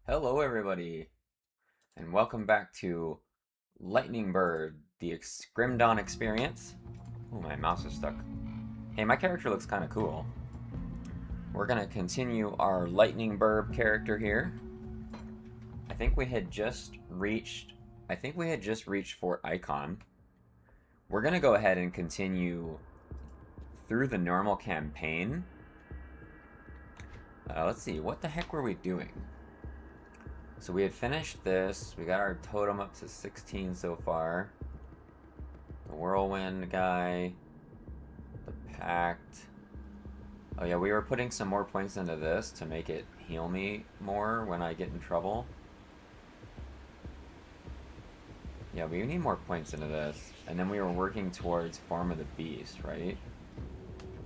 Hello, everybody, and welcome back to Lightning Bird, the Scrimdon experience. Oh, my mouse is stuck. Hey, my character looks kind of cool. We're gonna continue our Lightning Bird character here. I think we had just reached. Fort Icon. We're gonna go ahead and continue through the normal campaign. Let's see, what the heck were we doing? So we had finished this. We got our totem up to 16 so far. The whirlwind guy. The pact. Oh yeah, we were putting some more points into this to make it heal me more when I get in trouble. Yeah, we need more points into this. And then we were working towards Form of the Beast, right?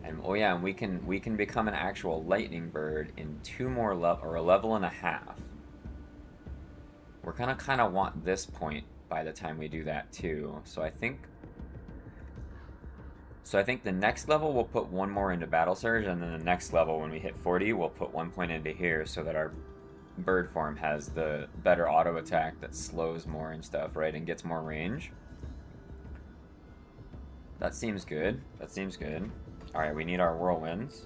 And oh yeah, and we can become an actual lightning bird in a level and a half. We're gonna kind of want this point by the time we do that too. So I think the next level we'll put one more into Battle Surge, and then the next level when we hit 40 we'll put 1 point into here so that our bird form has the better auto attack that slows more and stuff, right? And gets more range. That seems good. That seems good. Alright, we need our whirlwinds.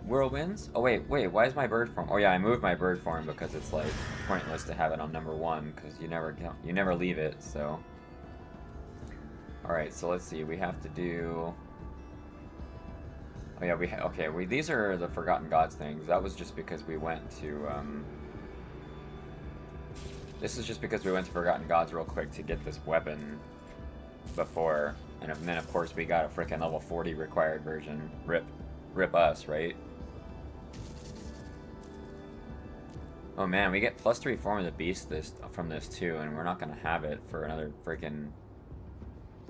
Whirlwinds? Oh wait, why is my bird form? Oh yeah, I moved my bird form because it's like pointless to have it on number 1 because you never leave it, so. Alright, so let's see, we have to do. Oh yeah, these are the Forgotten Gods things. That was just because we went to this is just because we went to Forgotten Gods real quick to get this weapon before, and then of course we got a freaking level 40 required version. Rip us, right? Oh man, we get +3 Form of the Beast from this too, and we're not gonna have it for another freaking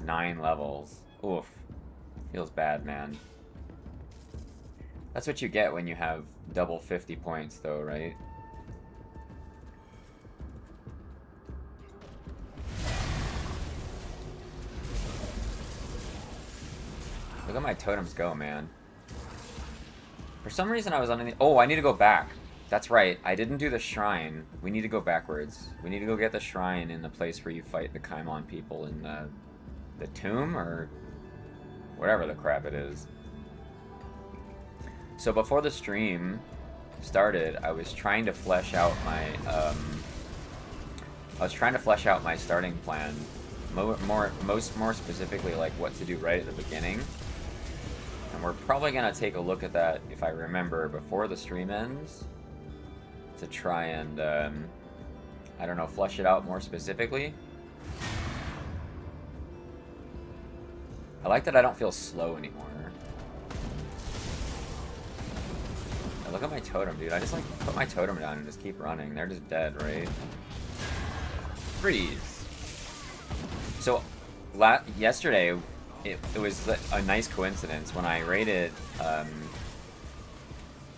9 levels. Oof. Feels bad, man. That's what you get when you have double 50 points though, right? Look at my totems go, man. For some reason I was on the... Oh, I need to go back. That's right, I didn't do the shrine. We need to go backwards. We need to go get the shrine in the place where you fight the Kaimon people in the tomb, or whatever the crap it is. So before the stream started, I was trying to flesh out my starting plan. More specifically, like what to do right at the beginning. And we're probably gonna take a look at that, if I remember, before the stream ends, to try and, I don't know, flesh it out more specifically. I like that I don't feel slow anymore. Now look at my totem, dude. I just, like, put my totem down and just keep running. They're just dead, right? Freeze. So, yesterday, it was a nice coincidence when I raided, what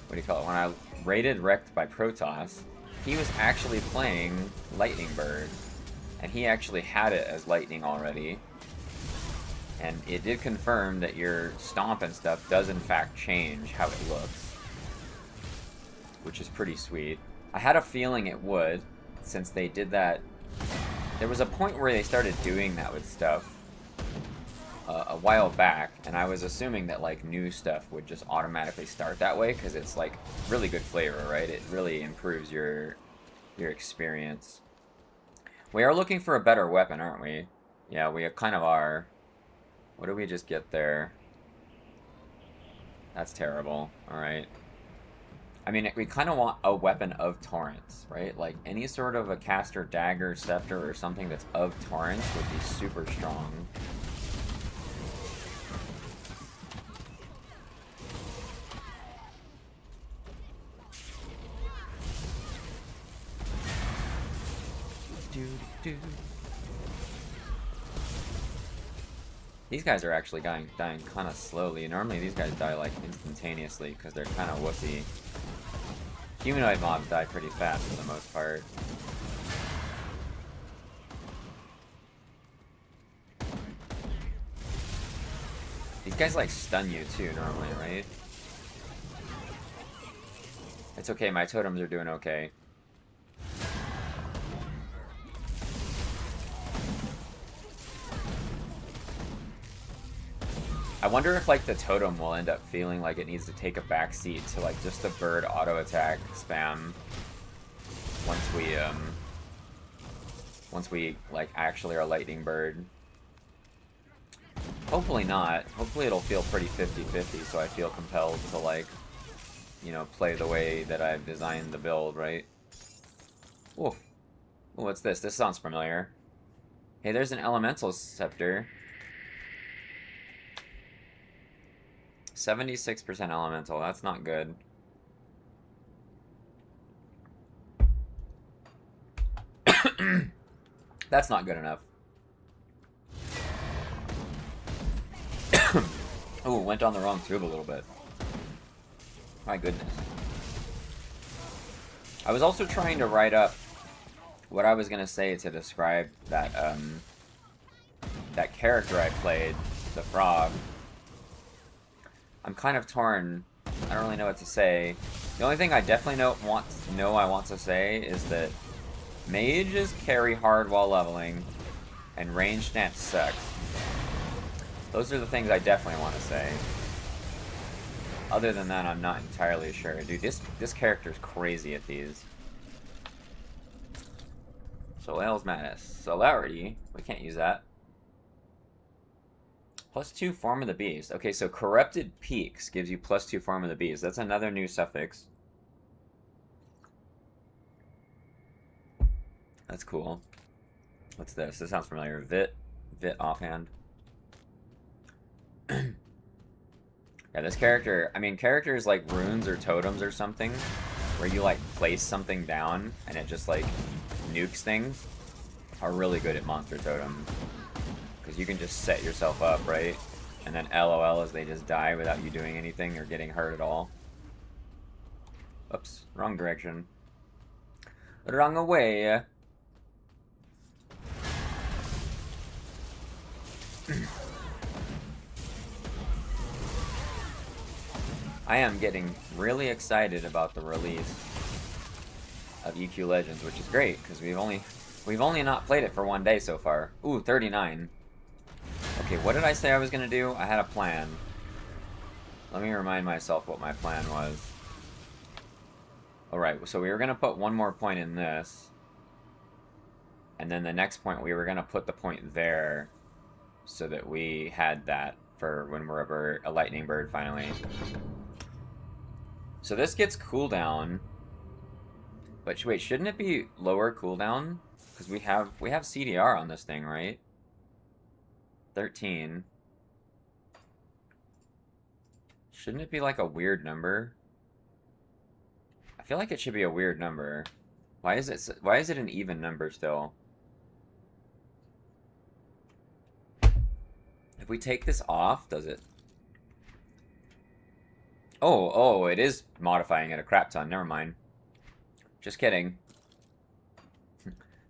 do you call it? When I raided Wrecked by Protoss, he was actually playing Lightning Bird, and he actually had it as Lightning already. And it did confirm that your stomp and stuff does in fact change how it looks, which is pretty sweet. I had a feeling it would, since they did that. There was a point where they started doing that with stuff a while back, and I was assuming that like new stuff would just automatically start that way because it's like really good flavor, right? It really improves your experience. We are looking for a better weapon, aren't we? Yeah, we kind of are. What did we just get there? That's terrible. Alright. I mean, we kind of want a weapon of Torrents, right? Like, any sort of a caster, dagger, scepter, or something that's of Torrents would be super strong. These guys are actually dying kind of slowly. Normally these guys die like instantaneously because they're kind of wussy. Humanoid mobs die pretty fast for the most part. These guys like stun you too normally, right? It's okay, my totems are doing okay. I wonder if, like, the totem will end up feeling like it needs to take a backseat to, like, just the bird auto-attack spam once we, like, actually are lightning bird. Hopefully not. Hopefully it'll feel pretty 50-50, so I feel compelled to, like, you know, play the way that I've designed the build, right? Ooh. Ooh, what's this? This sounds familiar. Hey, there's an elemental scepter. 76% elemental, that's not good. That's not good enough. Ooh, went down the wrong tube a little bit. My goodness. I was also trying to write up what I was gonna say to describe that that character I played, the frog. I'm kind of torn. I don't really know what to say. The only thing I definitely I want to say is that mages carry hard while leveling, and range stance sucks. Those are the things I definitely want to say. Other than that, I'm not entirely sure. Dude, this character's crazy at these. Soleil's Madness. Celerity. We can't use that. +2 Form of the Beast. Okay, so Corrupted Peaks gives you +2 Form of the Beast. That's another new suffix. That's cool. What's this? This sounds familiar. Vit offhand. Yeah, this character, I mean, characters like runes or totems or something, where you, like, place something down and it just, like, nukes things, are really good at monster totems. Because you can just set yourself up, right? And then LOL as they just die without you doing anything or getting hurt at all. Oops, wrong direction. Wrong away. I am getting really excited about the release of EQ Legends, which is great because we've only not played it for one day so far. Ooh, 39. Okay, what did I say I was gonna do? I had a plan. Let me remind myself what my plan was. Alright, so we were gonna put one more point in this. And then the next point, we were gonna put the point there so that we had that for when we're a lightning bird finally. So this gets cooldown. But wait, shouldn't it be lower cooldown? Because we have CDR on this thing, right? 13. Shouldn't it be like a weird number? I feel like it should be a weird number. Why is it an even number still? If we take this off, does it? Oh, it is modifying it a crap ton. Never mind. Just kidding.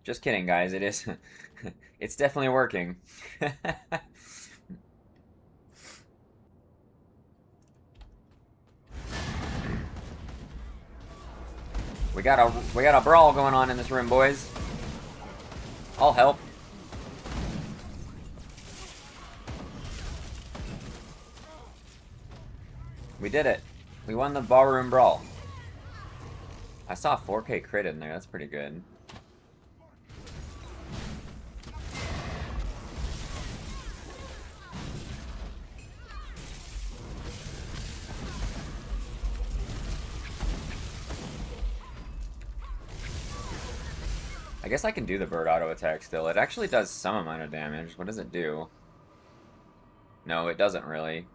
Just kidding, guys. It is. It's definitely working. We got a brawl going on in this room, boys. I'll help. We did it. We won the ballroom brawl. I saw 4K crit in there. That's pretty good. I guess I can do the bird auto attack still. It actually does some amount of damage. What does it do? No, it doesn't really.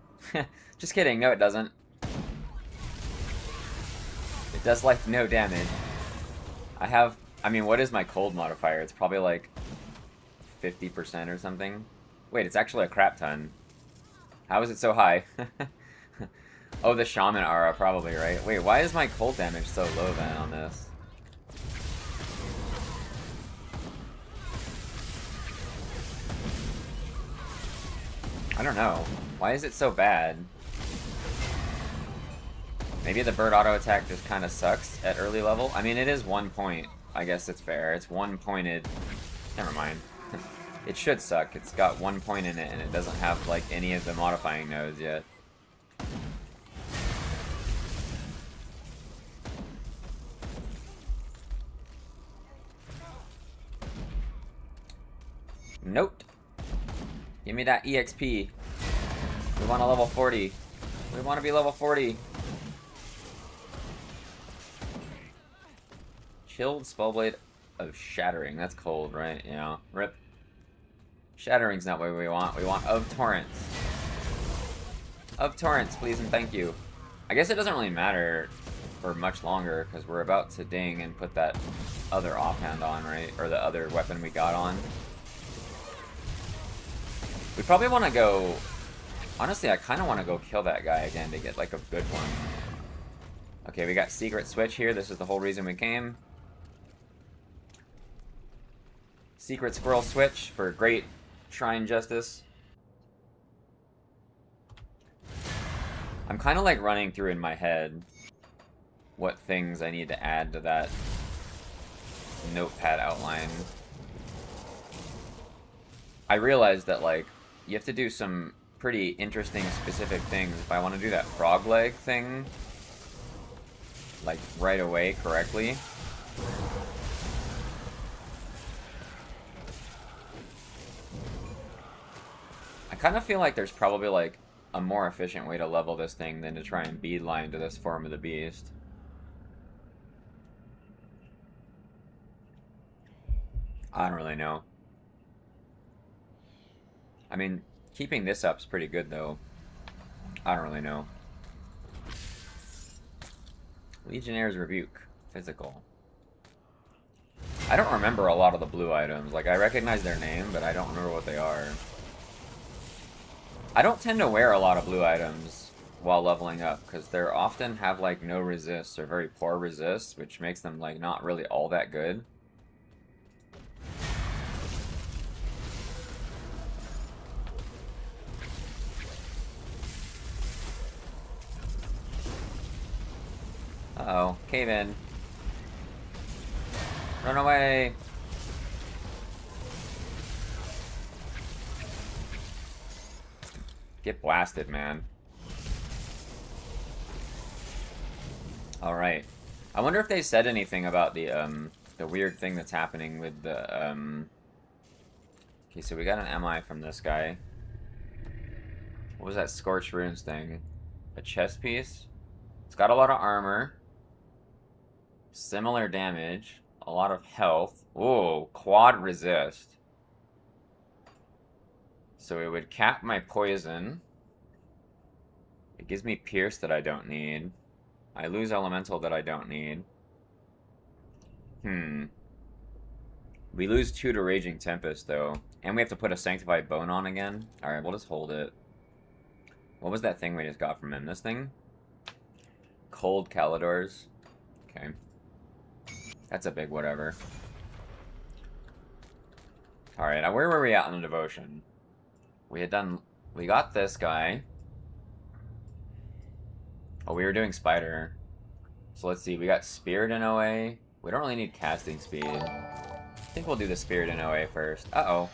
Just kidding. No, it doesn't. It does, like, no damage. I mean, what is my cold modifier? It's probably, like, 50% or something. Wait, it's actually a crap ton. How is it so high? Oh, the Shaman aura, probably, right? Wait, why is my cold damage so low, then, on this? I don't know. Why is it so bad? Maybe the bird auto attack just kind of sucks at early level. I mean, it is 1 point. I guess it's fair. It's 1 pointed. Never mind. It should suck. It's got 1 point in it, and it doesn't have like any of the modifying nodes yet. Nope. Give me that EXP. We want a level 40. We want to be level 40. Chilled Spellblade of Shattering. That's cold, right? Yeah. Rip. Shattering's not what we want. We want of Torrents. Of Torrents, please and thank you. I guess it doesn't really matter for much longer, because we're about to ding and put that other offhand on, right? Or the other weapon we got on. We probably want to go... Honestly, I kind of want to go kill that guy again to get, like, a good one. Okay, we got Secret Switch here. This is the whole reason we came. Secret Squirrel Switch for great Shrine Justice. I'm kind of, like, running through in my head what things I need to add to that notepad outline. I realized that, like, you have to do some pretty interesting specific things if I want to do that frog leg thing, like, right away correctly. I kind of feel like there's probably, like, a more efficient way to level this thing than to try and beeline to this form of the beast. I don't really know. I mean, keeping this up's pretty good, though. I don't really know. Legionnaire's Rebuke. Physical. I don't remember a lot of the blue items. Like, I recognize their name, but I don't remember what they are. I don't tend to wear a lot of blue items while leveling up, because they often have, like, no resists or very poor resists, which makes them, like, not really all that good. Uh-oh. Cave in. Run away! Get blasted, man. Alright. I wonder if they said anything about the weird thing that's happening with the, Okay, so we got an MI from this guy. What was that Scorched Runes thing? A chest piece? It's got a lot of armor. Similar damage. A lot of health. Ooh, quad resist. So it would cap my poison. It gives me pierce that I don't need. I lose elemental that I don't need. We lose 2 to Raging Tempest, though. And we have to put a Sanctified Bone on again. Alright, we'll just hold it. What was that thing we just got from him? This thing? Cold Calidors. Okay. That's a big whatever. Alright, now where were we at on the devotion? We got this guy. Oh, we were doing Spider. So let's see, we got Spirit in OA. We don't really need casting speed. I think we'll do the Spirit in OA first. Uh-oh.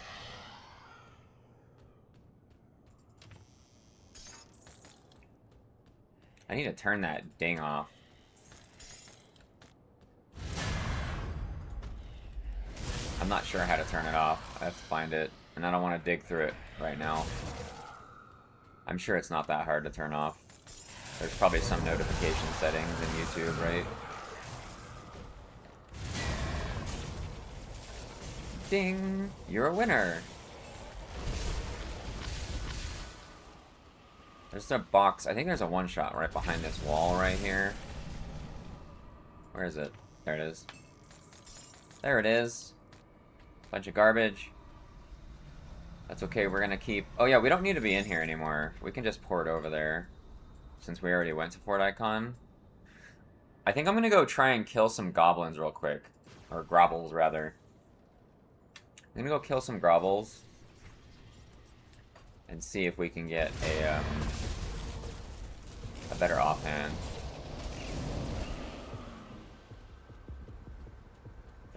I need to turn that ding off. I'm not sure how to turn it off. I have to find it. And I don't want to dig through it right now. I'm sure it's not that hard to turn off. There's probably some notification settings in YouTube, right? Ding! You're a winner! There's a box. I think there's a one-shot right behind this wall right here. Where is it? There it is. There it is. Bunch of garbage. That's okay, we're gonna keep... Oh yeah, we don't need to be in here anymore. We can just pour it over there. Since we already went to Fort Icon. I think I'm gonna go try and kill some goblins real quick. Or grobbles, rather. I'm gonna go kill some grobbles. And see if we can get a better offhand.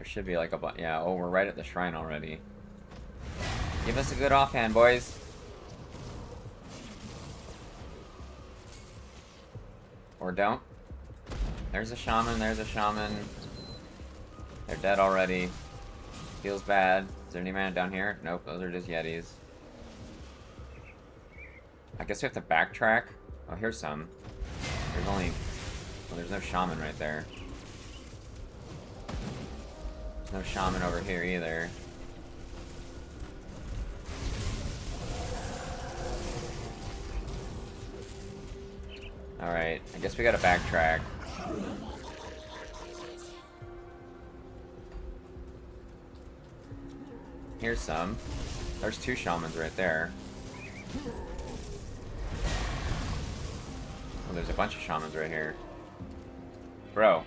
There should be like a yeah, oh, we're right at the shrine already. Give us a good offhand, boys. Or don't. There's a shaman, there's a shaman. They're dead already. Feels bad. Is there any mana down here? Nope, those are just yetis. I guess we have to backtrack. Oh, here's some. There's only... well, there's no shaman right there. There's no shaman over here either. Alright, I guess we gotta backtrack. Here's some. There's two shamans right there. Oh, there's a bunch of shamans right here. Bro.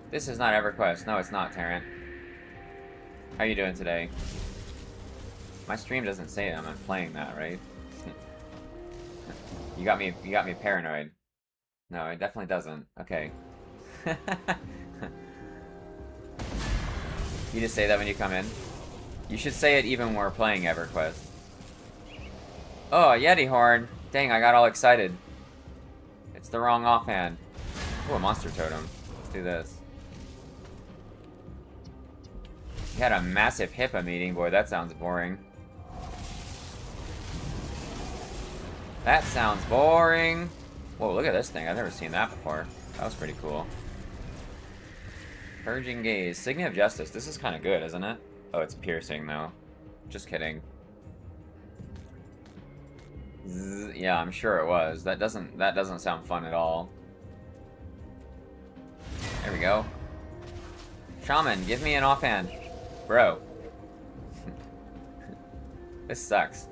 This is not EverQuest. No, it's not, Tarrant. How you doing today? My stream doesn't say I'm playing that, right? You got me paranoid. No, it definitely doesn't. Okay. You just say that when you come in? You should say it even when we're playing EverQuest. Oh, a Yeti horn! Dang, I got all excited. It's the wrong offhand. Oh, a monster totem. Let's do this. You had a massive HIPAA meeting. Boy, that sounds boring. That sounds boring. Whoa, look at this thing. I've never seen that before. That was pretty cool. Purging Gaze. Signet of Justice. This is kind of good, isn't it? Oh, it's piercing, though. Just kidding. Yeah, I'm sure it was. That doesn't sound fun at all. There we go. Shaman, give me an offhand. Bro. This sucks.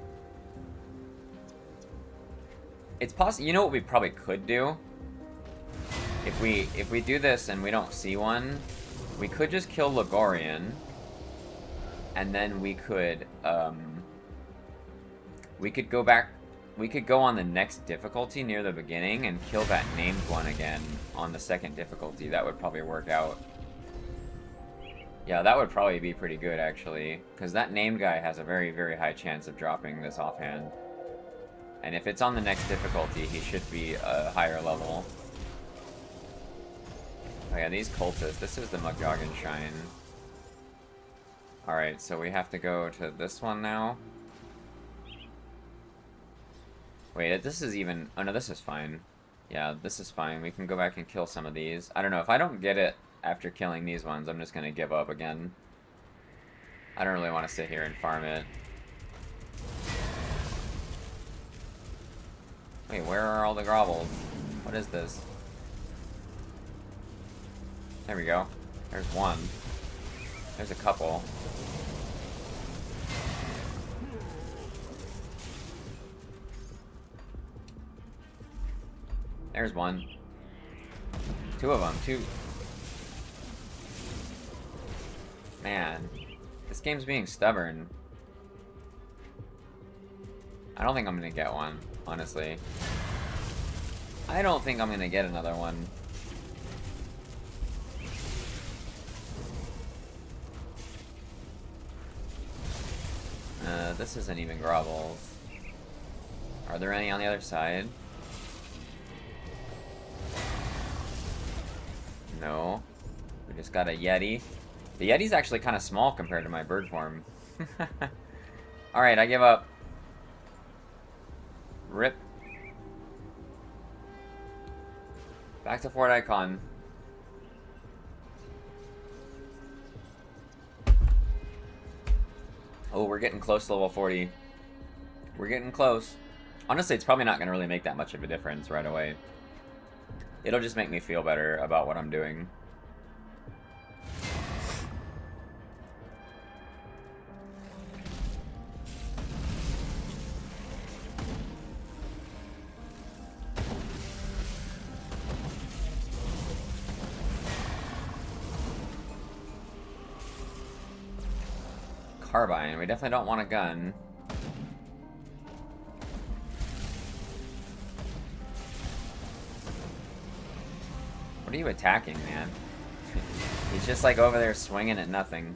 It's possible. You know what we probably could do? If we do this and we don't see one, we could just kill Ligorian, and then we could go back. We could go on the next difficulty near the beginning and kill that named one again on the second difficulty. That would probably work out. Yeah, that would probably be pretty good, actually. Because that named guy has a very, very high chance of dropping this offhand. And if it's on the next difficulty, he should be a higher level. Oh yeah, these cultists. This is the Mugjoggin Shrine. Alright, so we have to go to this one now. Wait, this is even... oh no, this is fine. Yeah, this is fine. We can go back and kill some of these. I don't know, if I don't get it after killing these ones, I'm just gonna give up again. I don't really want to sit here and farm it. Wait, where are all the grovels? What is this? There we go. There's one. There's a couple. There's one. Two of them. Two. Man. This game's being stubborn. I don't think I'm gonna get one, honestly. I don't think I'm gonna get another one. This isn't even grovels. Are there any on the other side? No. We just got a Yeti. The Yeti's actually kind of small compared to my bird form. Alright, I give up. Rip. Back to Fort Icon. Oh, we're getting close to level 40. We're getting close. Honestly, it's probably not going to really make that much of a difference right away. It'll just make me feel better about what I'm doing. Carbine. We definitely don't want a gun. What are you attacking, man? He's just like over there swinging at nothing.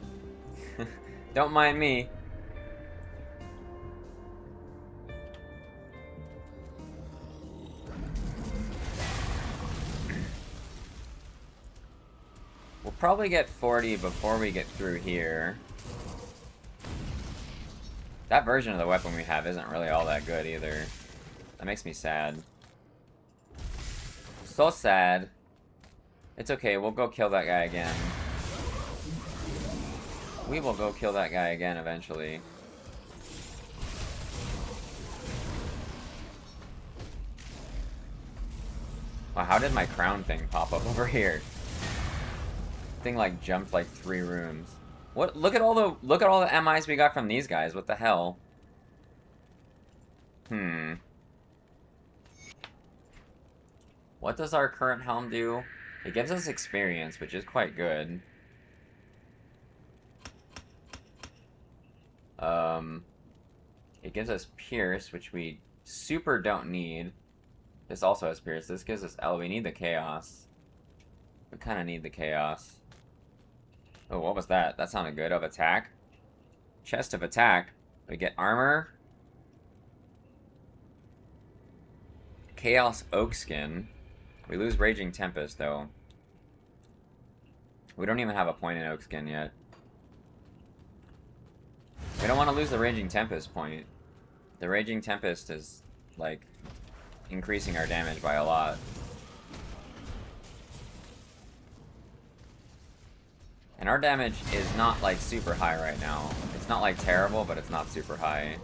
Don't mind me. We'll probably get 40 before we get through here. That version of the weapon we have isn't really all that good either. That makes me sad. So sad. It's okay, we'll go kill that guy again. We will go kill that guy again eventually. Wow, how did my crown thing pop up over here? Thing like jumped like 3 rooms. What? Look at all the MIs we got from these guys. What the hell? What does our current helm do? It gives us experience, which is quite good. It gives us Pierce, which we super don't need. This also has Pierce. This gives us L. We need the Chaos. We kind of need the Chaos. Oh, what was that? That sounded good. Of attack. Chest of attack. We get armor. Chaos Oak Skin. We lose Raging Tempest, though. We don't even have a point in Oak Skin yet. We don't want to lose the Raging Tempest point. The Raging Tempest is, like, increasing our damage by a lot. And our damage is not, like, super high right now. It's not, like, terrible, but it's not super high.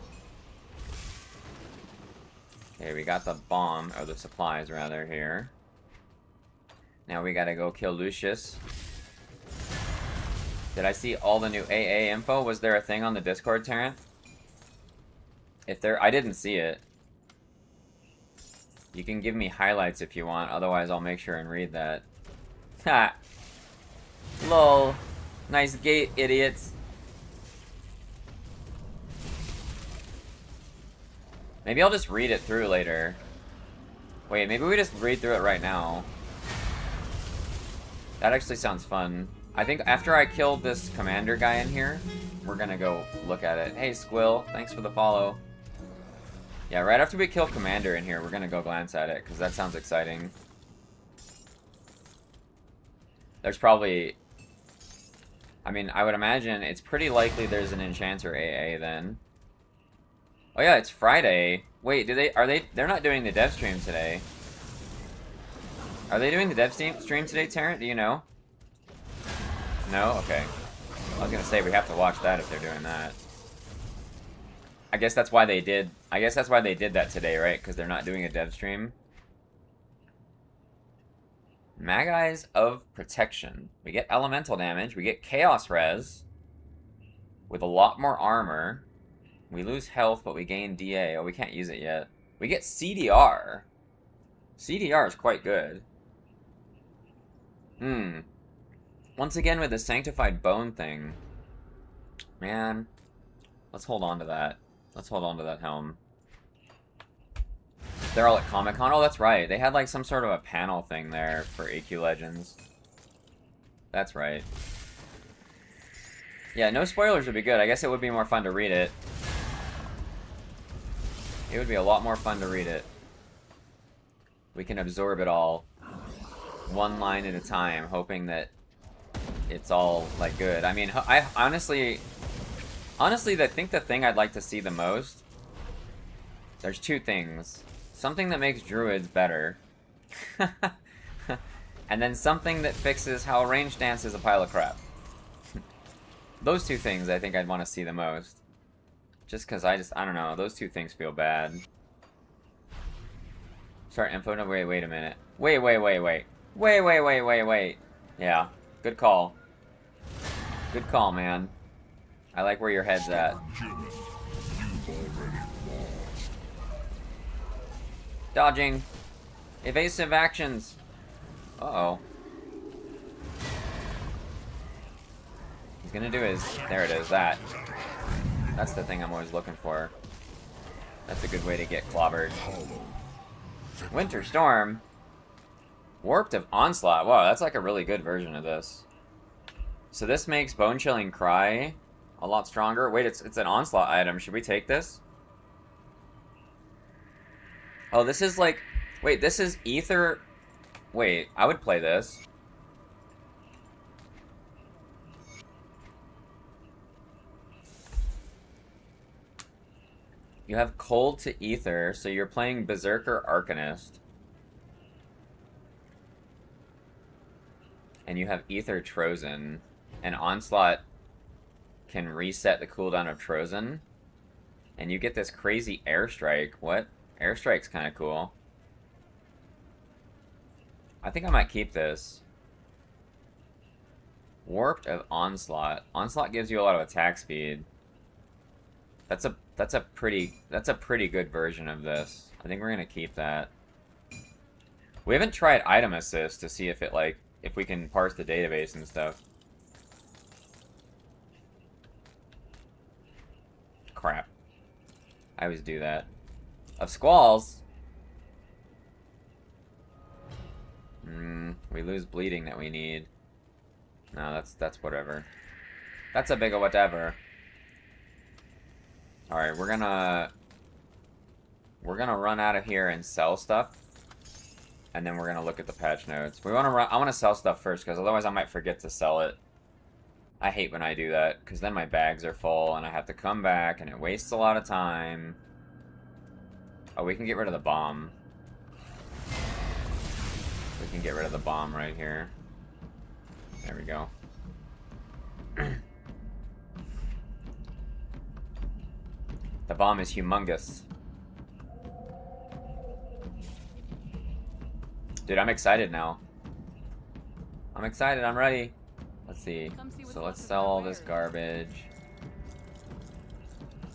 Okay, we got the bomb, or the supplies, rather, here. Now we gotta go kill Lucius. Did I see all the new AA info? Was there a thing on the Discord, Terrence? If there... I didn't see it. You can give me highlights if you want, otherwise I'll make sure and read that. Ha! Lol. Nice gate, idiots. Maybe I'll just read it through later. Wait, maybe we just read through it right now. That actually sounds fun. I think after I kill this commander guy in here, we're gonna go look at it. Hey, Squill, thanks for the follow. Yeah, right after we kill commander in here, we're gonna go glance at it, because that sounds exciting. There's probably... I mean, I would imagine it's pretty likely there's an enchanter AA then. Oh yeah, it's Friday. Wait, they're not doing the dev stream today. Are they doing the dev stream today, Terrence? Do you know? No? Okay. I was gonna say, we have to watch that if they're doing that. I guess that's why they did that today, right? Because they're not doing a dev stream. Mag Eyes of Protection. We get elemental damage. We get Chaos Res. With a lot more armor. We lose health, but we gain DA. Oh, we can't use it yet. We get CDR. CDR is quite good. Once again with the Sanctified Bone thing. Man. Let's hold on to that. Let's hold on to that helm. They're all at Comic-Con. Oh, that's right. They had like some sort of a panel thing there for AQ Legends. That's right. Yeah, no spoilers would be good. I guess it would be more fun to read it. It would be a lot more fun to read it. We can absorb it all. One line at a time, hoping that it's all, like, good. I mean, I honestly, I think the thing I'd like to see the most, there's 2 things. Something that makes druids better. And then something that fixes how range dance is a pile of crap. Those 2 things I think I'd want to see the most. Just because I don't know, those 2 things feel bad. Start info, no, wait a minute. Wait. Yeah, good call. Good call, man. I like where your head's at. Dodging. Evasive actions. Uh-oh. He's gonna do his... There it is, that. That's the thing I'm always looking for. That's a good way to get clobbered. Winter Storm. Warped of Onslaught. Wow, that's like a really good version of this. So this makes Bone Chilling Cry a lot stronger. Wait, it's an onslaught item. Should we take this? Oh, this is like... Wait, this is Ether... Wait, I would play this. You have Cold to Ether, so you're playing Berserker Arcanist. And you have Ether Trozen. And Onslaught can reset the cooldown of Trozen. And you get this crazy Airstrike. What? Airstrike's kind of cool. I think I might keep this. Warped of Onslaught. Onslaught gives you a lot of attack speed. That's a pretty good version of this. I think we're gonna keep that. We haven't tried item assist to see if it if we can parse the database and stuff. Crap. I always do that. Of Squalls. We lose bleeding that we need. No, that's whatever. That's a big of whatever. Alright, we're gonna run out of here and sell stuff. And then we're gonna look at the patch notes. I wanna sell stuff first, because otherwise I might forget to sell it. I hate when I do that, because then my bags are full and I have to come back and it wastes a lot of time. Oh, we can get rid of the bomb. We can get rid of the bomb right here. There we go. The bomb is humongous. Dude, I'm excited now. I'm excited, I'm ready. Let's see. So let's sell all this garbage.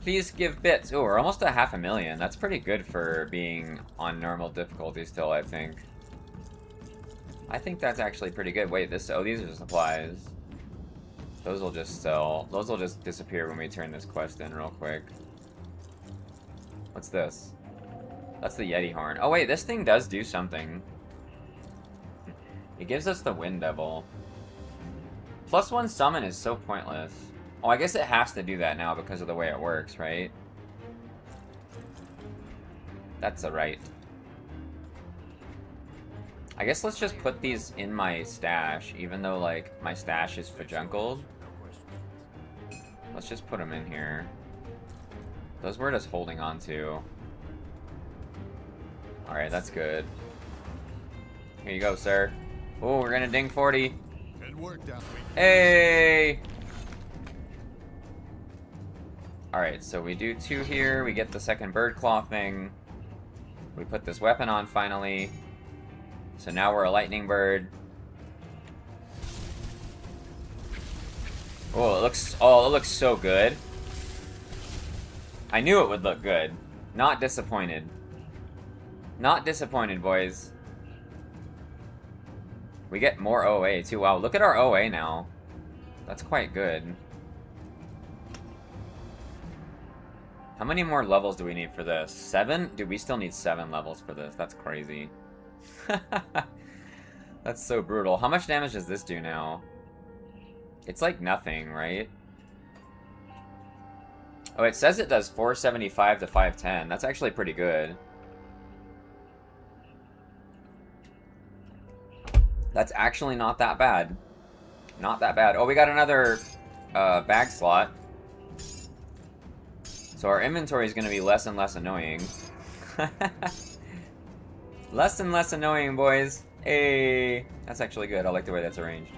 Please give bits. Oh, we're almost at 500,000. That's pretty good for being on normal difficulty still, I think. I think that's actually pretty good. Wait, these are supplies. Those will just sell. Those will just disappear when we turn this quest in real quick. What's this? That's the Yeti horn. Oh wait, this thing does do something. It gives us the Wind Devil. +1 summon is so pointless. Oh, I guess it has to do that now because of the way it works, right? That's alright. I guess let's just put these in my stash, even though, like, my stash is fajunkled. Let's just put them in here. Those we're just holding on to. Alright, that's good. Here you go, sir. Oh, we're gonna ding 40. Hey! Alright, so we do 2 here. We get the second bird claw thing. We put this weapon on finally. So now we're a lightning bird. Oh, it looks so good. I knew it would look good. Not disappointed. Not disappointed, boys. We get more OA too. Wow, look at our OA now. That's quite good. How many more levels do we need for this? 7? Dude, we still need 7 levels for this. That's crazy. That's so brutal. How much damage does this do now? It's like nothing, right? Oh, it says it does 475 to 510. That's actually pretty good. That's actually not that bad. Not that bad. Oh, we got another bag slot. So our inventory is going to be less and less annoying. Less and less annoying, boys. Hey, that's actually good. I like the way that's arranged.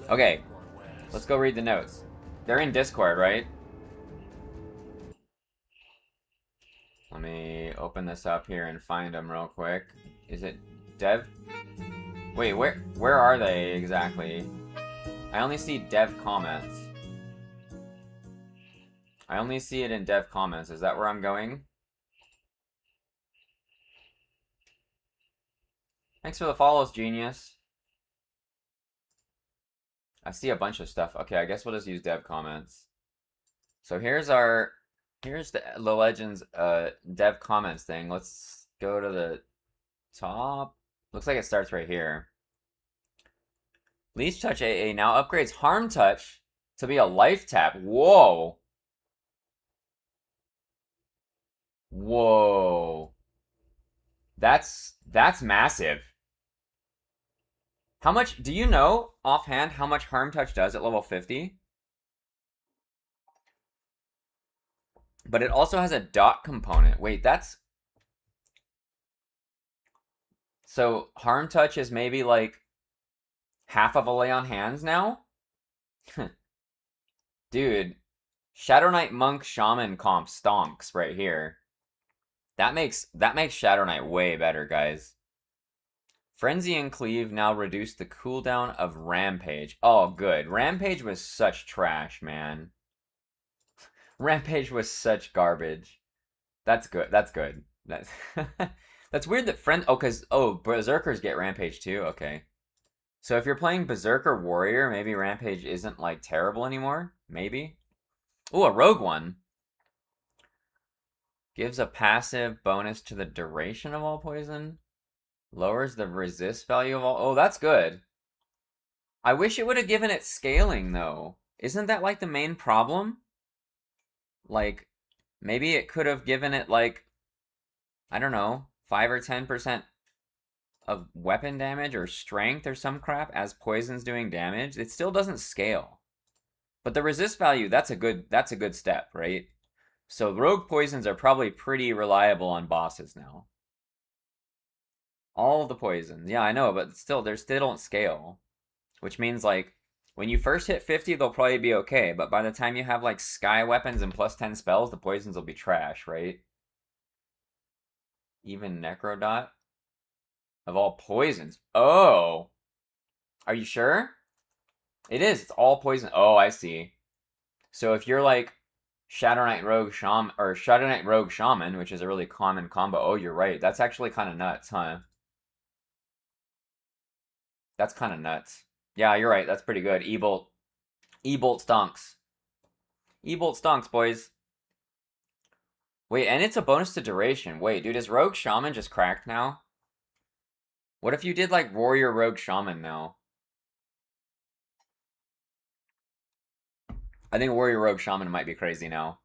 Okay, let's go read the notes. They're in Discord, right? Let me open this up here and find them real quick. Is it dev? Wait, where are they exactly? I only see dev comments. I only see it in dev comments. Is that where I'm going? Thanks for the follows, genius. I see a bunch of stuff. Okay, I guess we'll just use dev comments. So here's the Legends dev comments thing. Let's go to the top. Looks like it starts right here. Leech Touch AA now upgrades Harm Touch to be a life tap. Whoa. Whoa. That's massive. How much do you know offhand how much Harm Touch does at level 50? But it also has a dot component. Wait, that's so Harm Touch is maybe like half of a lay on hands now? Dude, Shadow Knight Monk Shaman comp stonks right here. That makes Shadow Knight way better, guys. Frenzy and Cleave now reduce the cooldown of Rampage. Oh, good. Rampage was such trash, man. Rampage was such garbage. That's good. That's good. That's that's weird that Berserkers get Rampage too. Okay. So if you're playing Berserker Warrior, maybe Rampage isn't like terrible anymore. Maybe. Ooh, a rogue one. Gives a passive bonus to the duration of all poison. Lowers the resist value of all. Oh, that's good. I wish it would have given it scaling though. Isn't that like the main problem? Like, maybe it could have given it like, I don't know, 5 or 10% of weapon damage or strength or some crap as poison's doing damage. It still doesn't scale. But the resist value, that's a good step, right? So rogue poisons are probably pretty reliable on bosses now. All of the poisons. Yeah, I know, but still they don't scale. Which means like when you first hit 50, they'll probably be okay, but by the time you have like sky weapons and plus 10 spells, the poisons will be trash, right? Even Necrodot? Of all poisons. Oh! Are you sure? It is. It's all poison. Oh, I see. So if you're like Shadow Knight Rogue Shaman or Shadow Knight Rogue Shaman, which is a really common combo. Oh, you're right. That's actually kind of nuts, huh? That's kind of nuts. Yeah, you're right. That's pretty good. E-Bolt stonks. E-Bolt stonks, boys. Wait, and it's a bonus to duration. Wait, dude, is Rogue Shaman just cracked now? What if you did like Warrior Rogue Shaman now? I think Warrior Rogue Shaman might be crazy now.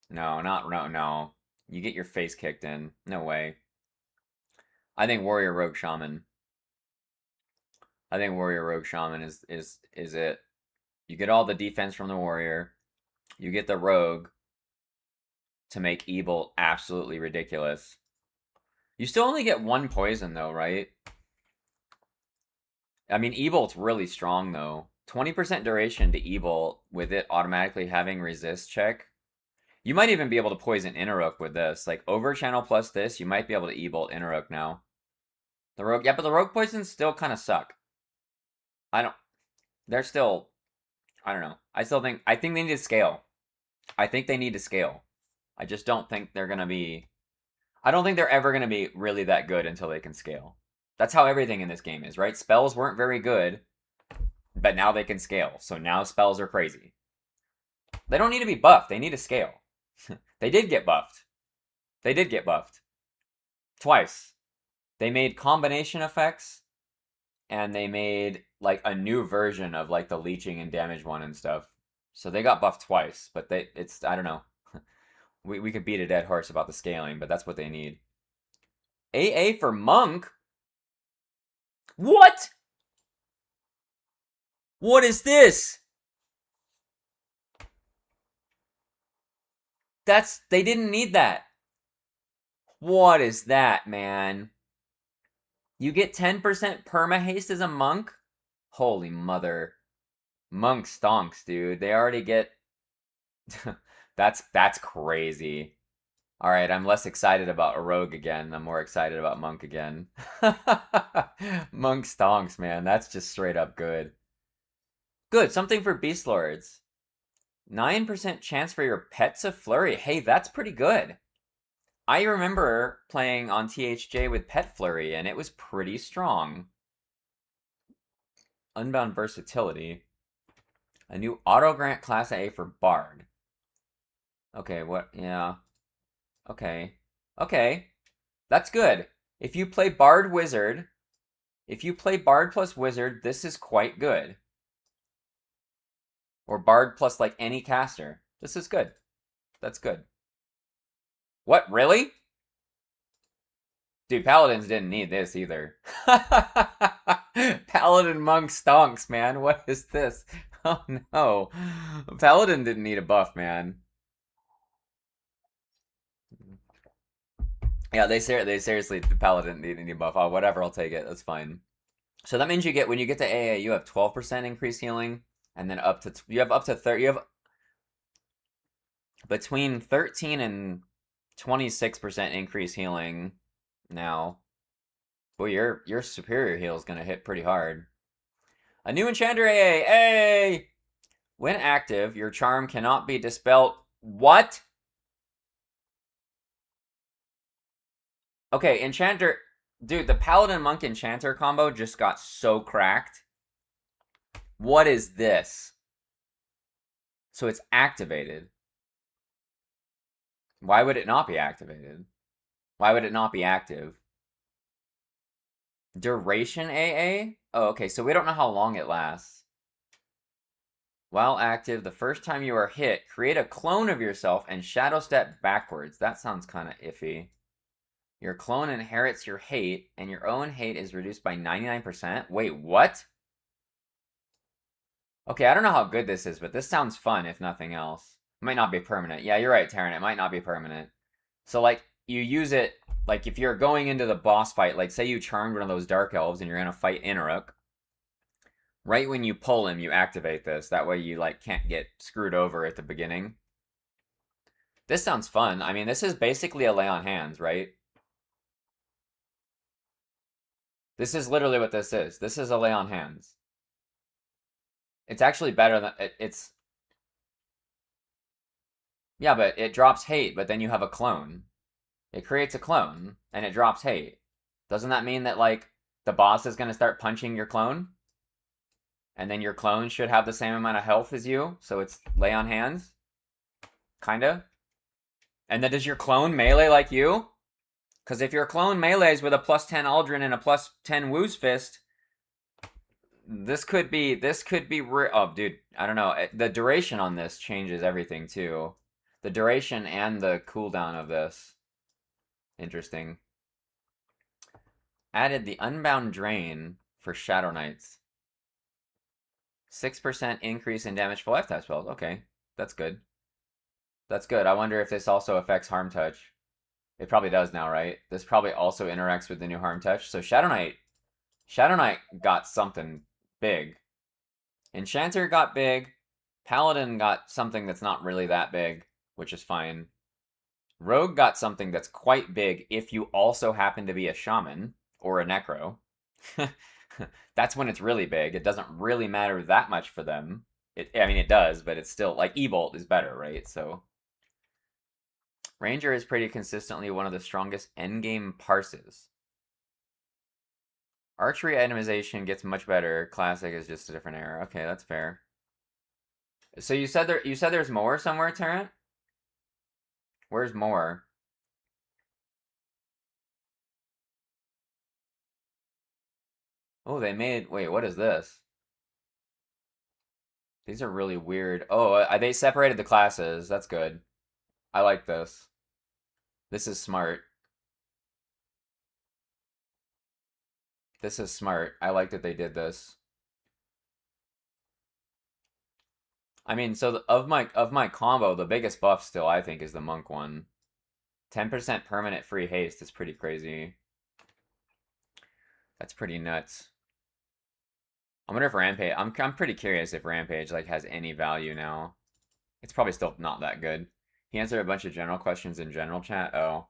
No. You get your face kicked in. No way. I think Warrior Rogue Shaman. I think Warrior Rogue Shaman is it. You get all the defense from the Warrior. You get the Rogue to make Evil absolutely ridiculous. You still only get one poison though, right? I mean, E-Bolt's really strong though. 20% duration to E-Bolt with it automatically having resist check. You might even be able to poison Innerok with this. Like over channel plus this, you might be able to E-Bolt Innerok now. The Rogue, yeah, but the Rogue poisons still kind of suck. They're still, I don't know. I think they need to scale. I think they need to scale. I just don't think they're going to be, I don't think they're ever going to be really that good until they can scale. That's how everything in this game is, right? Spells weren't very good, but now they can scale. So now spells are crazy. They don't need to be buffed. They need to scale. They did get buffed. They did get buffed. Twice. They made combination effects, and they made like a new version of like the leeching and damage one and stuff. So they got buffed twice, but I don't know. We could beat a dead horse about the scaling, but that's what they need. AA for Monk? What? What is this? They didn't need that. What is that, man? You get 10% perma haste as a monk? Holy mother. Monk stonks, dude. They already get that's crazy. All right, I'm less excited about a rogue again. I'm more excited about monk again. Monk stonks, man. That's just straight up good. Good, something for beast lords. 9% chance for your pet to flurry. Hey, that's pretty good. I remember playing on THJ with Pet Flurry, and it was pretty strong. Unbound versatility. A new auto grant class A for Bard. Okay, what? Yeah. Okay. Okay. That's good. If you play Bard Wizard, If you play Bard plus Wizard, this is quite good. Or Bard plus like any caster. This is good. That's good. What, really? Dude, Paladins didn't need this either. Paladin Monk stonks, man. What is this? Oh no. Paladin didn't need a buff, man. Yeah, they seriously, the Paladin didn't need any buff. Oh, whatever, I'll take it. That's fine. So that means you get, when you get to AA, you have 12% increased healing, and then you have up to 30, you have between 13 and 26% increased healing now. Boy, your superior heal is gonna hit pretty hard. A new enchanter AA. Hey! When active, your charm cannot be dispelled. What? Okay, enchanter. Dude, the Paladin Monk Enchanter combo just got so cracked. What is this? So it's activated. Why would it not be activated? Why would it not be active? Duration AA? Oh, okay, so we don't know how long it lasts. While active, the first time you are hit, create a clone of yourself and shadow step backwards. That sounds kind of iffy. Your clone inherits your hate, and your own hate is reduced by 99%. Wait, what? Okay, I don't know how good this is, but this sounds fun, if nothing else. It might not be permanent. Yeah, you're right, Taryn. It might not be permanent. So, like, you use it, like, if you're going into the boss fight, like, say you charmed one of those Dark Elves and you're gonna fight Inaruk. Right when you pull him, you activate this. That way you, like, can't get screwed over at the beginning. This sounds fun. I mean, this is basically a lay on hands, right? This is literally what this is. This is a lay on hands. It's actually better than it's. Yeah, but it drops hate, but then you have a clone. It creates a clone, and it drops hate. Doesn't that mean that, like, the boss is going to start punching your clone? And then your clone should have the same amount of health as you, so it's lay on hands? Kinda? And then does your clone melee like you? Because if your clone melees with a +10 Aldrin and a +10 Woo's Fist, this could be oh, dude, I don't know. The duration on this changes everything, too. The duration and the cooldown of this. Interesting. Added the Unbound Drain for Shadow Knights. 6% increase in damage for lifetime spells. Okay, that's good. That's good. I wonder if this also affects Harm Touch. It probably does now, right? This probably also interacts with the new Harm Touch. So Shadow Knight got something big. Enchanter got big. Paladin got something that's not really that big, which is fine. Rogue got something that's quite big if you also happen to be a Shaman or a Necro. That's when it's really big. It doesn't really matter that much for them. I mean, it does, but it's still, like, E-Bolt is better, right? So Ranger is pretty consistently one of the strongest endgame parses. Archery itemization gets much better. Classic is just a different era. Okay, that's fair. So you said there's more somewhere, Tarrant? Where's more? Oh, they made... Wait, what is this? These are really weird. Oh, they separated the classes. That's good. I like this. This is smart. This is smart. I like that they did this. I mean, so of my combo, the biggest buff still, I think, is the Monk one. 10% permanent free haste is pretty crazy. That's pretty nuts. I wonder if Rampage... I'm pretty curious if Rampage, like, has any value now. It's probably still not that good. He answered a bunch of general questions in general chat. Oh.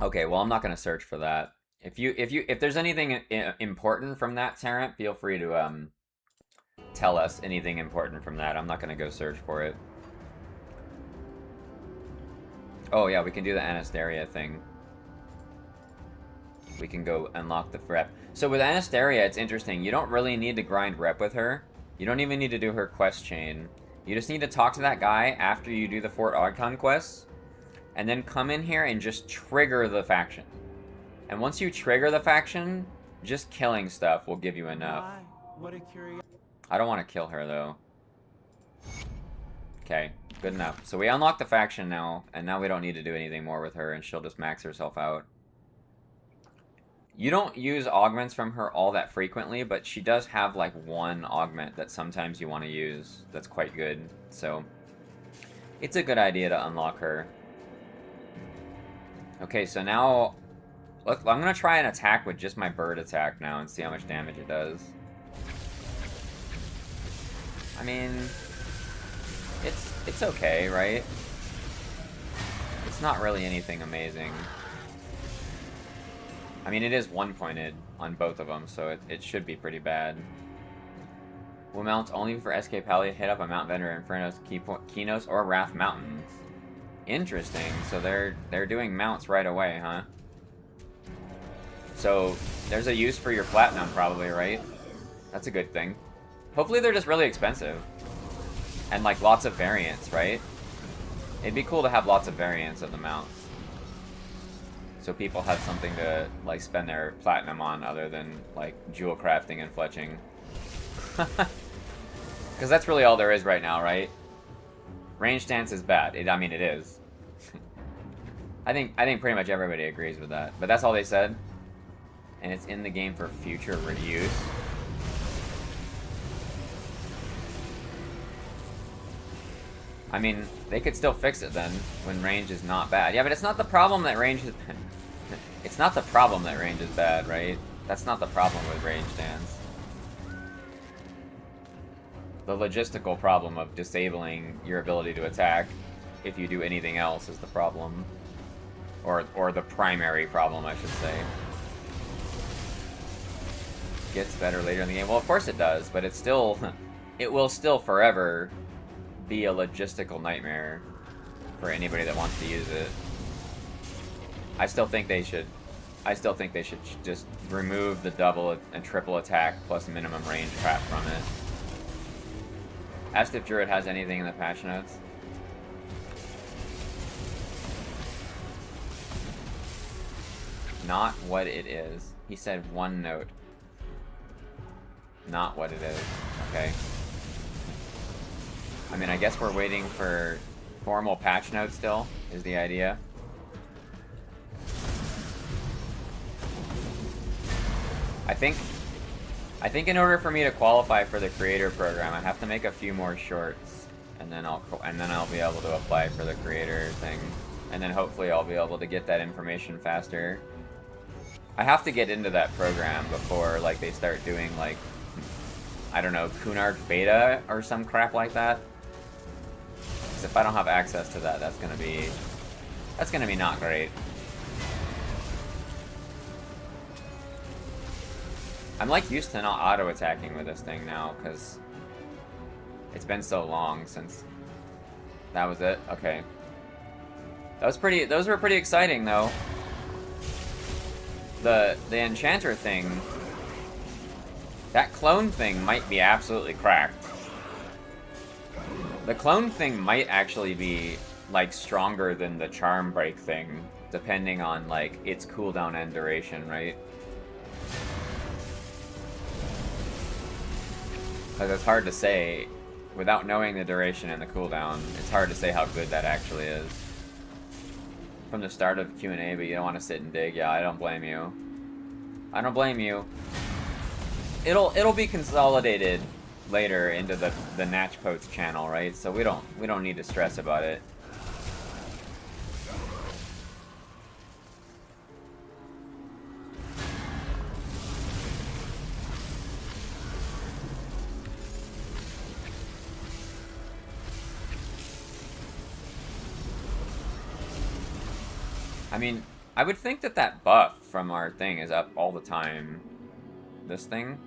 Okay, well, I'm not going to search for that. If there's anything important from that, Tarrant, feel free to tell us anything important from that. I'm not going to go search for it. Oh, yeah, we can do the Anastaria thing. We can go unlock the rep. So with Anastaria, it's interesting. You don't really need to grind rep with her. You don't even need to do her quest chain. You just need to talk to that guy after you do the Fort Ogcon quests, and then come in here and just trigger the faction. And once you trigger the faction, just killing stuff will give you enough. What a curiosity. I don't want to kill her, though. Okay, good enough. So we unlock the faction now, and now we don't need to do anything more with her, and she'll just max herself out. You don't use augments from her all that frequently, but she does have, like, one augment that sometimes you want to use that's quite good. So, it's a good idea to unlock her. Okay, so now... Look, I'm going to try an attack with just my bird attack now and see how much damage it does. I mean... It's okay, right? It's not really anything amazing. I mean, it is one-pointed on both of them, so it should be pretty bad. Will mount only for SK Pally, hit up a Mount Vendor, Infernos, Kinos, or Wrath Mountains. Interesting. So they're doing mounts right away, huh? So there's a use for your platinum, probably, right? That's a good thing. Hopefully they're just really expensive. And, like, lots of variants, right? It'd be cool to have lots of variants of the mounts. So people have something to, like, spend their platinum on other than, like, jewel crafting and fletching. Because that's really all there is right now, right? Range stance is bad. I mean, it is. I think pretty much everybody agrees with that. But that's all they said. And it's in the game for future reuse. I mean, they could still fix it then, when range is not bad. Yeah, but it's not the problem that range is... It's not the problem that range is bad, right? That's not the problem with range stance. The logistical problem of disabling your ability to attack if you do anything else is the problem. Or the primary problem, I should say. Gets better later in the game. Well, of course it does, but it's still... It will still forever... be a logistical nightmare for anybody that wants to use it. I still think they should just remove the double and triple attack plus minimum range crap from it. Asked if Druid has anything in the patch notes. Not what it is. He said one note. Not what it is. Okay. I mean, I guess we're waiting for formal patch notes still, is the idea. I think in order for me to qualify for the creator program, I have to make a few more shorts, and then I'll be able to apply for the creator thing, and then hopefully I'll be able to get that information faster. I have to get into that program before, like, they start doing, like, I don't know, Kunark beta or some crap like that. Because if I don't have access to that, that's gonna be not great. I'm, like, used to not auto-attacking with this thing now, because it's been so long since that was it. Okay. Those were pretty exciting, though. The Enchanter thing, that clone thing might be absolutely cracked. The clone thing might actually be, like, stronger than the charm break thing, depending on, like, its cooldown and duration, right? Because it's hard to say, without knowing the duration and the cooldown, it's hard to say how good that actually is. From the start of Q&A, but you don't want to sit and dig. Yeah, I don't blame you. I don't blame you. It'll be consolidated later into the Natchpotes channel, right? So we don't need to stress about it. I mean, I would think that buff from our thing is up all the time. This thing?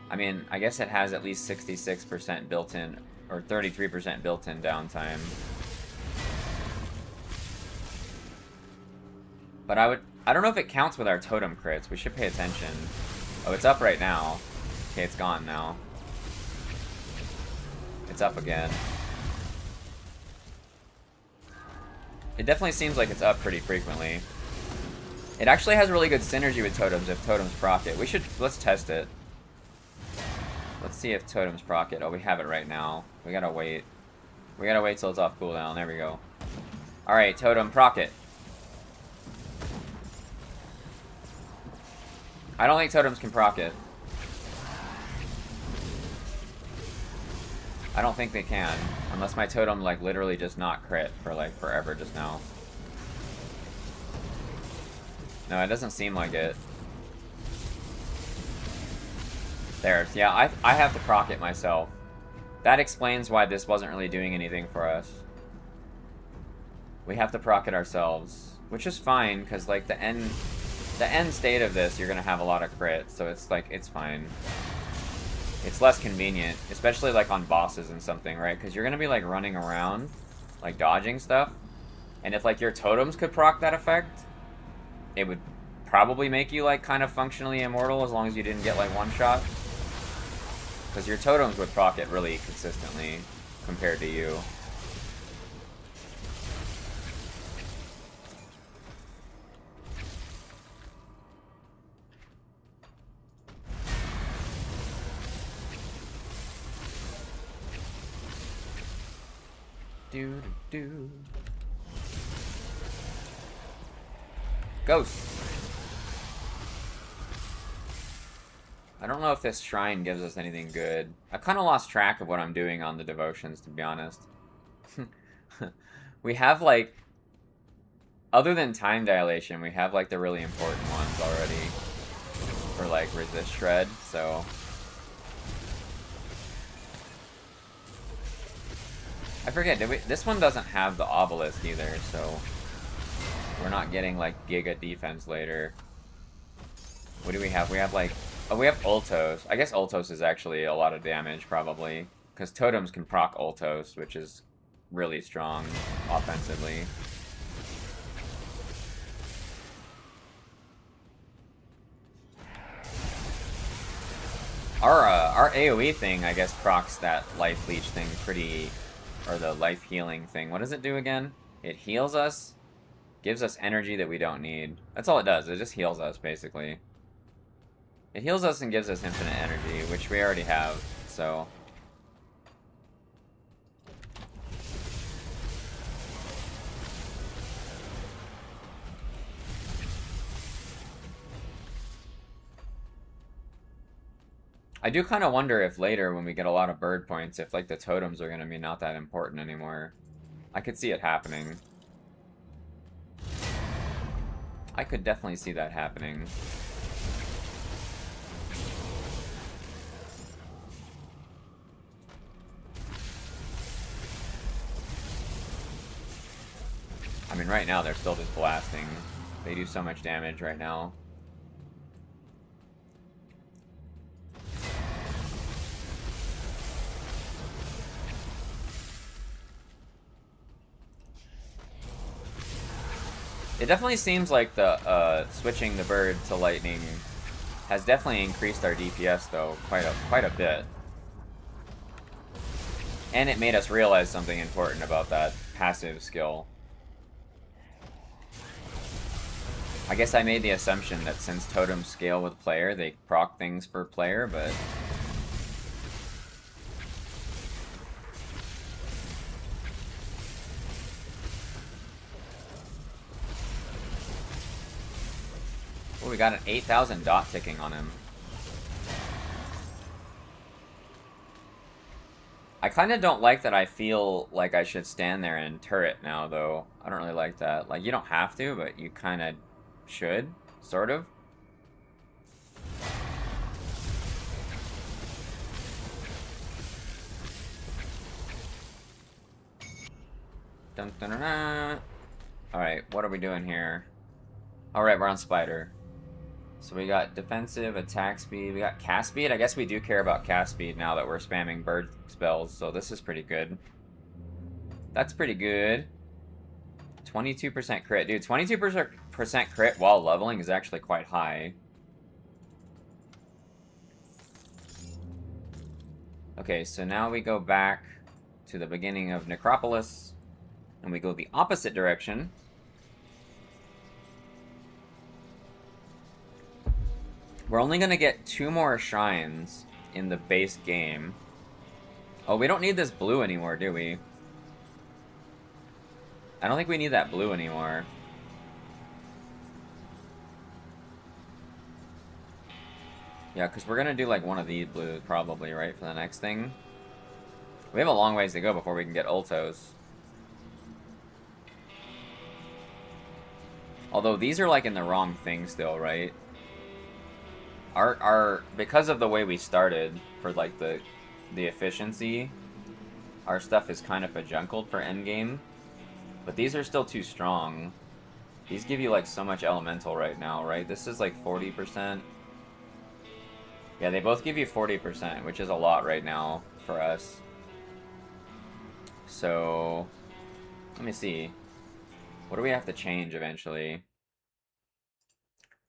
I mean, I guess it has at least 66% built-in, or 33% built-in downtime. But I don't know if it counts with our totem crits. We should pay attention. Oh, it's up right now. Okay, it's gone now. It's up again. It definitely seems like it's up pretty frequently. It actually has really good synergy with totems if totems proc it. Let's test it. Let's see if totems proc it. Oh, we have it right now. We gotta wait. We gotta wait till it's off cooldown. There we go. Alright, totem proc it. I don't think totems can proc it. I don't think they can. Unless my totem, like, literally just not crit for, like, forever just now. No, it doesn't seem like it. There. Yeah, I have to proc it myself. That explains why this wasn't really doing anything for us. We have to proc it ourselves. Which is fine, because, like, the end state of this, you're gonna have a lot of crit, so it's, like, it's fine. It's less convenient, especially, like, on bosses and something, right? Because you're gonna be, like, running around, like, dodging stuff. And if, like, your totems could proc that effect, it would probably make you, like, kind of functionally immortal as long as you didn't get, like, one shot. Because your totems would proc it really consistently compared to you. Do. Ghost. I don't know if this shrine gives us anything good. I kind of lost track of what I'm doing on the devotions, to be honest. We have, like, other than time dilation, we have, like, the really important ones already for, like, resist shred, so... I forget, this one doesn't have the obelisk either, so we're not getting, like, giga defense later. What do we have? We have, like, oh, we have Ultos. I guess Ultos is actually a lot of damage, probably, because totems can proc Ultos, which is really strong offensively. Our AoE thing, I guess, procs that life leech thing pretty... Or the life healing thing. What does it do again? It heals us, gives us energy that we don't need. That's all it does. It just heals us, basically. It heals us and gives us infinite energy, which we already have, so... I do kind of wonder if later, when we get a lot of bird points, if, like, the totems are going to be not that important anymore. I could see it happening. I could definitely see that happening. I mean, right now, they're still just blasting. They do so much damage right now. It definitely seems like the switching the bird to lightning has definitely increased our DPS though quite a bit. And it made us realize something important about that passive skill. I guess I made the assumption that since totems scale with player, they proc things for player, but... Oh, we got an 8,000 dot ticking on him. I kind of don't like that I feel like I should stand there and turret now, though. I don't really like that. Like, you don't have to, but you kind of should, sort of. Dun, dun, dun, dun. Alright, what are we doing here? Alright, we're on Spider. So we got defensive, attack speed, we got cast speed. I guess we do care about cast speed now that we're spamming bird spells, so this is pretty good. That's pretty good. 22% crit. Dude, 22% crit while leveling is actually quite high. Okay, so now we go back to the beginning of Necropolis, and we go the opposite direction. We're only going to get 2 more shrines in the base game. Oh, we don't need this blue anymore, do we? I don't think we need that blue anymore. Yeah, because we're going to do like one of these blues probably, right, for the next thing. We have a long ways to go before we can get Ultos. Although these are like in the wrong thing still, right? Because of the way we started for like the efficiency, our stuff is kind of adjunkled for endgame. But these are still too strong. These give you like so much elemental right now, right? This is like 40%. Yeah, they both give you 40%, which is a lot right now for us. So, let me see. What do we have to change eventually?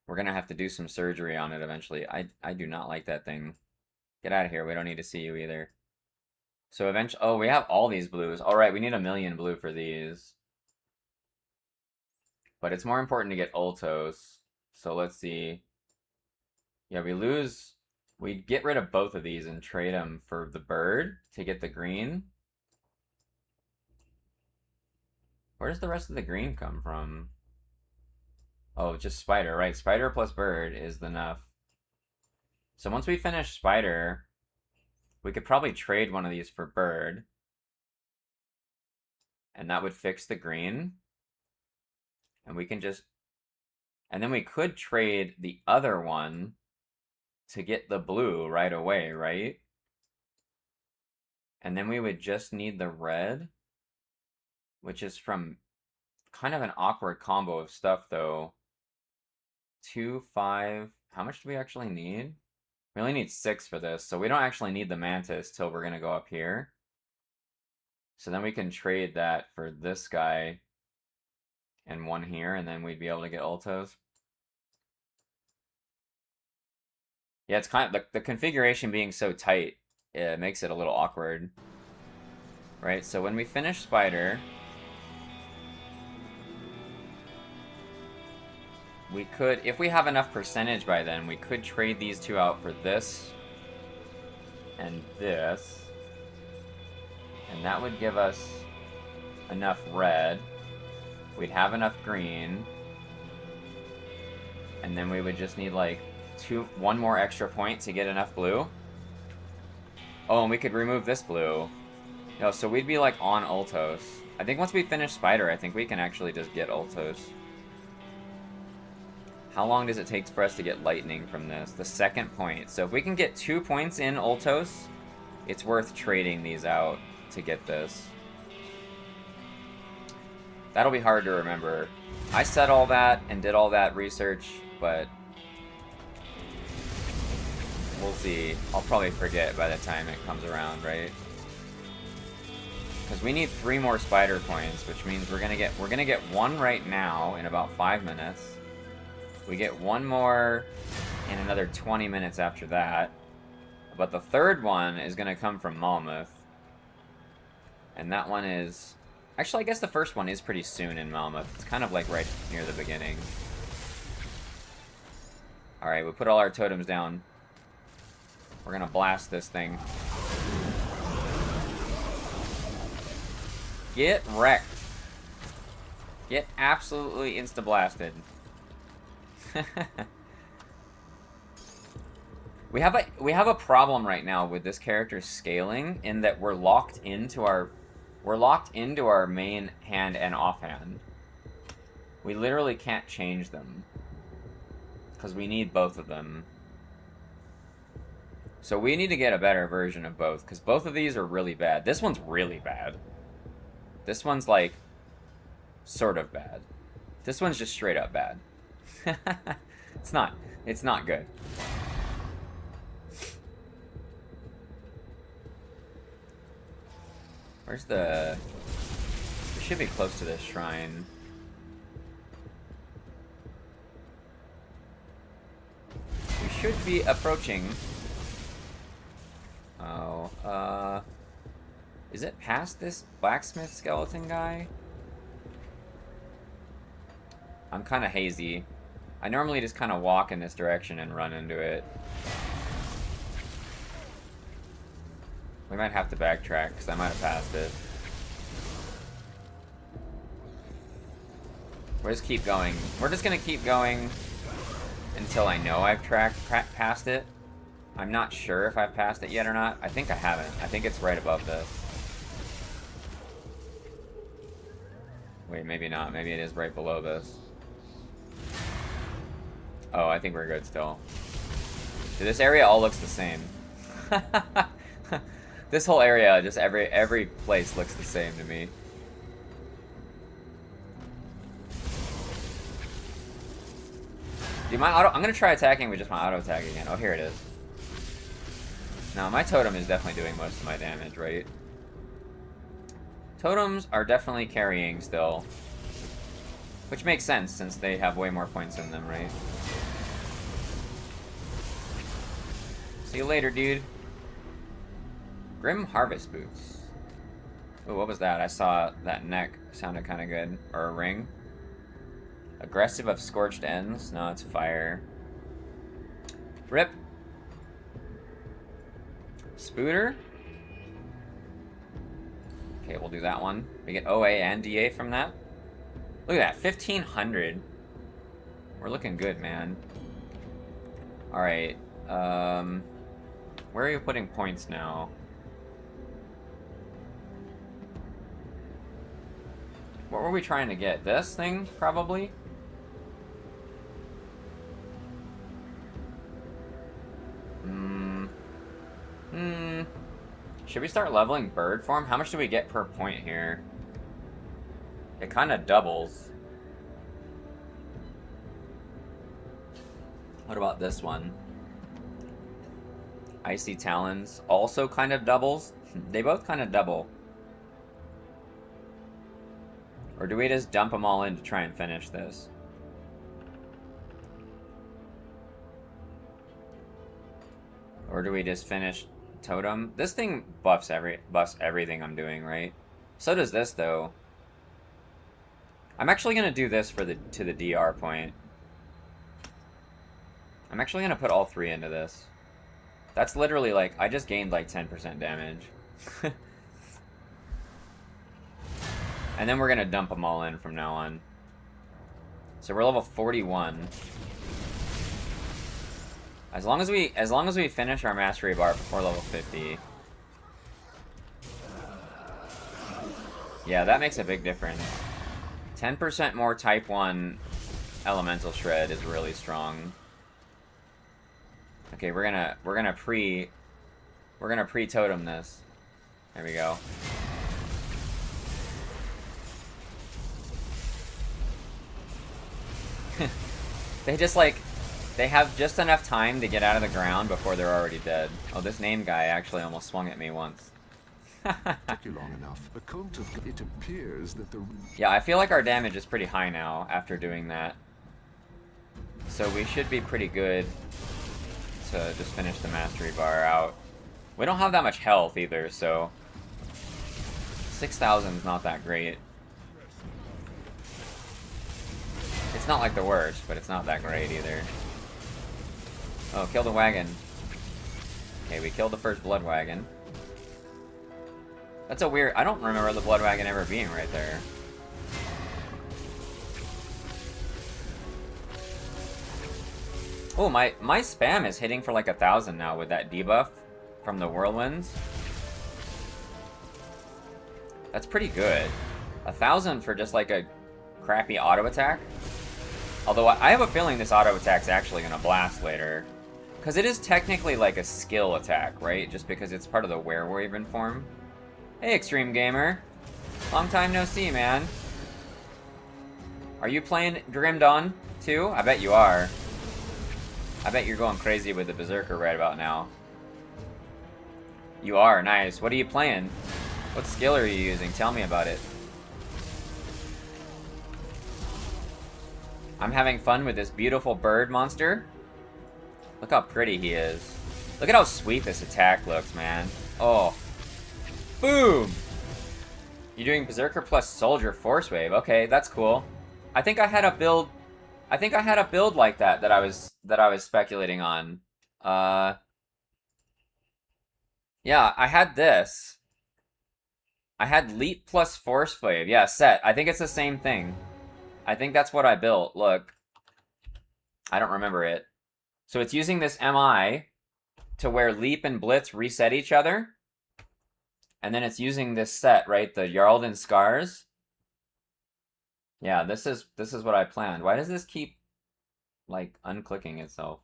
We're gonna have to do some surgery on it eventually. I do not like that thing. Get out of here. We don't need to see you either. So eventually, oh, we have all these blues. All right, we need 1,000,000 blue for these. But it's more important to get Ultos. So let's see. Yeah, we get rid of both of these and trade them for the bird to get the green. Where does the rest of the green come from? Oh, just spider, right? Spider plus bird is enough. So once we finish spider, we could probably trade one of these for bird. And that would fix the green. And we can just... And then we could trade the other one to get the blue right away, right? And then we would just need the red, which is from kind of an awkward combo of stuff, though. 2, 5... How much do we actually need? We only need 6 for this, so we don't actually need the mantis till we're going to go up here. So then we can trade that for this guy and one here, and then we'd be able to get Ultos. Yeah, it's kind of... The configuration being so tight, it makes it a little awkward. Right, so when we finish Spider... We could, if we have enough percentage by then, we could trade these two out for this and this. And that would give us enough red. We'd have enough green. And then we would just need like one more extra point to get enough blue. Oh, and we could remove this blue. No, so we'd be like on Ultos. I think once we finish Spider, I think we can actually just get Ultos. How long does it take for us to get lightning from this? The second point. So if we can get 2 points in Ultos, it's worth trading these out to get this. That'll be hard to remember. I said all that and did all that research, but we'll see. I'll probably forget by the time it comes around, right? Because we need 3 more spider points, which means we're gonna get 1 right now in about 5 minutes. We get 1 more in another 20 minutes after that. But the third one is going to come from Malmuth. And that one is... Actually, I guess the first one is pretty soon in Malmuth. It's kind of like right near the beginning. Alright, we put all our totems down. We're going to blast this thing. Get wrecked. Get absolutely insta-blasted. We have a problem right now with this character's scaling in that we're locked into our main hand and offhand. We literally can't change them because we need both of them. So we need to get a better version of both because both of these are really bad. This one's really bad. This one's like sort of bad. This one's just straight up bad. It's not good. Where's the... We should be close to this shrine. We should be approaching... Oh, is it past this blacksmith skeleton guy? I'm kind of hazy. I normally just kind of walk in this direction and run into it. We might have to backtrack, because I might have passed it. We'll just keep going. We're just going to keep going until I know I've past it. I'm not sure if I've passed it yet or not. I think I haven't. I think it's right above this. Wait, maybe not. Maybe it is right below this. Oh, I think we're good still. Dude, this area all looks the same. This whole area, just every place looks the same to me. Dude, I'm gonna try attacking with just my auto attack again. Oh, here it is. Now, my totem is definitely doing most of my damage, right? Totems are definitely carrying still. Which makes sense, since they have way more points in them, right? See you later, dude. Grim Harvest Boots. Oh, what was that? I saw that neck. Sounded kind of good. Or a ring. Aggressive of Scorched Ends. No, it's fire. Rip. Spooter. Okay, we'll do that one. We get OA and DA from that. Look at that, 1,500. We're looking good, man. Alright, where are you putting points now? What were we trying to get? This thing, probably? Should we start leveling bird form? How much do we get per point here? It kind of doubles. What about this one? Icy Talons also kind of doubles. They both kind of double. Or do we just dump them all in to try and finish this? Or do we just finish Totem? This thing buffs everything I'm doing, right? So does this, though. I'm actually gonna do this for to the DR point. I'm actually gonna put all three into this. That's literally like, I just gained like 10% damage. And then we're gonna dump them all in from now on. So we're level 41. As long as we finish our mastery bar before level 50. Yeah, that makes a big difference. 10% more type 1 elemental shred is really strong. Okay, we're gonna pre-totem this. There we go. They just like, they have just enough time to get out of the ground before they're already dead. Oh, this name guy actually almost swung at me once. Took you long enough. It appears that the... Yeah, I feel like our damage is pretty high now after doing that. So we should be pretty good to just finish the mastery bar out. We don't have that much health either, so 6,000 is not that great. It's not like the worst, but it's not that great either. Oh, kill the wagon. Okay, we killed the first blood wagon. That's a weird... I don't remember the blood wagon ever being right there. Oh, my spam is hitting for like 1,000 now with that debuff from the whirlwinds. That's pretty good. 1,000 for just like a crappy auto attack. Although I have a feeling this auto attack's actually gonna blast later. Because it is technically like a skill attack, right? Just because it's part of the werewolven form. Hey, Extreme Gamer. Long time no see, man. Are you playing Grim Dawn too? I bet you are. I bet you're going crazy with the Berserker right about now. You are, nice. What are you playing? What skill are you using? Tell me about it. I'm having fun with this beautiful bird monster. Look how pretty he is. Look at how sweet this attack looks, man. Oh. Boom! You're doing Berserker plus Soldier Force Wave. Okay, that's cool. I think I had a build I think I had a build like that I was speculating on. Uh, yeah, I had this. I had Leap plus Force Wave. Yeah, set. I think it's the same thing. I think that's what I built. Look, I don't remember it. So it's using this MI to where Leap and Blitz reset each other. And then it's using this set, right? The Jarlden Scars. Yeah, this is what I planned. Why does this keep like unclicking itself?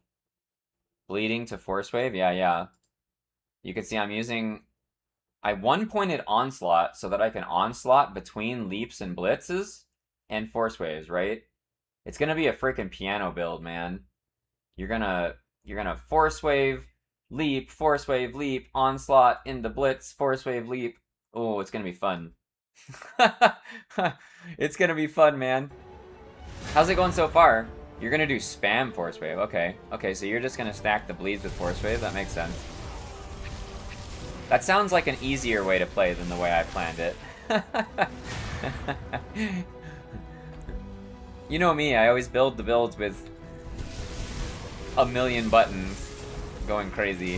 Bleeding to Force Wave? Yeah, yeah. You can see I'm using I one-pointed Onslaught so that I can Onslaught between Leaps and Blitzes and Force Waves, right? It's gonna be a freaking piano build, man. You're gonna Force Wave, Leap, Force Wave, Leap, Onslaught into Blitz, Force Wave, Leap. Oh, it's gonna be fun. It's gonna be fun, man. How's it going so far? You're gonna do spam Force Wave. Okay. Okay, so you're just gonna stack the bleeds with Force Wave. That makes sense. That sounds like an easier way to play than the way I planned it. You know me, I always build the builds with a million buttons going crazy.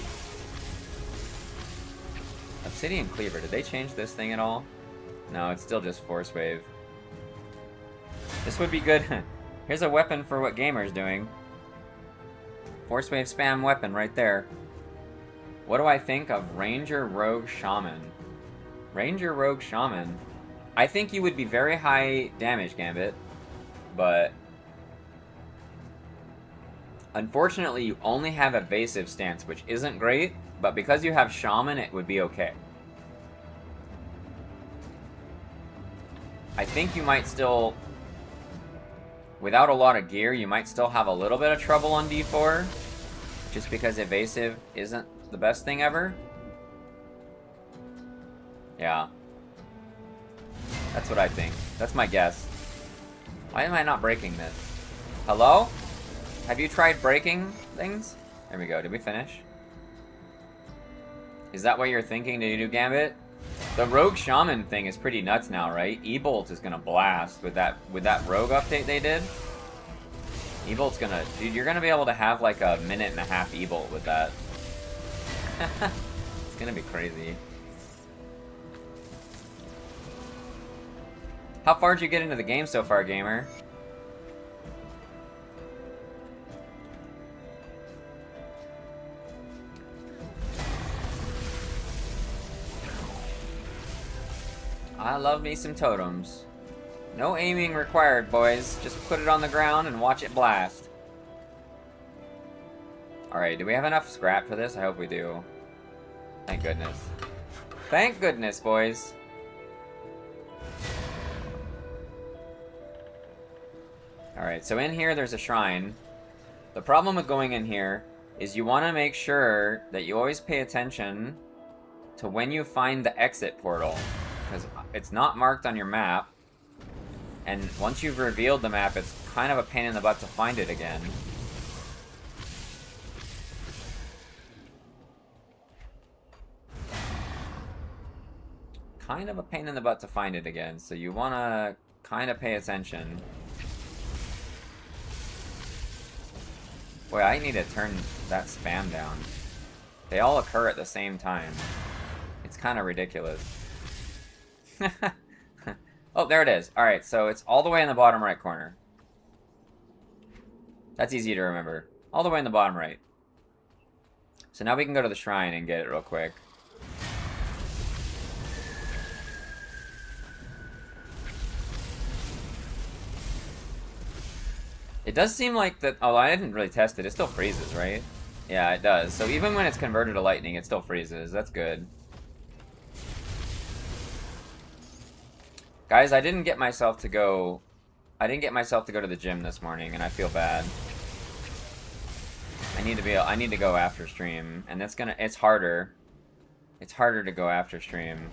Obsidian Cleaver, did they change this thing at all? No, it's still just Force Wave. This would be good. Here's a weapon for what Gamer's doing. Force Wave spam weapon right there. What do I think of Ranger Rogue Shaman? Ranger Rogue Shaman. I think you would be very high damage, Gambit, but unfortunately you only have evasive stance, which isn't great, but because you have Shaman, it would be okay. I think you might still, without a lot of gear, you might still have a little bit of trouble on D4, just because evasive isn't the best thing ever. Yeah. That's what I think. That's my guess. Why am I not breaking this? Hello? Have you tried breaking things? There we go. Did we finish? Is that what you're thinking? Did you do Gambit? The Rogue Shaman thing is pretty nuts now, right? E-Bolt is gonna blast with that Rogue update they did. E-Bolt's gonna... Dude, you're gonna be able to have like a minute and a half E-Bolt with that. It's gonna be crazy. How far did you get into the game so far, gamer? I love me some totems. No aiming required, boys. Just put it on the ground and watch it blast. Alright, do we have enough scrap for this? I hope we do. Thank goodness. Thank goodness, boys. Alright, so in here there's a shrine. The problem with going in here is you want to make sure that you always pay attention to when you find the exit portal. Because it's not marked on your map. And once you've revealed the map, it's kind of a pain in the butt to find it again. Kind of a pain in the butt to find it again, so you want to kind of pay attention. Boy, I need to turn that spam down. They all occur at the same time. It's kind of ridiculous. Oh, there it is. Alright, so it's all the way in the bottom right corner. That's easy to remember. All the way in the bottom right. So now we can go to the shrine and get it real quick. It does seem like that... Oh, I didn't really test it. It still freezes, right? Yeah, it does. So even when it's converted to lightning, it still freezes. That's good. Guys, I didn't get myself to go to the gym this morning, and I feel bad. I need to go after stream, and it's harder. It's harder to go after stream.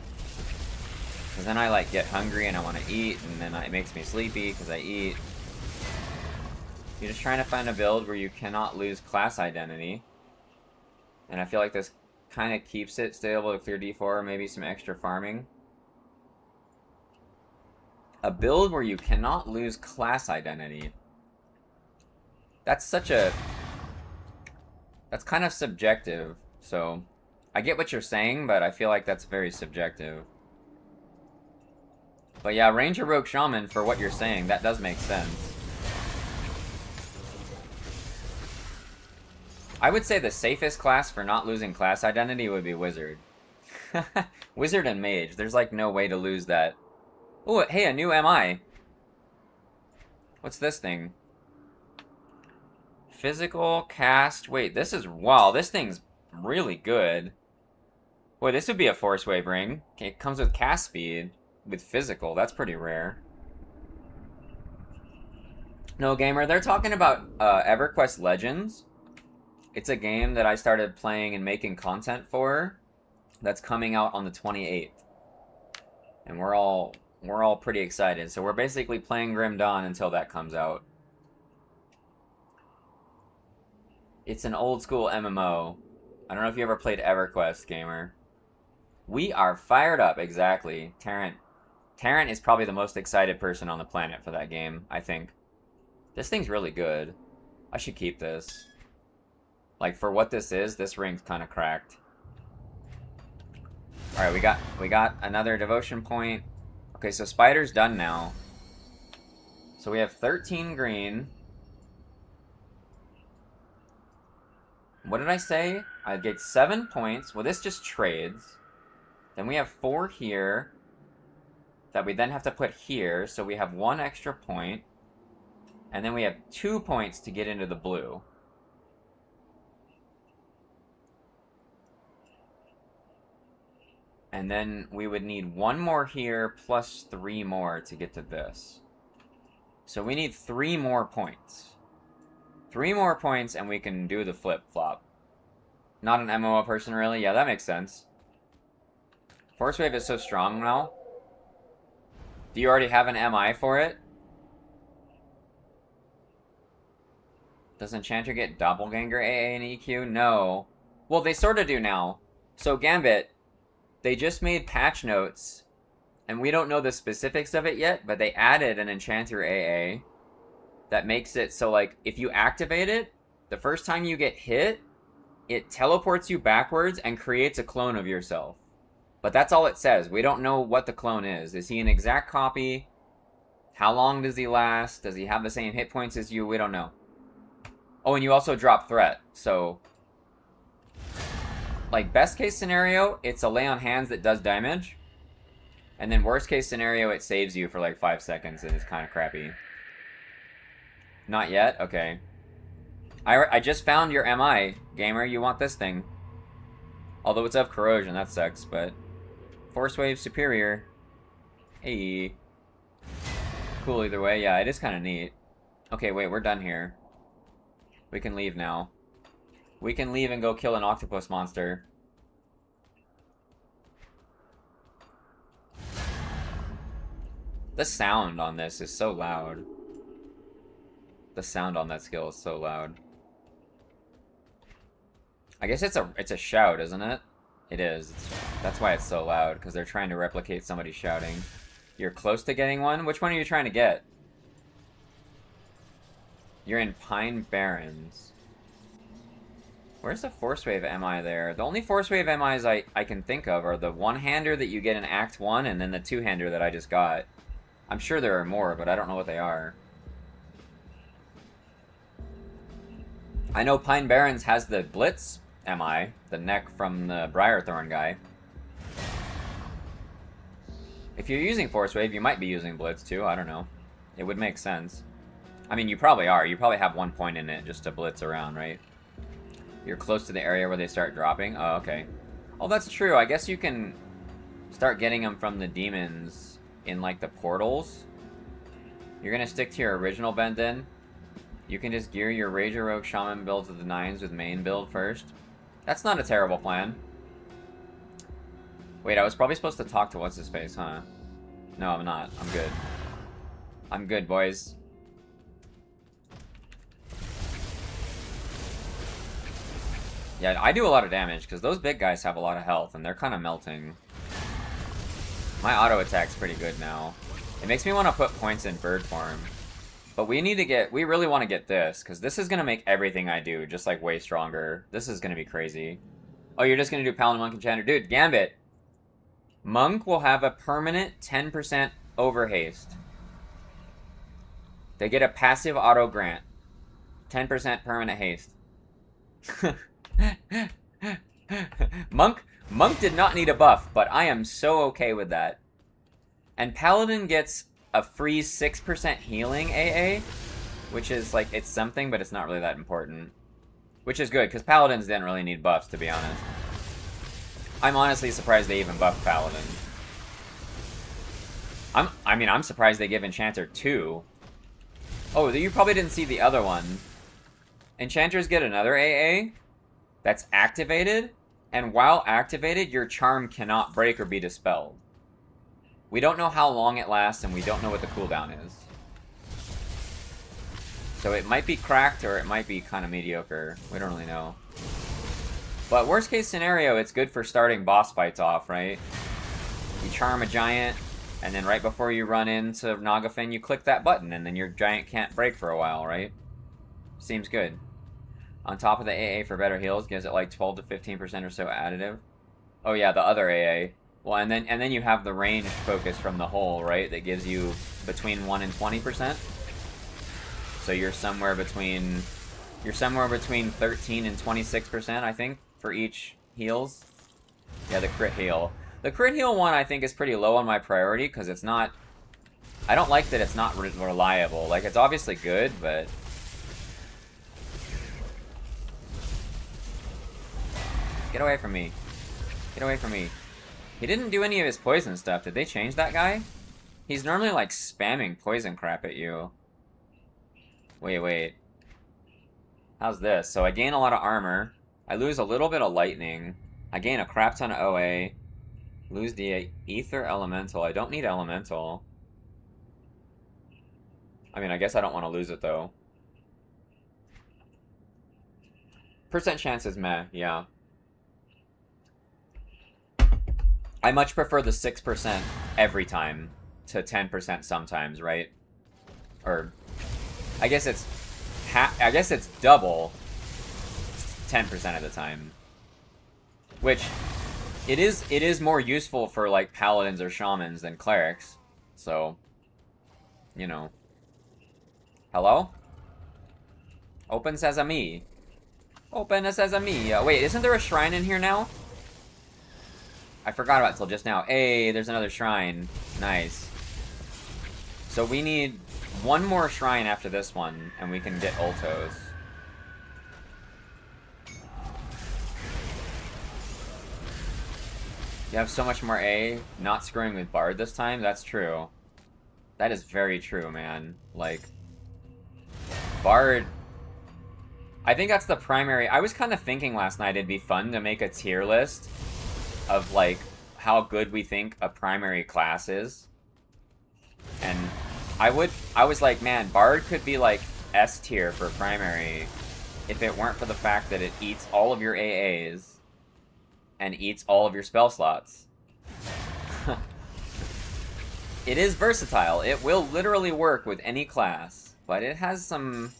Because then I, like, get hungry and I want to eat, and then it makes me sleepy because I eat. You're just trying to find a build where you cannot lose class identity. And I feel like this kind of keeps it still able to clear D4, maybe some extra farming. A build where you cannot lose class identity. That's such a... That's kind of subjective, so... I get what you're saying, but I feel like that's very subjective. But yeah, Ranger, Rogue, Shaman, for what you're saying, that does make sense. I would say the safest class for not losing class identity would be Wizard. Wizard and Mage, there's like no way to lose that. Oh, hey, a new MI. What's this thing? Physical, cast, wait, this is, wow, this thing's really good. Boy, this would be a Force Wave ring. It comes with cast speed, with physical, that's pretty rare. No, Gamer, they're talking about EverQuest Legends. It's a game that I started playing and making content for that's coming out on the 28th. And we're all pretty excited. So we're basically playing Grim Dawn until that comes out. It's an old school MMO. I don't know if you ever played EverQuest, Gamer. We are fired up, exactly. Tarrant is probably the most excited person on the planet for that game, I think. This thing's really good. I should keep this. Like, for what this is, this ring's kind of cracked. Alright, we got another devotion point. Okay, so Spider's done now. So we have 13 green. What did I say? I get 7 points. Well, this just trades. Then we have 4 here that we then have to put here, so we have 1 extra point. And then we have 2 points to get into the blue. And then we would need 1 more here plus 3 more to get to this. So we need 3 more points. 3 more points and we can do the flip-flop. Not an MMO person, really? Yeah, that makes sense. Force Wave is so strong now. Do you already have an MI for it? Does Enchanter get Doppelganger AA and EQ? No. Well, they sort of do now. So Gambit, they just made patch notes, and we don't know the specifics of it yet, but they added an Enchanter AA that makes it so, like, if you activate it, the first time you get hit, it teleports you backwards and creates a clone of yourself. But that's all it says. We don't know what the clone is. Is he an exact copy? How long does he last? Does he have the same hit points as you? We don't know. Oh, and you also drop threat, so... Like, best case scenario, it's a lay on hands that does damage. And then worst case scenario, it saves you for like 5 seconds and it's kind of crappy. Not yet? Okay. I just found your MI, Gamer. You want this thing. Although it's of corrosion, that sucks, but... Force Wave superior. Hey. Cool either way. Yeah, it is kind of neat. Okay, wait, we're done here. We can leave now. We can leave and go kill an octopus monster. The sound on this is so loud. The sound on that skill is so loud. I guess it's a shout, isn't it? It is. That's why it's so loud, because they're trying to replicate somebody shouting. You're close to getting one? Which one are you trying to get? You're in Pine Barrens. Where's the Force Wave MI there? The only Force Wave MIs I can think of are the one-hander that you get in Act 1 and then the two-hander that I just got. I'm sure there are more, but I don't know what they are. I know Pine Barrens has the Blitz MI, the neck from the Briarthorn guy. If you're using Force Wave, you might be using Blitz too, I don't know. It would make sense. I mean, you probably are. You probably have 1 point in it just to blitz around, right? You're close to the area where they start dropping? Oh, okay. Oh, that's true. I guess you can start getting them from the demons in, like, the portals. You're gonna stick to your original bend then? You can just gear your Rager Rogue Shaman build to the 9s with main build first. That's not a terrible plan. Wait, I was probably supposed to talk to what's-his-face, huh? No, I'm not. I'm good. I'm good, boys. Yeah, I do a lot of damage, because those big guys have a lot of health, and they're kind of melting. My auto attack's pretty good now. It makes me want to put points in bird form. But we need to get, we really want to get this, because this is going to make everything I do just, like, way stronger. This is going to be crazy. Oh, you're just going to do Paladin, Monk, Enchanter. Dude, Gambit. Monk will have a permanent 10% over haste. They get a passive auto grant. 10% permanent haste. Monk did not need a buff, but I am so okay with that. And Paladin gets a free 6% healing AA, which is, like, it's something, but it's not really that important. Which is good, because Paladins didn't really need buffs, to be honest. I'm honestly surprised they even buffed Paladin. I'm surprised they give Enchanter 2. Oh, you probably didn't see the other one. Enchanters get another AA that's activated, and while activated, your charm cannot break or be dispelled. We don't know how long it lasts, and we don't know what the cooldown is. So it might be cracked, or it might be kind of mediocre. We don't really know. But worst case scenario, it's good for starting boss fights off, right? You charm a giant, and then right before you run into Nagafin, you click that button, and then your giant can't break for a while, right? Seems good. On top of the AA for better heals, gives it like 12 to 15% or so additive. Oh yeah, the other AA. Well, and then you have the range focus from the hole, right? That gives you between 1 and 20%. So you're somewhere between 13 and 26%, I think, for each heals. Yeah, the crit heal. The crit heal one I think is pretty low on my priority because it's not. I don't like that it's not reliable. Like, it's obviously good, but. Get away from me. Get away from me. He didn't do any of his poison stuff. Did they change that guy? He's normally, like, spamming poison crap at you. Wait. How's this? So I gain a lot of armor. I lose a little bit of lightning. I gain a crap ton of OA. Lose the ether elemental. I don't need elemental. I mean, I guess I don't want to lose it, though. Percent chance is meh, yeah. I much prefer the 6% every time to 10% sometimes, right? Or I guess it's double 10% of the time. Which it is more useful for like paladins or shamans than clerics. So, you know. Hello? Open sesame. Open a sesame. Wait, isn't there a shrine in here now? I forgot about it till just now. Hey, there's another shrine. Nice. So we need one more shrine after this one, and we can get ultos. You have so much more A. Not screwing with Bard this time? That's true. That is very true, man. Like, Bard. I think that's the primary. I was kind of thinking last night it'd be fun to make a tier list of, like, how good we think a primary class is. And I was like, man, Bard could be, like, S tier for primary if it weren't for the fact that it eats all of your AAs and eats all of your spell slots. It is versatile. It will literally work with any class, but it has some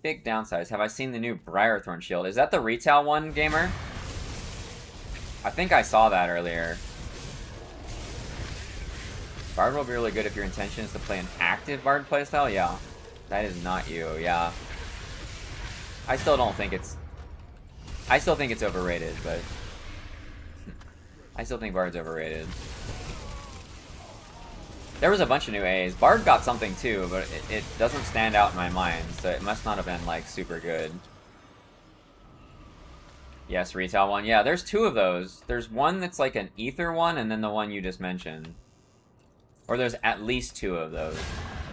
big downsides. Have I seen the new Briarthorn shield? Is that the retail one, gamer? I think I saw that earlier. Bard will be really good if your intention is to play an active Bard playstyle? Yeah. That is not you, yeah. I still think it's overrated, but I still think Bard's overrated. There was a bunch of new A's. Bard got something too, but it doesn't stand out in my mind, so it must not have been, like, super good. Yes, retail one. Yeah, there's two of those. There's one that's like an ether one, and then the one you just mentioned. Or there's at least two of those.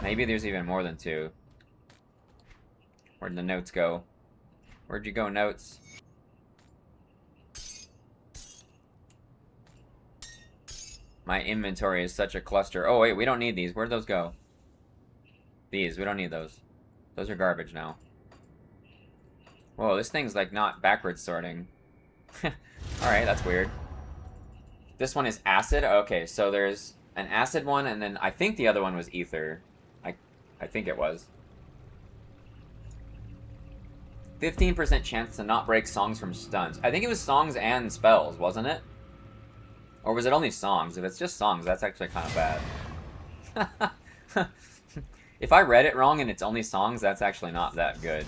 Maybe there's even more than two. Where'd the notes go? Where'd you go, notes? My inventory is such a cluster. Oh, wait, we don't need these. Where'd those go? These, we don't need those. Those are garbage now. Whoa, this thing's, like, not backwards sorting. Alright, that's weird. This one is acid? Okay, so there's an acid one, and then I think the other one was ether. I think it was. 15% chance to not break songs from stuns. I think it was songs and spells, wasn't it? Or was it only songs? If it's just songs, that's actually kind of bad. If I read it wrong and it's only songs, that's actually not that good.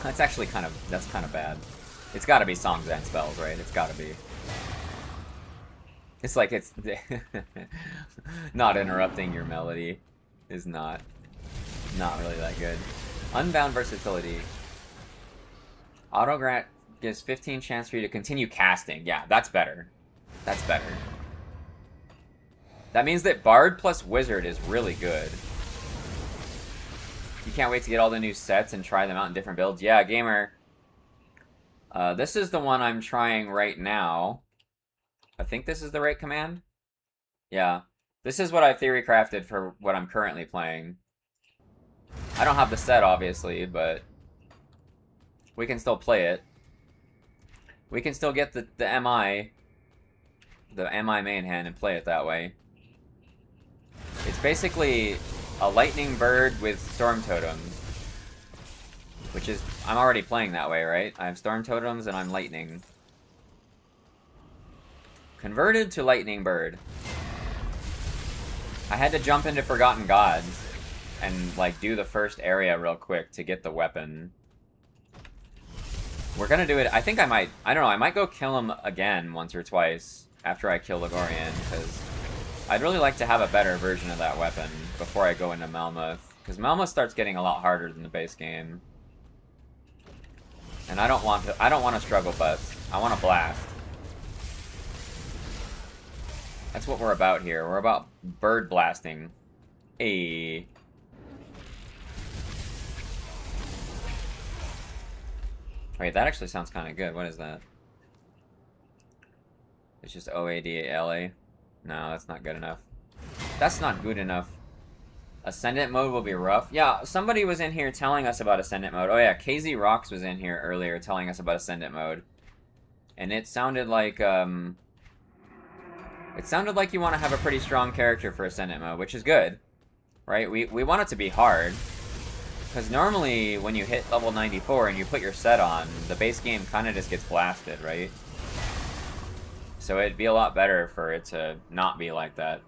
That's actually kind of bad. It's gotta be songs and spells, right? It's gotta be. It's like it's... not interrupting your melody is not really that good. Unbound versatility. Autograph gives 15 chance for you to continue casting. Yeah, that's better. That's better. That means that Bard plus Wizard is really good. You can't wait to get all the new sets and try them out in different builds. Yeah, gamer. This is the one I'm trying right now. I think this is the right command. Yeah. This is what I theory crafted for what I'm currently playing. I don't have the set, obviously, but we can still play it. We can still get the MI main hand and play it that way. It's basically a lightning bird with storm totems, which is, I'm already playing that way, right? I have storm totems and I'm lightning. Converted to lightning bird. I had to jump into Forgotten Gods and like do the first area real quick to get the weapon. We're gonna do it. I think I might, I don't know, I might go kill him again once or twice after I kill Ligorian, because I'd really like to have a better version of that weapon before I go into Melmoth, because Melmoth starts getting a lot harder than the base game. And I don't want to struggle bust. I want to blast. That's what we're about here. We're about bird blasting. Ayy. Wait, that actually sounds kind of good. What is that? It's just OADLA. No, that's not good enough. That's not good enough. Ascendant mode will be rough. Yeah, somebody was in here telling us about Ascendant mode. Oh yeah, KZ Rocks was in here earlier telling us about Ascendant mode. And it sounded like, you want to have a pretty strong character for Ascendant mode, which is good. Right? We want it to be hard. Because normally, when you hit level 94 and you put your set on, the base game kind of just gets blasted, right? So it'd be a lot better for it to not be like that.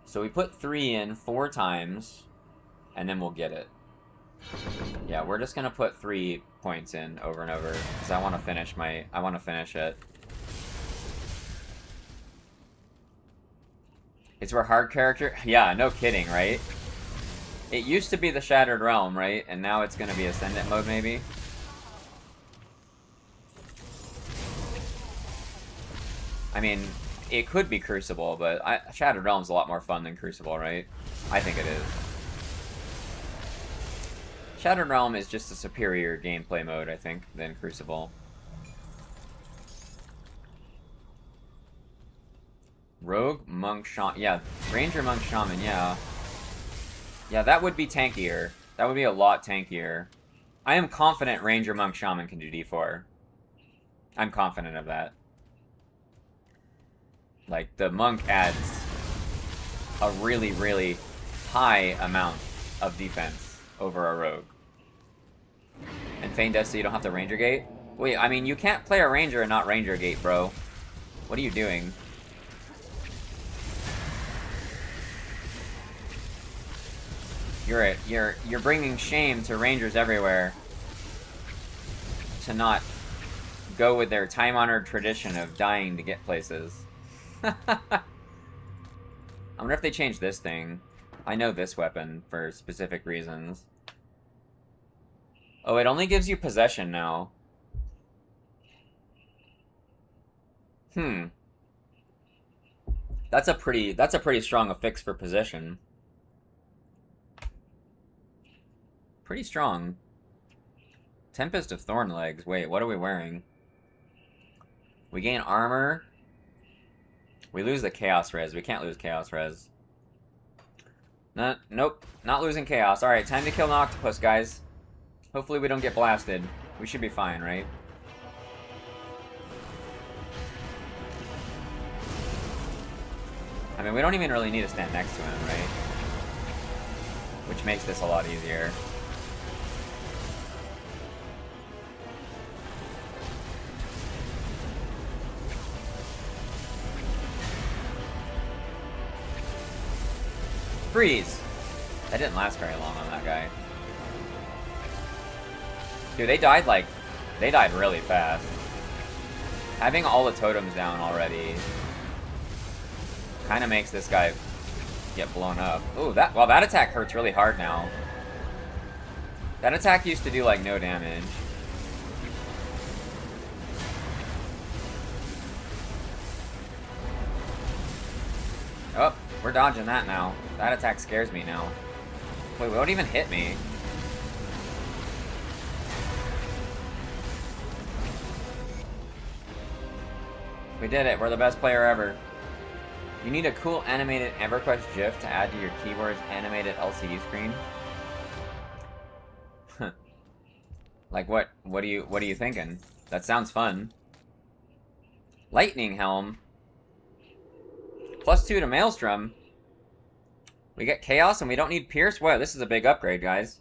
So we put 3 in 4 times, and then we'll get it. Yeah, we're just gonna put 3 points in over and over, because I want to finish it. It's for hard character? Yeah, no kidding, right? It used to be the Shattered Realm, right? And now it's gonna be Ascendant mode, maybe? I mean, it could be Crucible, but Shattered Realm's a lot more fun than Crucible, right? I think it is. Shattered Realm is just a superior gameplay mode, I think, than Crucible. Rogue, Monk, Shaman. Yeah, Ranger, Monk, Shaman, yeah. Yeah, that would be tankier. That would be a lot tankier. I am confident Ranger, Monk, Shaman can do D4. I'm confident of that. Like, the Monk adds a really, really high amount of defense over a Rogue. And Feign does so you don't have to Ranger Gate? Wait, I mean, you can't play a Ranger and not Ranger Gate, bro. What are you doing? You're bringing shame to Rangers everywhere to not go with their time-honored tradition of dying to get places. I wonder if they changed this thing. I know this weapon for specific reasons. Oh, it only gives you possession now. That's a pretty strong affix for possession. Pretty strong. Tempest of Thorn Legs. Wait, what are we wearing? We gain armor. We lose the Chaos Res. We can't lose Chaos Res. Nope. Not losing Chaos. Alright, time to kill an octopus, guys. Hopefully we don't get blasted. We should be fine, right? I mean, we don't even really need to stand next to him, right? Which makes this a lot easier. Freeze! That didn't last very long on that guy. Dude, they died really fast. Having all the totems down already kind of makes this guy get blown up. Ooh, that attack hurts really hard now. That attack used to do like no damage. Oh, we're dodging that now. That attack scares me now. Wait, won't even hit me. We did it. We're the best player ever. You need a cool animated EverQuest GIF to add to your keywords animated LCD screen. Like what? What are you thinking? That sounds fun. Lightning Helm. +2 to Maelstrom. We get Chaos and we don't need Pierce? Wow, this is a big upgrade, guys.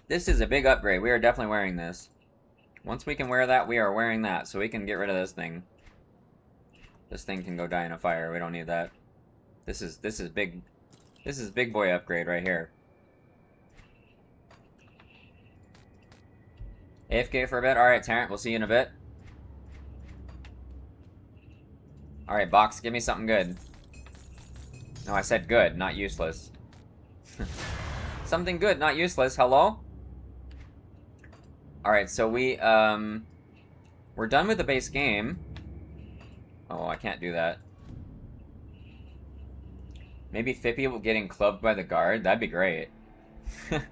This is a big upgrade. We are definitely wearing this. Once we can wear that, we are wearing that. So we can get rid of this thing. This thing can go die in a fire. We don't need that. This is big. This is big boy upgrade right here. AFK for a bit. Alright, Tarrant, we'll see you in a bit. Alright, Box, give me something good. No, I said good, not useless. Something good, not useless. Hello? Alright, so we're done with the base game. Oh, I can't do that. Maybe Fippy will getting clubbed by the guard? That'd be great. That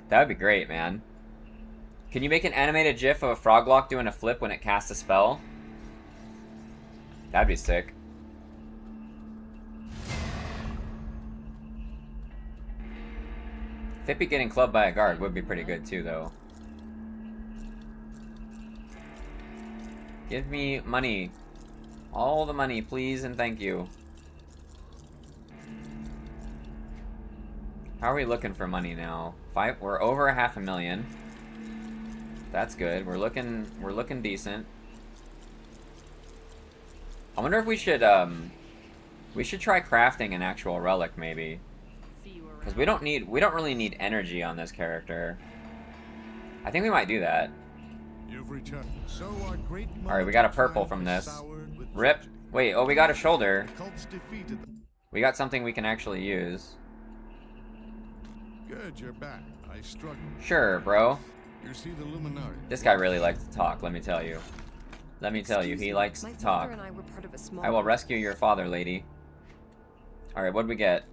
would be great, man. Can you make an animated GIF of a Froglock doing a flip when it casts a spell? That'd be sick. Fippy getting clubbed by a guard would be pretty good too, though. Give me money. All the money, please and thank you. How are we looking for money now? We're over 500,000. That's good. We're looking decent. I wonder if we should try crafting an actual relic maybe. Because we don't really need energy on this character. I think we might do that. Alright, we got a purple from this. Rip. Wait, oh, we got a shoulder. We got something we can actually use. Good, you're back. I struggled. Sure, bro. You see the luminary. This guy really likes to talk, let me tell you. Let me tell you, he likes to talk. I will rescue your father, lady. Alright, what'd we get?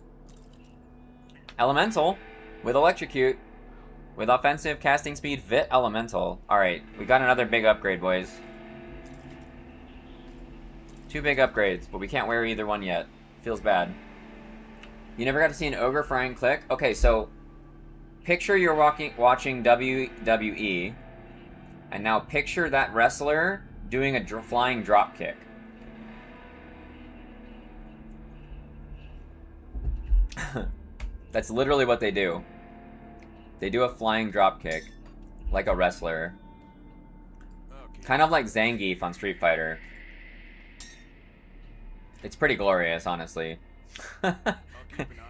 Elemental with Electrocute. With offensive casting speed, Vit Elemental. Alright, we got another big upgrade, boys. 2 big upgrades, but we can't wear either one yet. Feels bad. You never got to see an ogre frying click? Okay, so picture you're watching WWE, and now picture that wrestler doing a flying drop kick. That's literally what they do. They do a flying drop kick, like a wrestler. Kind of like Zangief on Street Fighter. It's pretty glorious, honestly.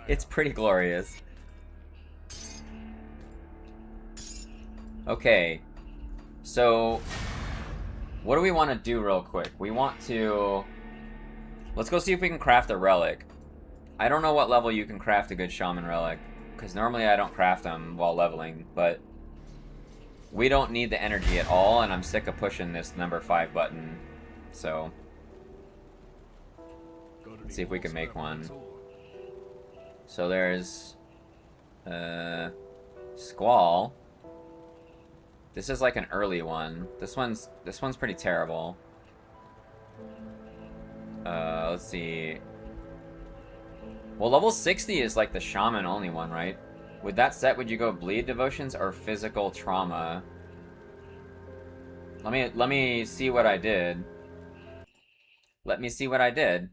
It's pretty glorious. Okay. So, what do we want to do real quick? We want to... Let's go see if we can craft a relic. I don't know what level you can craft a good shaman relic, because normally I don't craft them while leveling, but we don't need the energy at all, and I'm sick of pushing this number 5 button, so let's see if we can make one. So there's Squall. This is like an early one. This one's pretty terrible. Let's see. Well, level 60 is like the shaman only one, right? With that set, would you go bleed devotions or physical trauma? Let me see what I did. Let me see what I did.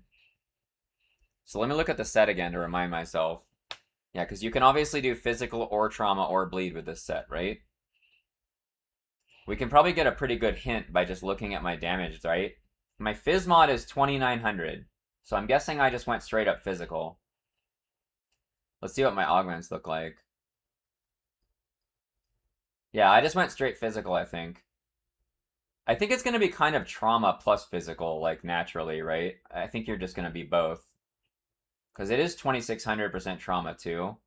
So let me look at the set again to remind myself. Yeah, because you can obviously do physical or trauma or bleed with this set, right? We can probably get a pretty good hint by just looking at my damage, right? My phys mod is 2900, so I'm guessing I just went straight up physical. Let's see what my augments look like. Yeah, I just went straight physical, I think. I think it's going to be kind of trauma plus physical, like, naturally, right? I think you're just going to be both. Because it is 2600% trauma, too.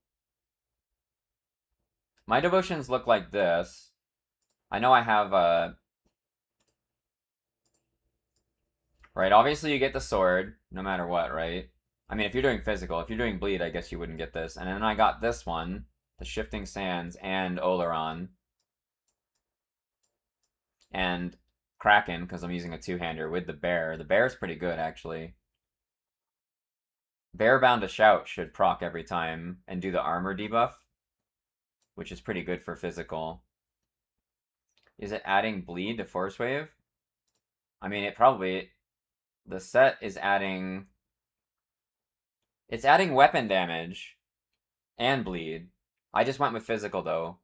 My devotions look like this. I know I have, right, obviously you get the sword, no matter what, right? I mean, if you're doing physical, if you're doing bleed, I guess you wouldn't get this. And then I got this one, the Shifting Sands, and Oleron. And Kraken, because I'm using a two-hander with the bear. The bear's pretty good, actually. Bear Bound to Shout should proc every time and do the armor debuff, which is pretty good for physical. Is it adding bleed to Force Wave? I mean, it probably... The set is adding... It's adding weapon damage and bleed. I just went with physical, though.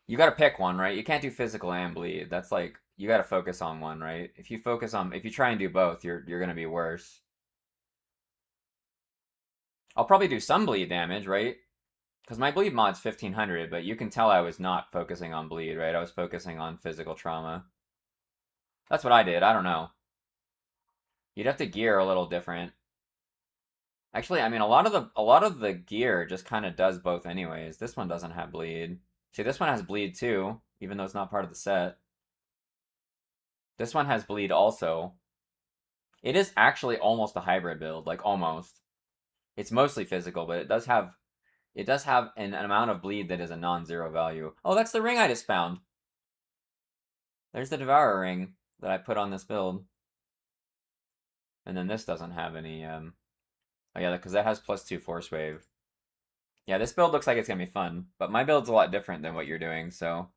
You gotta pick one, right? You can't do physical and bleed. That's like... You gotta focus on one, right? If you focus on... If you try and do both, you're gonna be worse. I'll probably do some bleed damage, right? Because my bleed mod's 1500, but you can tell I was not focusing on bleed, right? I was focusing on physical trauma. That's what I did. I don't know. You'd have to gear a little different. Actually, I mean, a lot of the gear just kind of does both anyways. This one doesn't have bleed. See, this one has bleed too, even though it's not part of the set. This one has bleed also. It is actually almost a hybrid build, like almost. It's mostly physical, but it does have an amount of bleed that is a non-zero value. Oh, that's the ring I just found. There's the Devourer ring that I put on this build. And then this doesn't have any, oh yeah, because that has +2 Force Wave. Yeah, this build looks like it's gonna be fun, but my build's a lot different than what you're doing, so...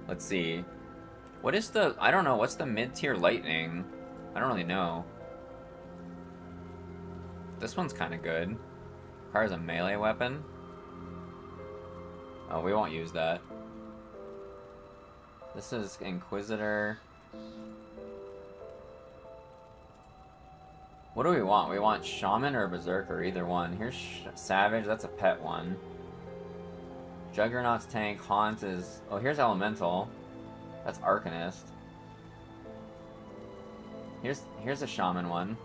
Let's see. What is the, I don't know, what's the mid-tier lightning? I don't really know. This one's kind of good. Requires a melee weapon. Oh, we won't use that. This is Inquisitor. What do we want? We want Shaman or Berserker, either one. Here's Savage, that's a pet one. Juggernaut's tank, Haunt is... Oh, here's Elemental. That's Arcanist. Here's a Shaman one.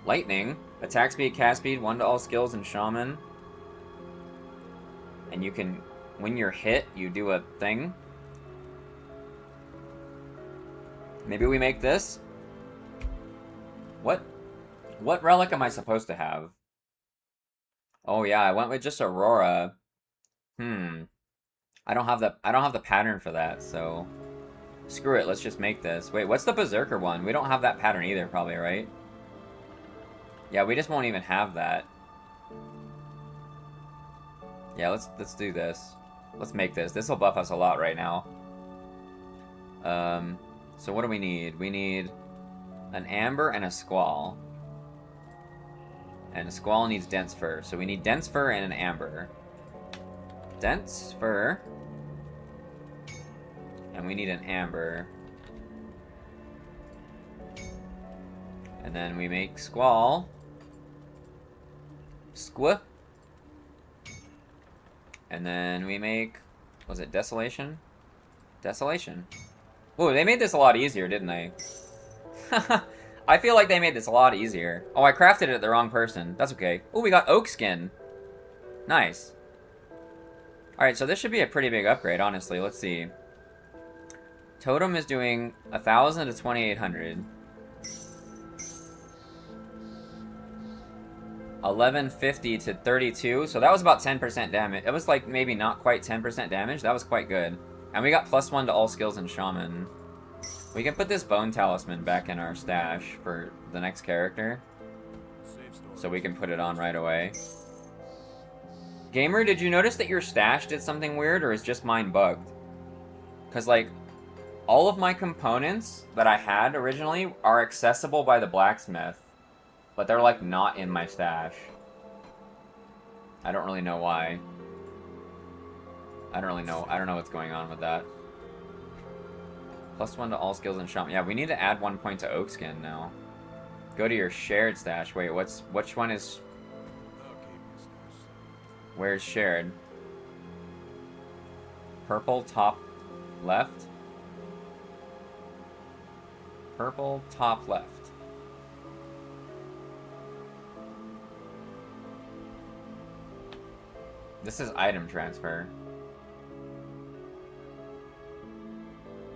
Lightning. Attack speed, cast speed, 1 to all skills in Shaman. And you can... When you're hit, you do a thing. Maybe we make this? What relic am I supposed to have? Oh yeah, I went with just Aurora. I don't have the pattern for that, so screw it, let's just make this. Wait, what's the Berserker one? We don't have that pattern either, probably, right? Yeah, we just won't even have that. Yeah, let's do this. Let's make this. This will buff us a lot right now. So what do we need? We need an Amber and a Squall. And a Squall needs Dense Fur. So we need Dense Fur and an Amber. Dense Fur. And we need an Amber. And then we make Squall. Squip. And then we make... Was it Desolation? Desolation. Ooh, they made this a lot easier, didn't they? I feel like they made this a lot easier. Oh, I crafted it at the wrong person. That's okay. Ooh, we got Oak Skin. Nice. Alright, so this should be a pretty big upgrade, honestly. Let's see. Totem is doing 1,000 to 2,800. 1150 to 32, so that was about 10% damage. It was like maybe not quite 10% damage. That was quite good. And we got +1 to all skills in Shaman. We can put this Bone Talisman back in our stash for the next character. So we can put it on right away. Gamer, did you notice that your stash did something weird, or is just mine bugged? Because, like, All of my components that I had originally are accessible by the blacksmith, but they're like not in my stash. I don't really know why. I don't know what's going on with that. +1 to all skills in shop. Yeah, we need to add 1 point to oak skin now. Go to your shared stash. Wait, which one is... Where's shared? Purple top left? Purple top left. This is item transfer.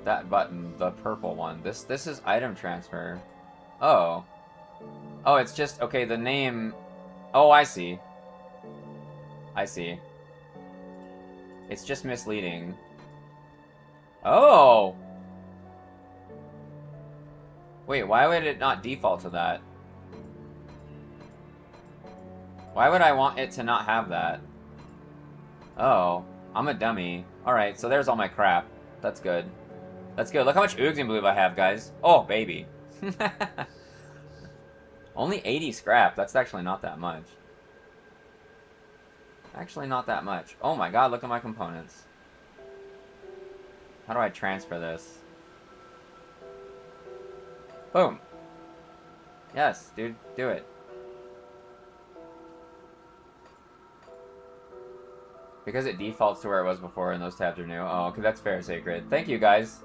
That button, the purple one. This is item transfer. Oh. Oh, it's just okay, the name. Oh, I see. I see. It's just misleading. Oh. Wait, why would it not default to that? Why would I want it to not have that? Oh, I'm a dummy. Alright, so there's all my crap. That's good. That's good. Look how much Oogs and Blue I have, guys. Oh, baby. Only 80 scrap. That's actually not that much. Actually not that much. Oh my god, look at my components. How do I transfer this? Boom. Yes, dude. Do it. Because it defaults to where it was before and those tabs are new. Oh, okay, that's fair, Sacred. Thank you, guys.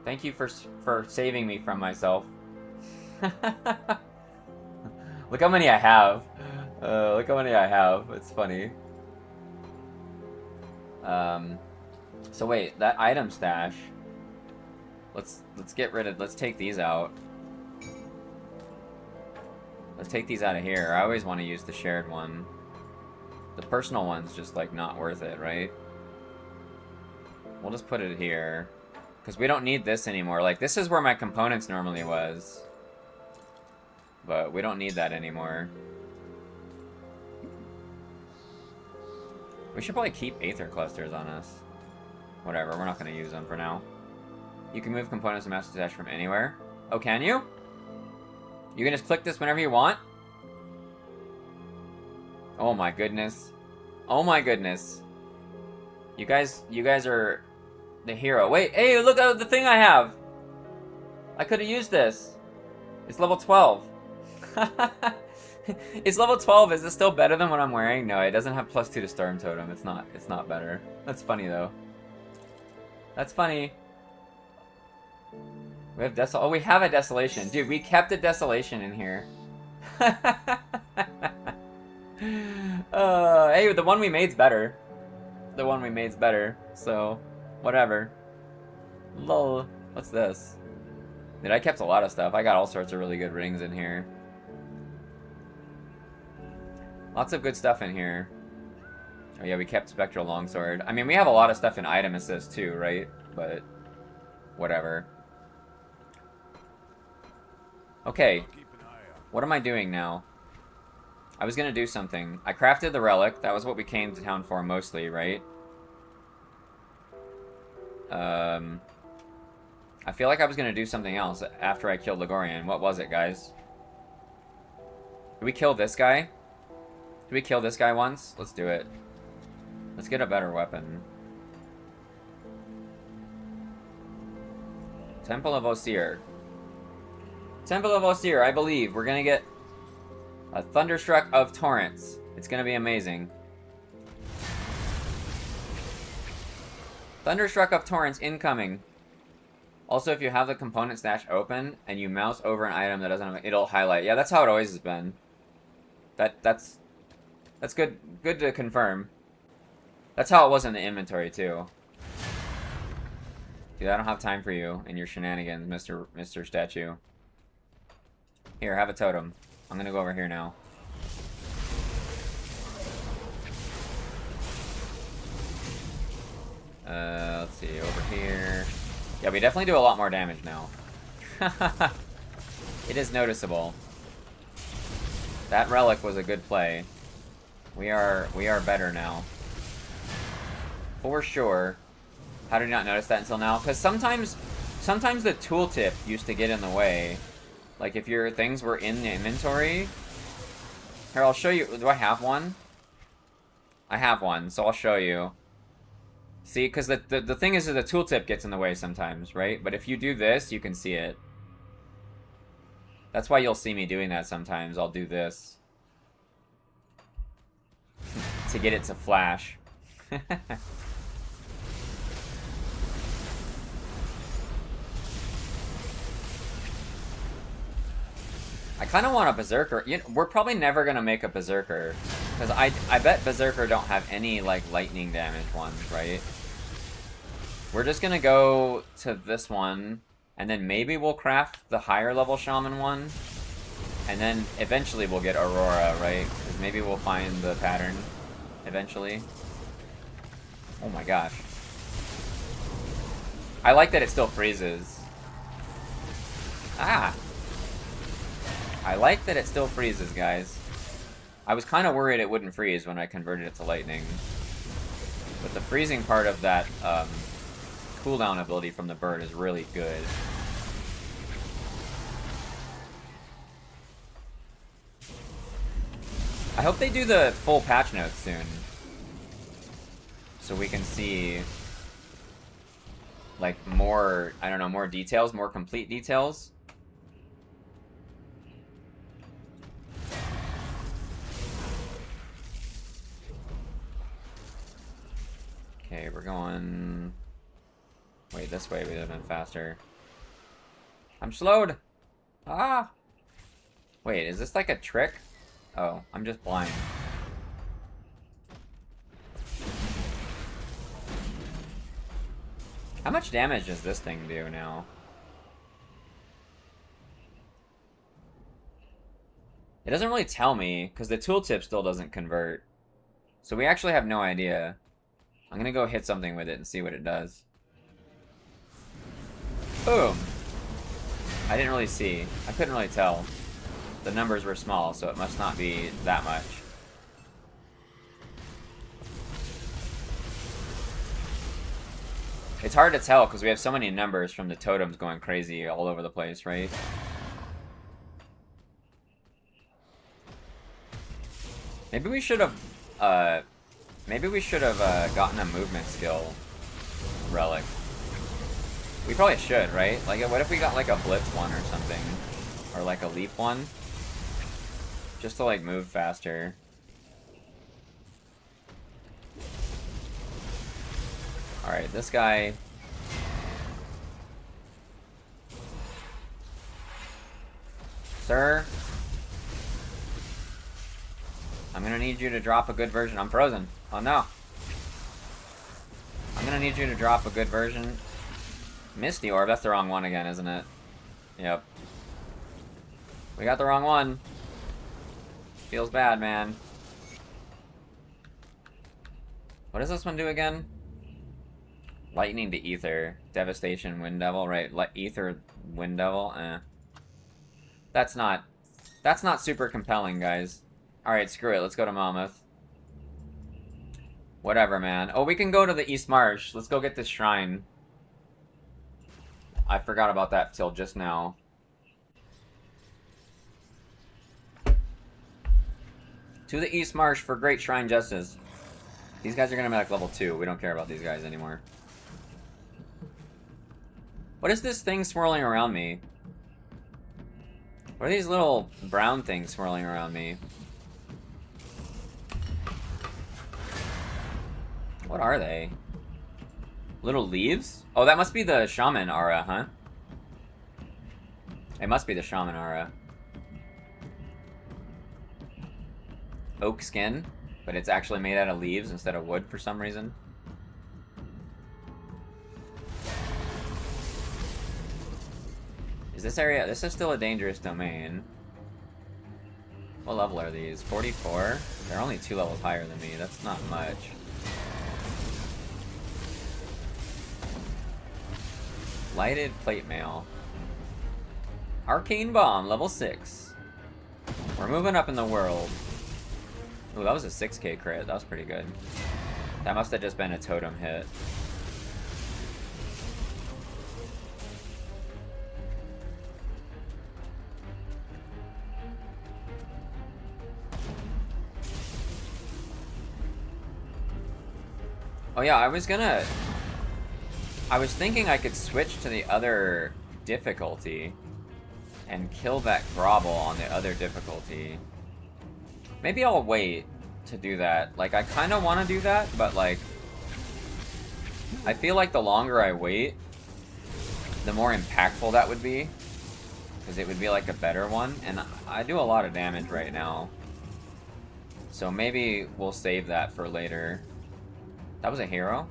Thank you for saving me from myself. Look how many I have. Look how many I have. It's funny. So wait, that item stash. Let's get rid of. Let's take these out. Let's take these out of here. I always want to use the shared one. The personal one's just like not worth it, right? We'll just put it here. Because we don't need this anymore. Like, this is where my components normally was. But we don't need that anymore. We should probably keep Aether clusters on us. Whatever, we're not going to use them for now. You can move components and master stash from anywhere. Oh, can you? You can just click this whenever you want? Oh my goodness. Oh my goodness. You guys are the hero. Wait, hey, look at the thing I have. I could have used this. It's level 12. It's level 12. Is this still better than what I'm wearing? No, it doesn't have +2 to Storm Totem. It's not better. That's funny though. That's funny. We have oh, we have a Desolation. Dude, we kept a Desolation in here. Hey, the one we made's better. The one we made's better, so whatever. Lol. What's this? Dude, I kept a lot of stuff. I got all sorts of really good rings in here. Lots of good stuff in here. Oh yeah, we kept Spectral Longsword. I mean, we have a lot of stuff in Item Assist too, right? But whatever. Okay. What am I doing now? I was gonna do something. I crafted the relic. That was what we came to town for mostly, right? I feel like I was gonna do something else after I killed Ligorian. What was it, guys? Did we kill this guy? Did we kill this guy once? Let's do it. Let's get a better weapon. Temple of Osir. Temple of Osir, I believe. We're gonna get a Thunderstruck of Torrents. It's gonna be amazing. Thunderstruck of Torrents incoming. Also, if you have the component stash open and you mouse over an item that doesn't have, it'll highlight. Yeah, that's how it always has been. That's good to confirm. That's how it was in the inventory too. Dude, I don't have time for you and your shenanigans, Mr. Statue. Here, have a totem. I'm gonna go over here now. Let's see, over here. Yeah, we definitely do a lot more damage now. It is noticeable. That relic was a good play. We are better now. For sure. How did I not notice that until now? Because sometimes the tooltip used to get in the way. Like if your things were in the inventory. Here, I'll show you. Do I have one? I have one, so I'll show you. See, because the thing is that the tooltip gets in the way sometimes, right? But if you do this, you can see it. That's why you'll see me doing that sometimes. I'll do this. To get it to flash. I kind of want a Berserker. You know, we're probably never going to make a Berserker. Because I bet Berserker don't have any, like, lightning damage ones, right? We're just going to go to this one. And then maybe we'll craft the higher level Shaman one. And then eventually we'll get Aurora, right? Because maybe we'll find the pattern eventually. Oh my gosh. I like that it still freezes. Ah! I like that it still freezes, guys. I was kind of worried it wouldn't freeze when I converted it to lightning. But the freezing part of that cooldown ability from the bird is really good. I hope they do the full patch notes soon. So we can see, like, more, I don't know, more details, more complete details. Okay, we're going... Wait, this way would have been faster. I'm slowed! Ah! Wait, is this like a trick? Oh, I'm just blind. How much damage does this thing do now? It doesn't really tell me, because the tooltip still doesn't convert. So we actually have no idea. I'm gonna go hit something with it and see what it does. Boom! I didn't really see. I couldn't really tell. The numbers were small, so it must not be that much. It's hard to tell because we have so many numbers from the totems going crazy all over the place, right? Maybe we should have, gotten a movement skill relic. We probably should, right? Like, what if we got like a blitz one or something, or like a leap one, just to like move faster. All right, this guy. Sir, I'm gonna need you to drop a good version. I'm frozen. Oh no. I'm gonna need you to drop a good version. Misty Orb, that's the wrong one again, isn't it? Yep. We got the wrong one. Feels bad, man. What does this one do again? Lightning to Ether. Devastation, Wind Devil, right? Ether, Wind Devil, eh. That's not super compelling, guys. Alright, screw it. Let's go to Mammoth. Whatever, man. Oh, we can go to the East Marsh. Let's go get this shrine. I forgot about that till just now. To the East Marsh for Great Shrine Justice. These guys are gonna be like level 2. We don't care about these guys anymore. What is this thing swirling around me? What are these little brown things swirling around me? What are they? Little leaves? Oh, that must be the Shaman Aura, huh? It must be the Shaman Aura. Oak skin, but it's actually made out of leaves instead of wood for some reason. Is this area... This is still a dangerous domain. What level are these? 44? They're only 2 levels higher than me. That's not much. Lighted plate mail. Arcane Bomb, level 6. We're moving up in the world. Ooh, that was a 6k crit. That was pretty good. That must have just been a totem hit. Oh yeah, I was thinking I could switch to the other difficulty and kill that Grobble on the other difficulty. Maybe I'll wait to do that. Like, I kind of want to do that, but like, I feel like the longer I wait, the more impactful that would be. Because it would be like a better one, and I do a lot of damage right now. So maybe we'll save that for later. That was a hero?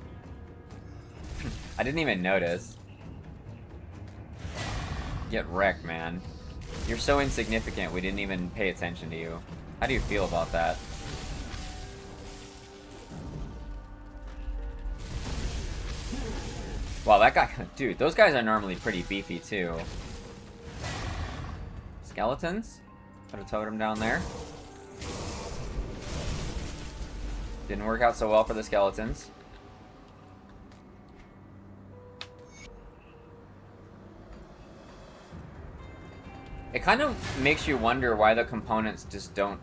I didn't even notice. Get wrecked, man. You're so insignificant, we didn't even pay attention to you. How do you feel about that? Wow, that guy... Dude, those guys are normally pretty beefy, too. Skeletons? Put a totem down there. Didn't work out so well for the skeletons. It kind of makes you wonder why the components just don't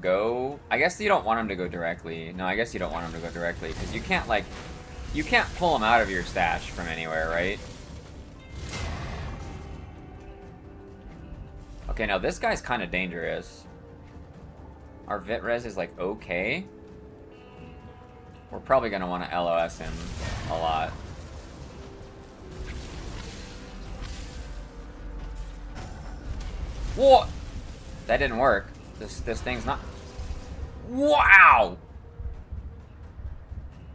go... I guess you don't want them to go directly. No, I guess you don't want them to go directly, because you can't, like... You can't pull them out of your stash from anywhere, right? Okay, now this guy's kind of dangerous. Our Vit Res is, like, okay. We're probably going to want to LOS him a lot. What? That didn't work. This thing's not... Wow!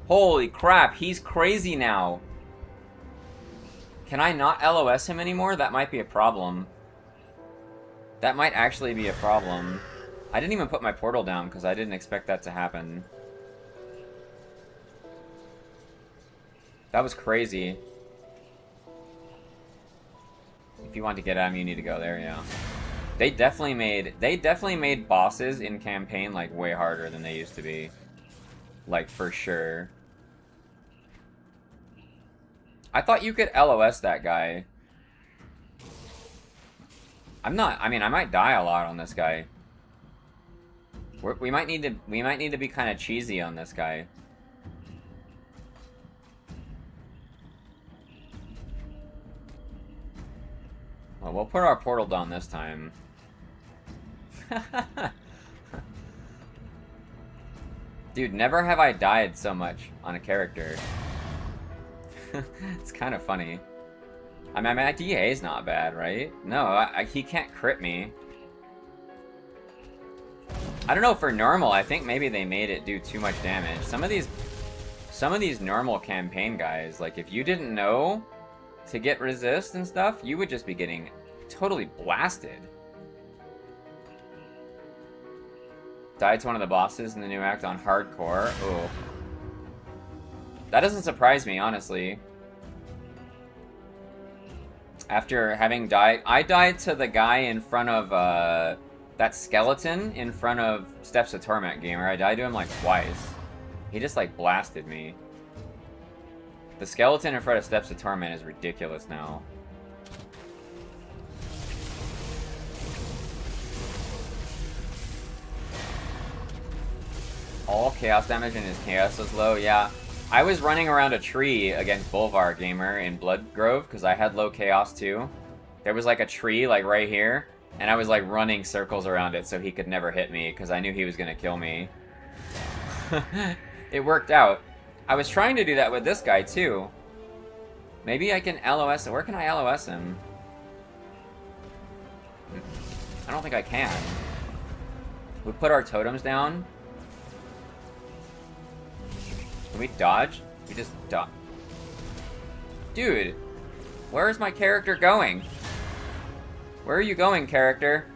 Holy crap, he's crazy now. Can I not LOS him anymore? That might be a problem. That might actually be a problem. I didn't even put my portal down because I didn't expect that to happen. That was crazy. If you want to get at him, you need to go there, yeah. They definitely made bosses in campaign like way harder than they used to be. Like, for sure. I thought you could LOS that guy. I mean, I might die a lot on this guy. We might need to be kind of cheesy on this guy. Well, we'll put our portal down this time. Dude, never have I died so much on a character. It's kind of funny. I mean, my DA is not bad, right? No, he can't crit me. I don't know, for normal, I think maybe they made it do too much damage. Some of these normal campaign guys, like, if you didn't know to get resist and stuff, you would just be getting totally blasted. Died to one of the bosses in the new act on hardcore. Oh. That doesn't surprise me, honestly. After having died... I died to the guy in front of, that skeleton in front of Steps of Torment Gamer. I died to him, like, twice. He just, like, blasted me. The skeleton in front of Steps of Torment is ridiculous now. All chaos damage and his chaos was low, yeah. I was running around a tree against Bolvar Gamer in Blood Grove because I had low chaos too. There was like a tree like right here, and I was like running circles around it so he could never hit me because I knew he was gonna kill me. It worked out. I was trying to do that with this guy too. Maybe I can LOS him. Where can I LOS him? I don't think I can. We put our totems down. Can we dodge? We just dodge. Dude, where is my character going? Where are you going, character?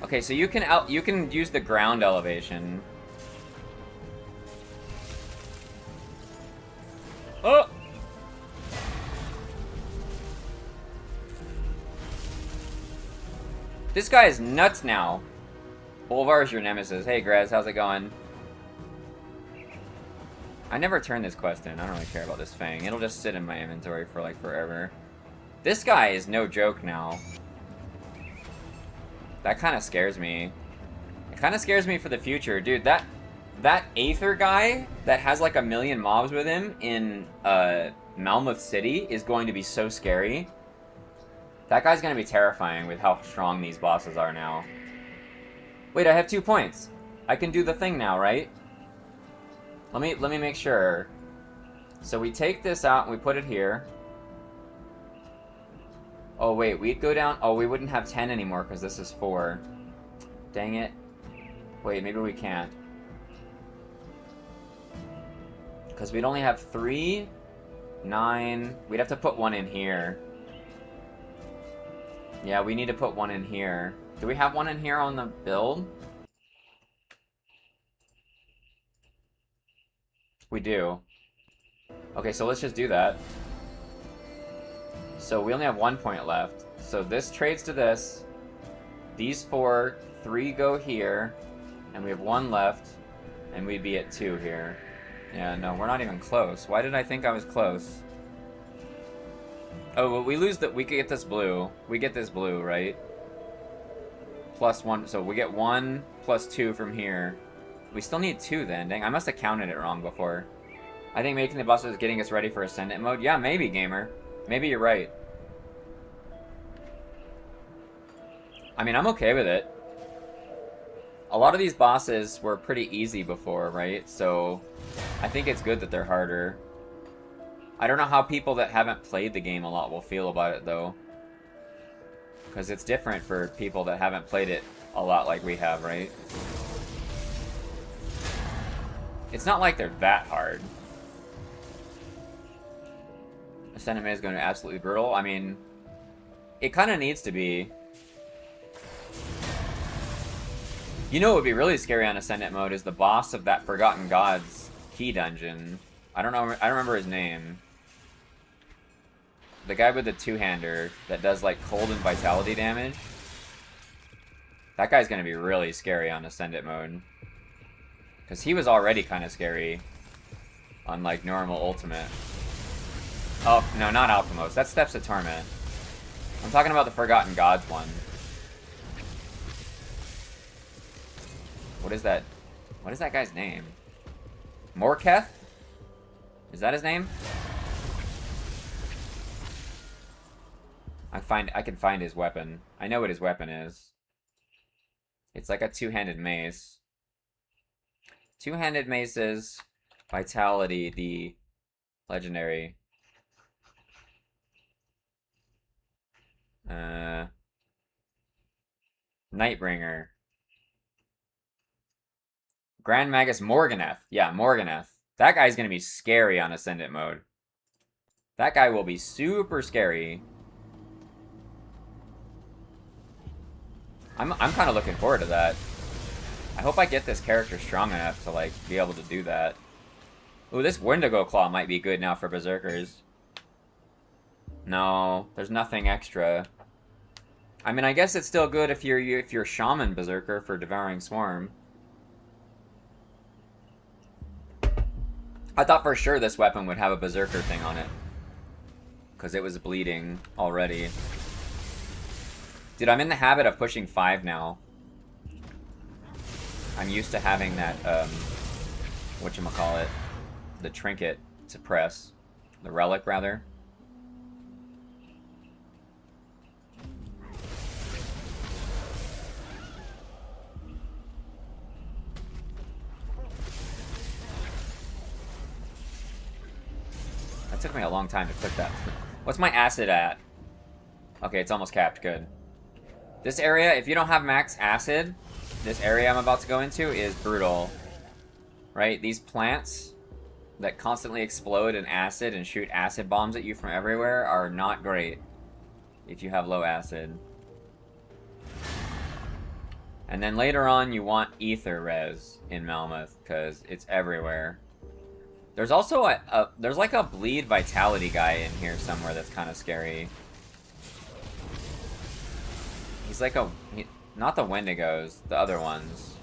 Okay, so you can use the ground elevation. Oh! This guy is nuts now. Bolvar is your nemesis. Hey, Grez, how's it going? I never turn this quest in. I don't really care about this Fang. It'll just sit in my inventory for, like, forever. This guy is no joke now. That kind of scares me. It kind of scares me for the future. Dude, That Aether guy that has like a million mobs with him in Malmouth City is going to be so scary. That guy's going to be terrifying with how strong these bosses are now. Wait, I have 2 points. I can do the thing now, right? Let me make sure. So we take this out and we put it here. Oh wait, we'd go down. Oh, we wouldn't have 10 anymore because this is 4. Dang it. Wait, maybe we can't. Because we'd only have 3, 9. We'd have to put 1 in here. Yeah, we need to put 1 in here. Do we have 1 in here on the build? We do. Okay, so let's just do that. So we only have 1 point left. So this trades to this. These 4, 3 go here. And we have 1 left. And we'd be at 2 here. Yeah, no, we're not even close. Why did I think I was close? Oh, well, we lose that. We could get this blue. We get this blue, right? Plus 1. So we get 1 plus 2 from here. We still need 2 then. Dang, I must have counted it wrong before. I think making the bosses is getting us ready for Ascendant mode. Yeah, maybe, gamer. Maybe you're right. I mean, I'm okay with it. A lot of these bosses were pretty easy before, right? So I think it's good that they're harder. I don't know how people that haven't played the game a lot will feel about it, though. Because it's different for people that haven't played it a lot like we have, right? It's not like they're that hard. Ascendant Mode is going to be absolutely brutal. I mean, it kind of needs to be. You know what would be really scary on Ascendant Mode is the boss of that Forgotten Gods key dungeon. I don't know. I don't remember his name. The guy with the two-hander that does like cold and vitality damage. That guy's going to be really scary on Ascendant Mode. Because he was already kind of scary on like normal ultimate. Oh, no, not Alchemos. That's Steps of Torment. I'm talking about the Forgotten Gods one. What is that? What is that guy's name? Morketh? Is that his name? I can find his weapon. I know what his weapon is. It's like a two-handed mace. Two-handed maces, vitality, the legendary. Nightbringer. Grand Magus Morganeth. Yeah, Morganeth. That guy's gonna be scary on Ascendant Mode. That guy will be super scary. I'm kind of looking forward to that. I hope I get this character strong enough to like be able to do that. Ooh, this Wendigo Claw might be good now for Berserkers. No, there's nothing extra. I mean, I guess it's still good if you're Shaman Berserker for Devouring Swarm. I thought for sure this weapon would have a Berserker thing on it. Because it was bleeding already. Dude, I'm in the habit of pushing 5 now. I'm used to having that, whatchamacallit, the trinket to press. The relic, rather. That took me a long time to click that. What's my acid at? Okay, it's almost capped. Good. This area, if you don't have max acid, this area I'm about to go into is brutal. Right? These plants that constantly explode in acid and shoot acid bombs at you from everywhere are not great if you have low acid. And then later on, you want ether res in Malmouth because it's everywhere. There's also there's like a bleed vitality guy in here somewhere that's kind of scary. He's like not the Wendigos, the other ones.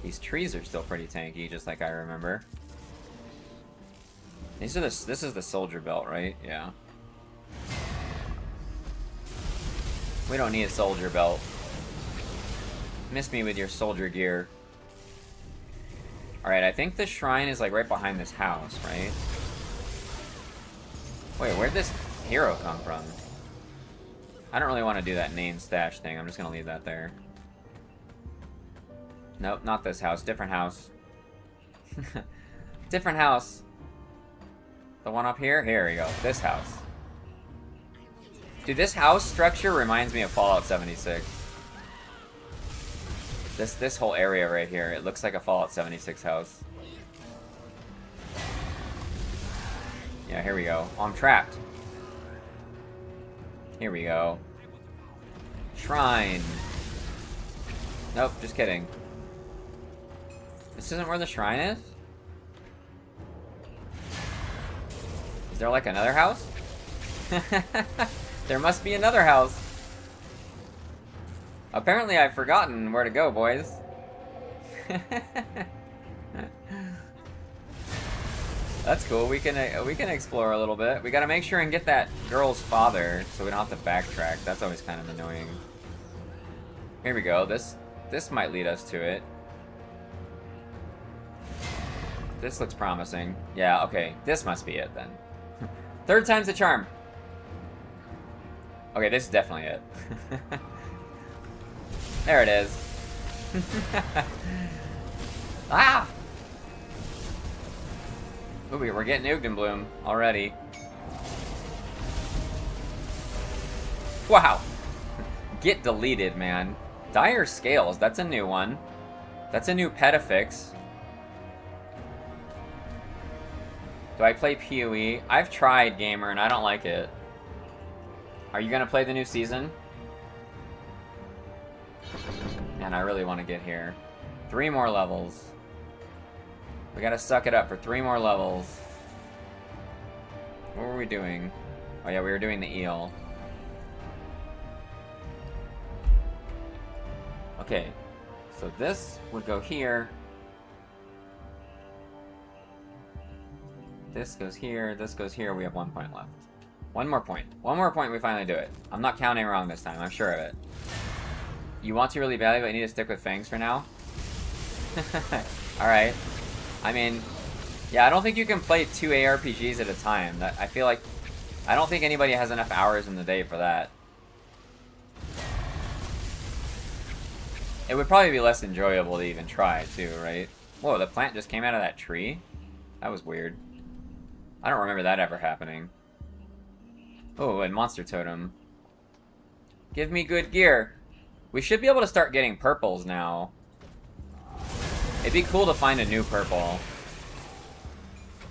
These trees are still pretty tanky, just like I remember. This is the soldier belt, right? Yeah. We don't need a soldier belt. Miss me with your soldier gear. Alright, I think the shrine is like right behind this house, right? Wait, where'd this hero come from? I don't really want to do that name stash thing. I'm just going to leave that there. Nope, not this house. Different house. Different house. The one up here? Here we go. This house. Dude, this house structure reminds me of Fallout 76. This whole area right here, it looks like a Fallout 76 house. Yeah, here we go. Oh, I'm trapped. Here we go. Shrine. Nope, just kidding. This isn't where the shrine is? Is there like another house? There must be another house. Apparently I've forgotten where to go, boys. That's cool. We can explore a little bit. We gotta make sure and get that girl's father, so we don't have to backtrack. That's always kind of annoying. Here we go. This might lead us to it. This looks promising. Yeah, okay. This must be it then. Third time's the charm. Okay, this is definitely it. There it is. Ah! Ooh, we're getting Bloom already. Wow. Get deleted, man. Dire Scales, that's a new one. That's a new petafix. Do I play PoE? I've tried, gamer, and I don't like it. Are you gonna play the new season? Man, I really want to get here. 3 more levels. We gotta suck it up for 3 more levels. What were we doing? Oh yeah, we were doing the eel. Okay, so this would go here. This goes here, this goes here, we have 1 point left. 1 more point. 1 more point, we finally do it. I'm not counting wrong this time, I'm sure of it. You want to really badly, but you need to stick with Fangs for now? Alright. I mean, yeah, I don't think you can play 2 ARPGs at a time. I feel like, I don't think anybody has enough hours in the day for that. It would probably be less enjoyable to even try, too, right? Whoa, the plant just came out of that tree? That was weird. I don't remember that ever happening. Oh, and Monster Totem. Give me good gear. We should be able to start getting purples now. It'd be cool to find a new purple.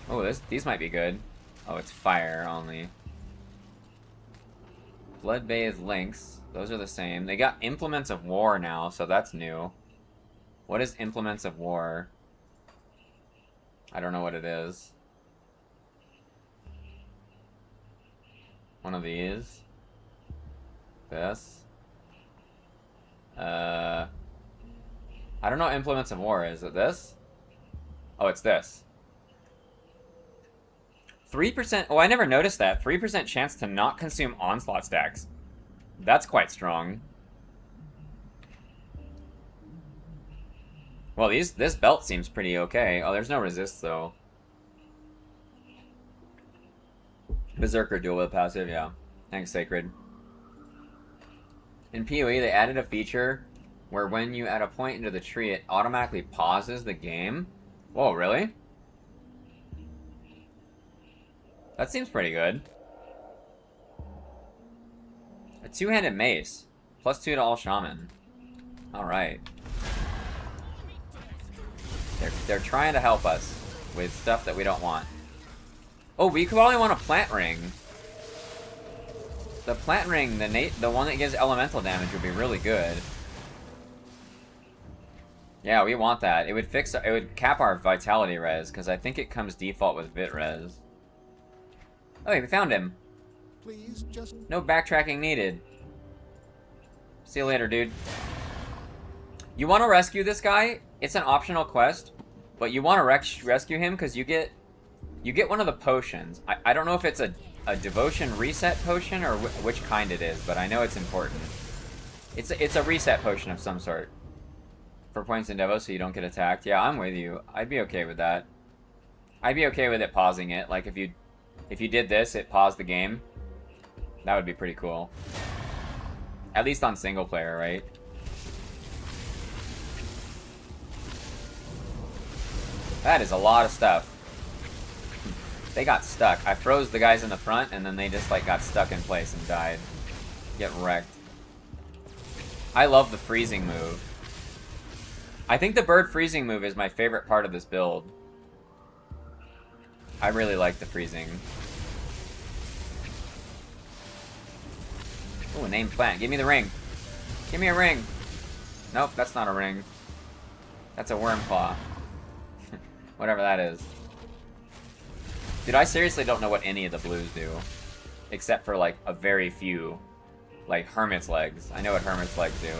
Oh, these might be good. Oh, it's fire only. Blood Bathed Lynx. Those are the same. They got Implements of War now, so that's new. What is Implements of War? I don't know what it is. One of these. This. I don't know what Implements of War is. Is it this? Oh, it's this. 3%. Oh, I never noticed that. 3% chance to not consume onslaught stacks. That's quite strong. Well, this belt seems pretty okay. Oh, there's no resist though. Berserker dual with passive, yeah. Thanks, Sacred. In PoE, they added a feature where when you add a point into the tree, it automatically pauses the game. Whoa, really? That seems pretty good. A 2-handed mace. +2 to all shaman. Alright. They're trying to help us with stuff that we don't want. Oh, we could probably want a plant ring. The plant ring, the one that gives elemental damage would be really good. Yeah, we want that. It would cap our vitality res, because I think it comes default with vit res. Oh, we found him. Please just... No backtracking needed. See you later, dude. You want to rescue this guy? It's an optional quest, but you want to rescue him because you get one of the potions. I don't know if it's a devotion reset potion or which kind it is, but I know it's important. It's a reset potion of some sort. For points in Devo so you don't get attacked. Yeah, I'm with you. I'd be okay with that. I'd be okay with it pausing it. Like if you did this, it paused the game. That would be pretty cool. At least on single player, right? That is a lot of stuff. They got stuck. I froze the guys in the front, and then they just, like, got stuck in place and died. Get wrecked. I love the freezing move. I think the bird freezing move is my favorite part of this build. I really like the freezing. Ooh, named plant. Give me the ring. Give me a ring. Nope, that's not a ring. That's a worm claw. Whatever that is. Dude, I seriously don't know what any of the blues do. Except for, like, a very few. Like, Hermit's Legs. I know what Hermit's Legs do.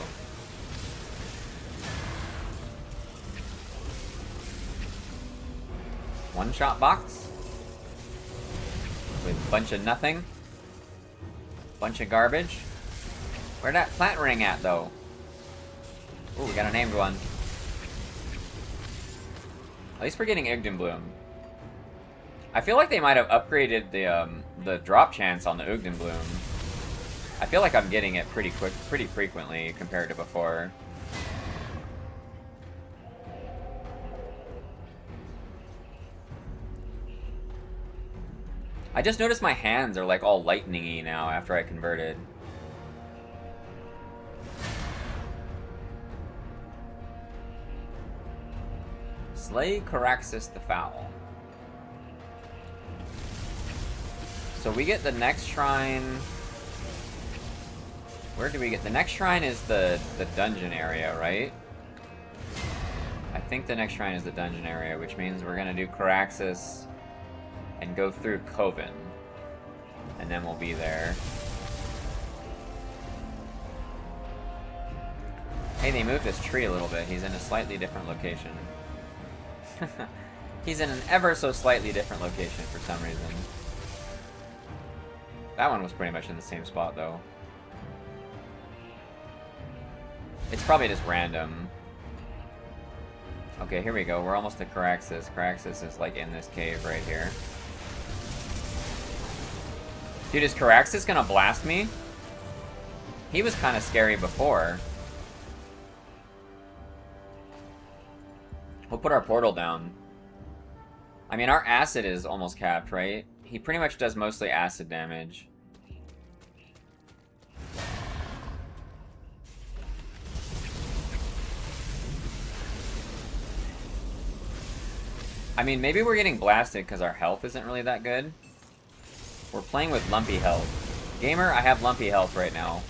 One-shot box? With a bunch of nothing? Bunch of garbage? Where'd that plant ring at, though? Ooh, we got a named one. At least we're getting Ugdenbloom. I feel like they might have upgraded the drop chance on the Ugdenbloom. I feel like I'm getting it pretty frequently compared to before. I just noticed my hands are like all lightning-y now after I converted. Slay Caraxus the Foul. So we get the next shrine. Where do we get? The next shrine is the dungeon area, right? I think the next shrine is the dungeon area, which means we're gonna do Caraxus and go through Coven. And then we'll be there. Hey, they moved this tree a little bit. He's in a slightly different location. He's in an ever so slightly different location for some reason. That one was pretty much in the same spot, though. It's probably just random. Okay, here we go. We're almost to Caraxus. Caraxus is, like, in this cave right here. Dude, is Caraxus gonna blast me? He was kind of scary before. We'll put our portal down. I mean, our acid is almost capped, right? He pretty much does mostly acid damage. I mean, maybe we're getting blasted because our health isn't really that good. We're playing with lumpy health. Gamer, I have lumpy health right now.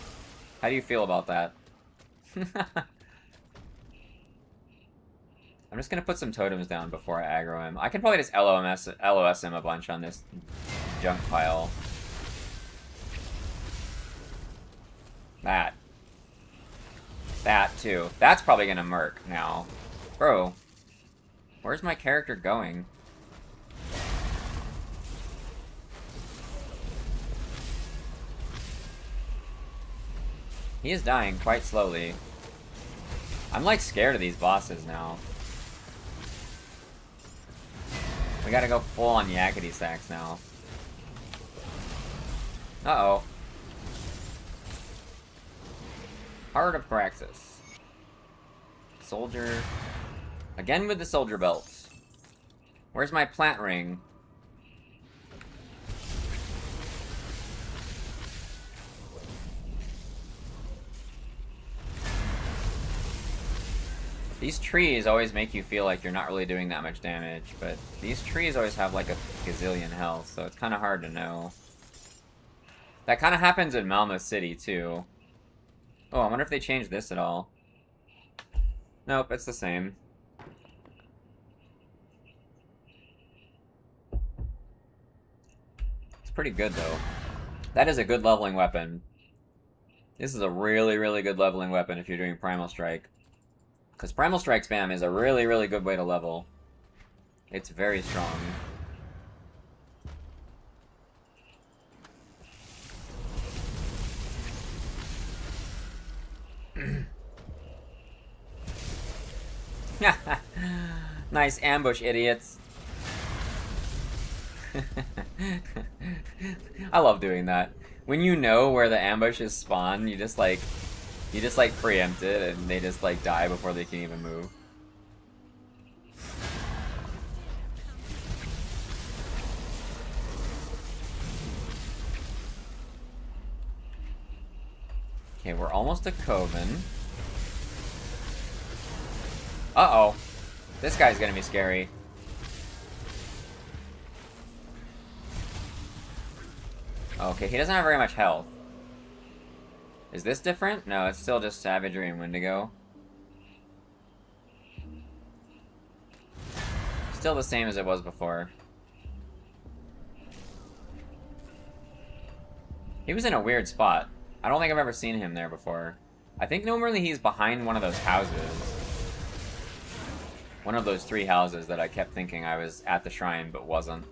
How do you feel about that? I'm just gonna put some totems down before I aggro him. I can probably just LOS him a bunch on this junk pile. That. That, too. That's probably gonna murk now. Bro. Where's my character going? He is dying quite slowly. I'm like scared of these bosses now. We gotta go full on yakety sacks now. Uh-oh. Heart of Caraxus. Soldier. Again with the soldier belts. Where's my plant ring? These trees always make you feel like you're not really doing that much damage, but these trees always have like a gazillion health, so it's kind of hard to know. That kind of happens in Malmo City, too. Oh, I wonder if they changed this at all. Nope, it's the same. It's pretty good, though. That is a good leveling weapon. This is a really, really good leveling weapon if you're doing Primal Strike. Because Primal Strike spam is a really, really good way to level. It's very strong. Nice ambush, idiots. I love doing that. When you know where the ambushes spawn, you just like preempt it and they just like die before they can even move. Okay, we're almost to Coven. Uh-oh. This guy's gonna be scary. Okay, he doesn't have very much health. Is this different? No, it's still just Savagery and Wendigo. Still the same as it was before. He was in a weird spot. I don't think I've ever seen him there before. I think normally he's behind one of those houses. One of those 3 houses that I kept thinking I was at the shrine, but wasn't.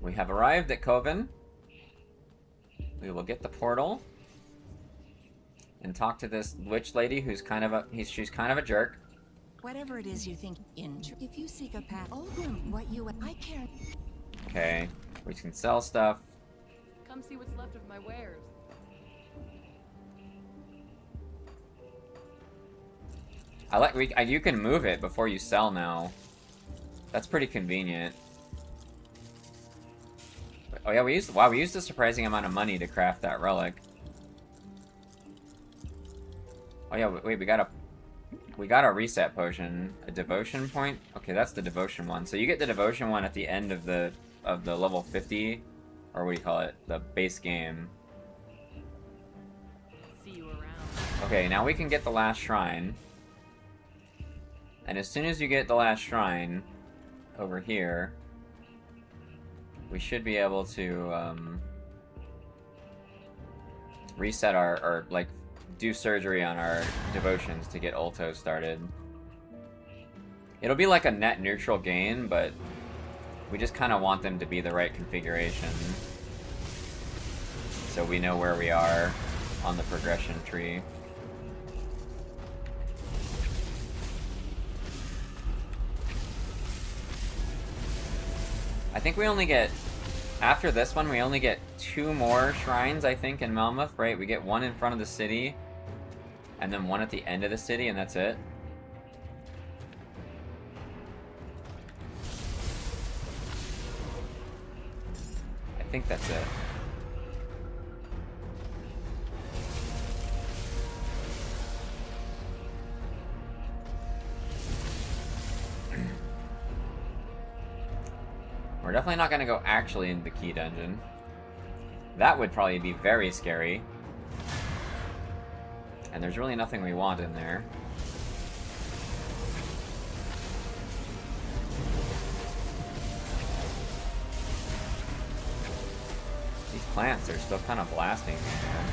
We have arrived at Coven. We will get the portal and talk to this witch lady who's kind of she's kind of a jerk. Whatever it is you think if you seek a path, what you I care. Okay, we can sell stuff. Come see what's left of my wares. You can move it before you sell now. That's pretty convenient. Oh yeah, we used a surprising amount of money to craft that relic. Oh yeah, wait, we got a reset potion, a devotion point. Okay, that's the devotion one. So you get the devotion one at the end of the level 50, or what do you call it, the base game. See you around. Okay, now we can get the last shrine. And as soon as you get the last shrine over here, we should be able to reset or like do surgery on our devotions to get Ulto started. It'll be like a net neutral gain, but we just kind of want them to be the right configuration so we know where we are on the progression tree. I think we only get, after this one, we only get 2 more shrines, I think, in Melmoth, right? We get 1 in front of the city, and then 1 at the end of the city, and that's it. I think that's it. We're definitely not going to go actually into the key dungeon. That would probably be very scary. And there's really nothing we want in there. These plants are still kind of blasting me, man.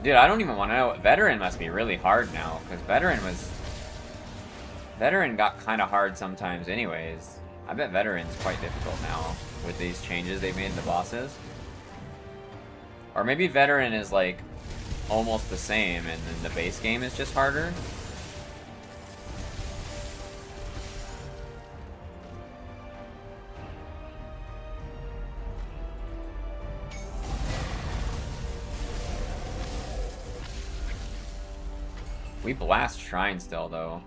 Dude, I don't even want to know. Veteran must be really hard now, because Veteran got kind of hard sometimes anyways. I bet Veteran's quite difficult now with these changes they've made to the bosses. Or maybe Veteran is like almost the same and then the base game is just harder. We blast Shrine still though.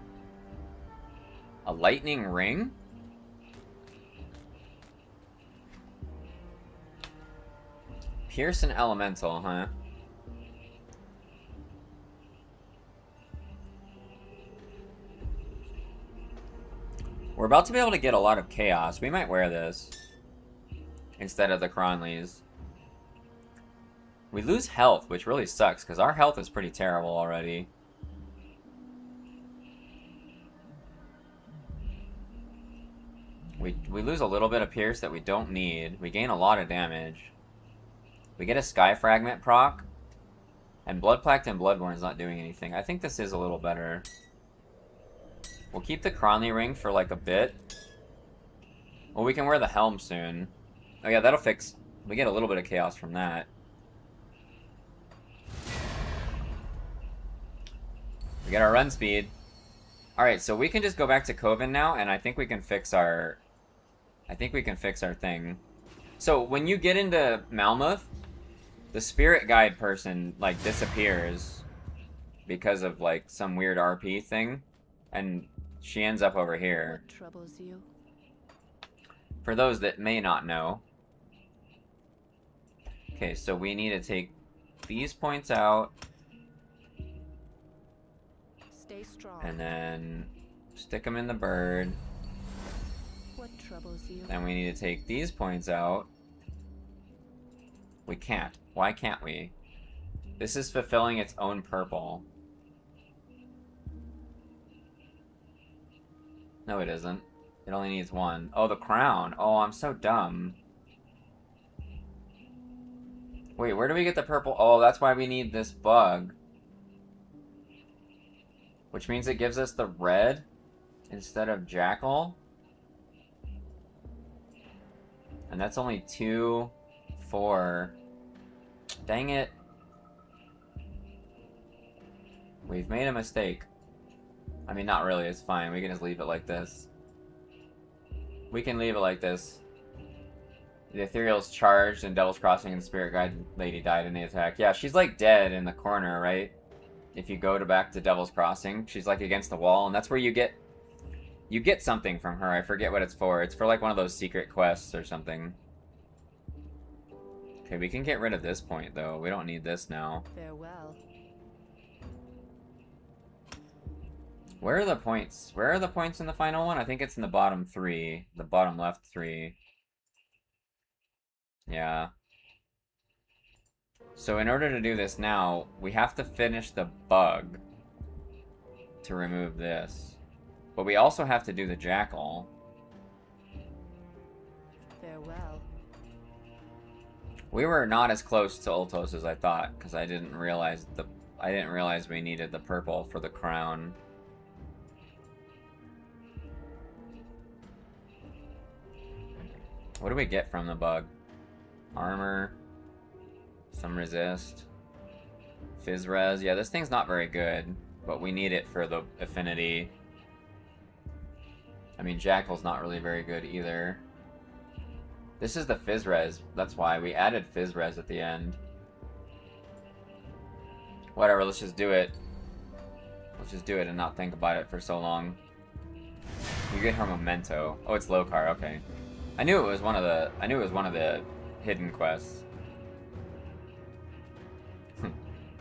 A lightning ring? Pierce an elemental, huh? We're about to be able to get a lot of chaos. We might wear this instead of the Cronleys. We lose health, which really sucks because our health is pretty terrible already. We lose a little bit of Pierce that we don't need. We gain a lot of damage. We get a Sky Fragment proc. And Bloodpact and Bloodborne's not doing anything. I think this is a little better. We'll keep the Cronley ring for like a bit. Well, we can wear the helm soon. Oh yeah, that'll fix... We get a little bit of chaos from that. We get our run speed. Alright, so we can just go back to Coven now, and I think we can fix our... I think we can fix our thing. So, when you get into Malmuth, the spirit guide person, like, disappears because of, like, some weird RP thing, and she ends up over here. What troubles you? For those that may not know. Okay, so we need to take these points out, Stay strong. and then stick them in the bird. What troubles you? Then we need to take these points out. We can't. Why can't we? This is fulfilling its own purple. No, it isn't. It only needs one. Oh, the crown. Oh, I'm so dumb. Wait, where do we get the purple? Oh, that's why we need this bug. Which means it gives us the red instead of jackal. And that's only 2, 4. Dang it. We've made a mistake. I mean, not really, it's fine. We can just leave it like this. We can leave it like this. The Ethereal's charged and Devil's Crossing and Spirit Guide Lady died in the attack. Yeah, she's like dead in the corner, right? If you go back to Devil's Crossing, she's like against the wall, and that's where you get something from her. I forget what it's for. It's for like one of those secret quests or something. Okay, we can get rid of this point though. We don't need this now. Farewell. Where are the points? Where are the points in the final one? I think it's in the bottom 3. The bottom left 3. Yeah. So in order to do this now, we have to finish the bug to remove this. But we also have to do the jackal. Farewell. We were not as close to Ultos as I thought, because I didn't realize we needed the purple for the crown. What do we get from the bug? Armor, some resist, Fizz res. Yeah, this thing's not very good, but we need it for the affinity. I mean, Jackal's not really very good either. This is the Fizz res. That's why we added Fizz res at the end. Whatever, let's just do it. Let's just do it and not think about it for so long. You get her memento. Oh, it's Lokar. Okay. I knew it was one of the hidden quests.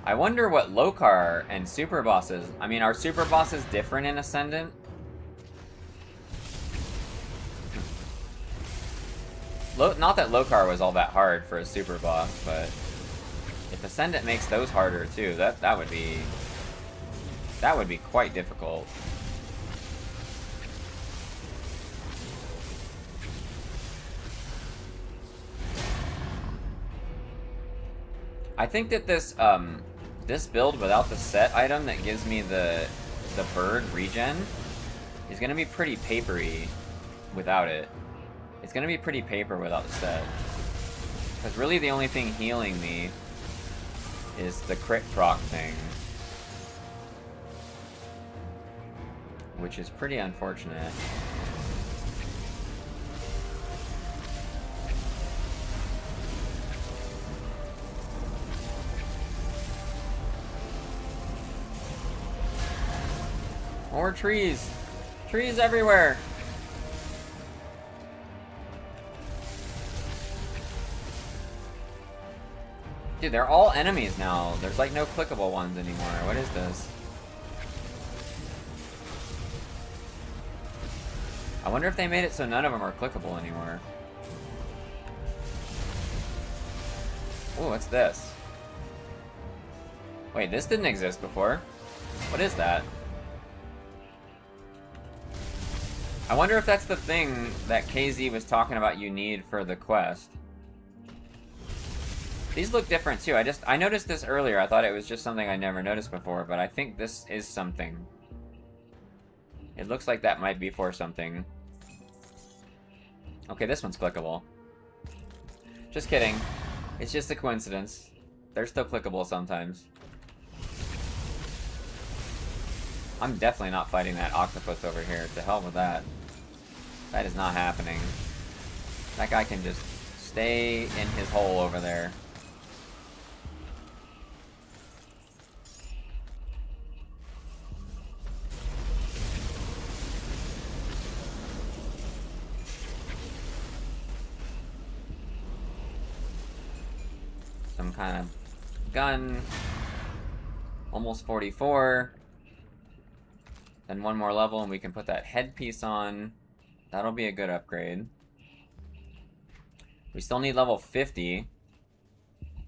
I wonder what Lokar and super bosses. I mean, are super bosses different in Ascendant? Not that Lokar was all that hard for a super boss, but if Ascendant makes those harder too, that would be quite difficult. I think that this build without the set item that gives me the bird regen is gonna be pretty papery without it. It's gonna be pretty paper without the set. Because really the only thing healing me is the crit proc thing. Which is pretty unfortunate. More trees! Trees everywhere! Dude, they're all enemies now. There's like no clickable ones anymore. What is this? I wonder if they made it so none of them are clickable anymore. Ooh, what's this? Wait, this didn't exist before. What is that? I wonder if that's the thing that KZ was talking about you need for the quest. These look different too. I noticed this earlier. I thought it was just something I never noticed before, but I think this is something. It looks like that might be for something. Okay, this one's clickable. Just kidding. It's just a coincidence. They're still clickable sometimes. I'm definitely not fighting that octopus over here. To hell with that. That is not happening. That guy can just stay in his hole over there. Some kind of gun. Almost 44. Then one more level and we can put that headpiece on. That'll be a good upgrade. We still need level 50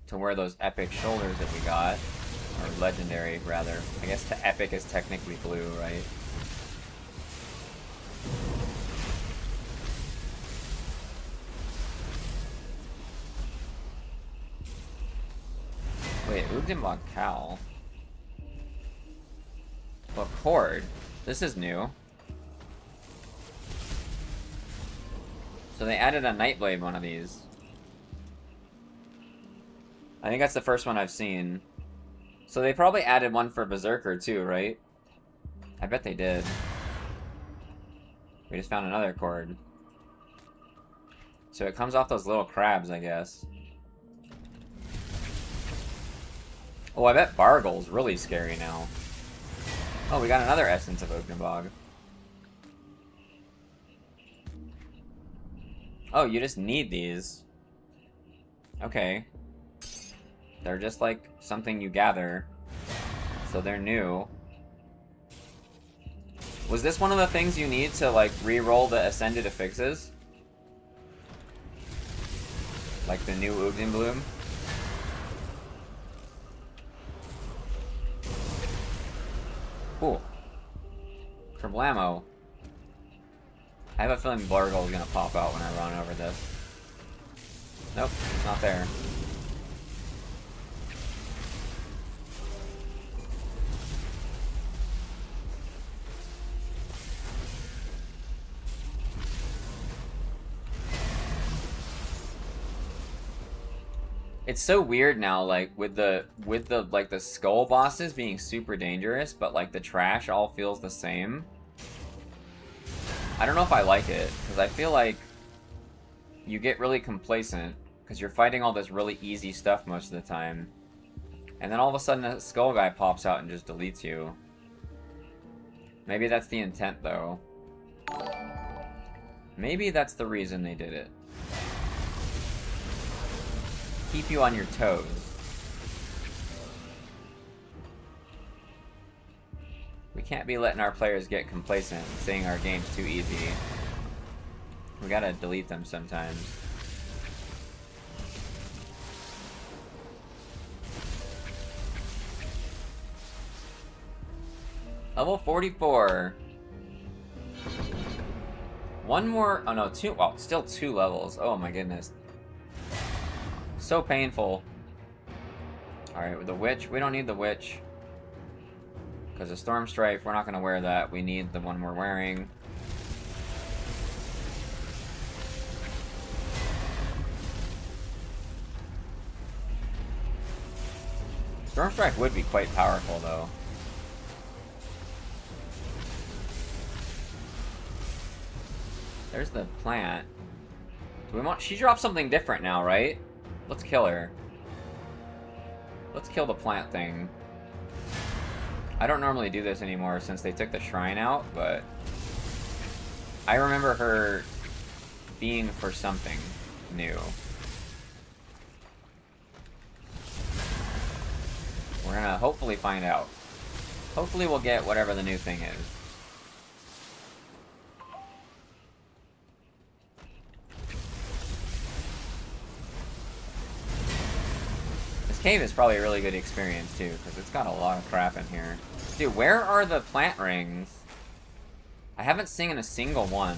to wear those epic shoulders that we got. Or legendary, rather. I guess the epic is technically blue, right? Wait, Ugdenbog Cowl. Well, Cord. This is new. So they added a Nightblade one of these. I think that's the first one I've seen. So they probably added one for Berserker too, right? I bet they did. We just found another cord. So it comes off those little crabs, I guess. Oh, I bet Bargle's really scary now. Oh, we got another Essence of Oakenbog. Oh, you just need these. Okay. They're just like something you gather. So they're new. Was this one of the things you need to like re-roll the Ascended Affixes? Like the new Ugdenbloom? Cool. Kerblamo. I have a feeling Blargle is gonna pop out when I run over this. Nope, it's not there. It's so weird now, like with the like the skull bosses being super dangerous, but like the trash all feels the same. I don't know if I like it, because I feel like you get really complacent because you're fighting all this really easy stuff most of the time, and then all of a sudden a skull guy pops out and just deletes you. Maybe that's the intent though. Maybe that's the reason they did it. Keep you on your toes. We can't be letting our players get complacent and saying our game's too easy. We gotta delete them sometimes. Level 44. One more, oh no, two, well, still 2 levels. Oh my goodness. So painful. Alright, with the Witch, we don't need the Witch. Because the Storm Strife, we're not going to wear that. We need the one we're wearing. Storm Strike would be quite powerful, though. There's the plant. Do we want... She dropped something different now, right? Let's kill her. Let's kill the plant thing. I don't normally do this anymore since they took the shrine out, but... I remember her being for something new. We're gonna hopefully find out. Hopefully we'll get whatever the new thing is. Cave is probably a really good experience too, because it's got a lot of crap in here. Dude, where are the plant rings? I haven't seen a single one.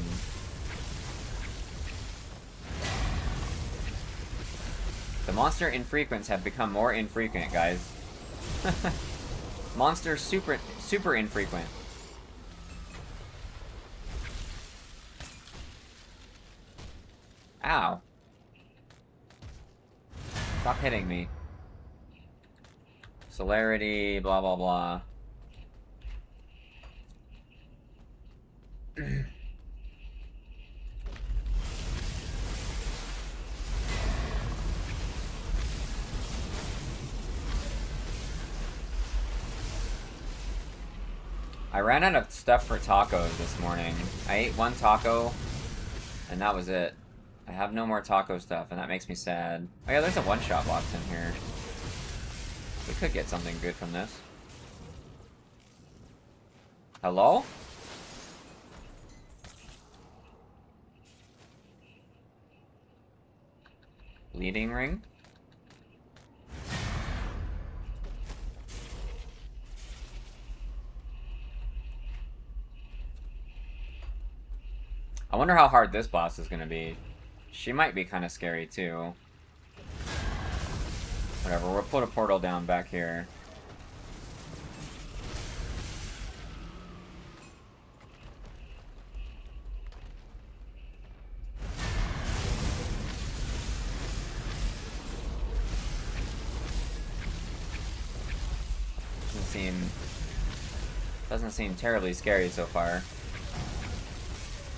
The monster infrequents have become more infrequent, guys. Monsters super infrequent. Ow. Stop hitting me. Celerity, blah blah blah. I ran out of stuff for tacos this morning. I ate one taco, and that was it. I have no more taco stuff, and that makes me sad. Oh yeah, there's a one-shot box in here. We could get something good from this. Hello? Bleeding ring? I wonder how hard this boss is gonna be. She might be kind of scary too. Whatever, we'll put a portal down back here. Doesn't seem terribly scary so far.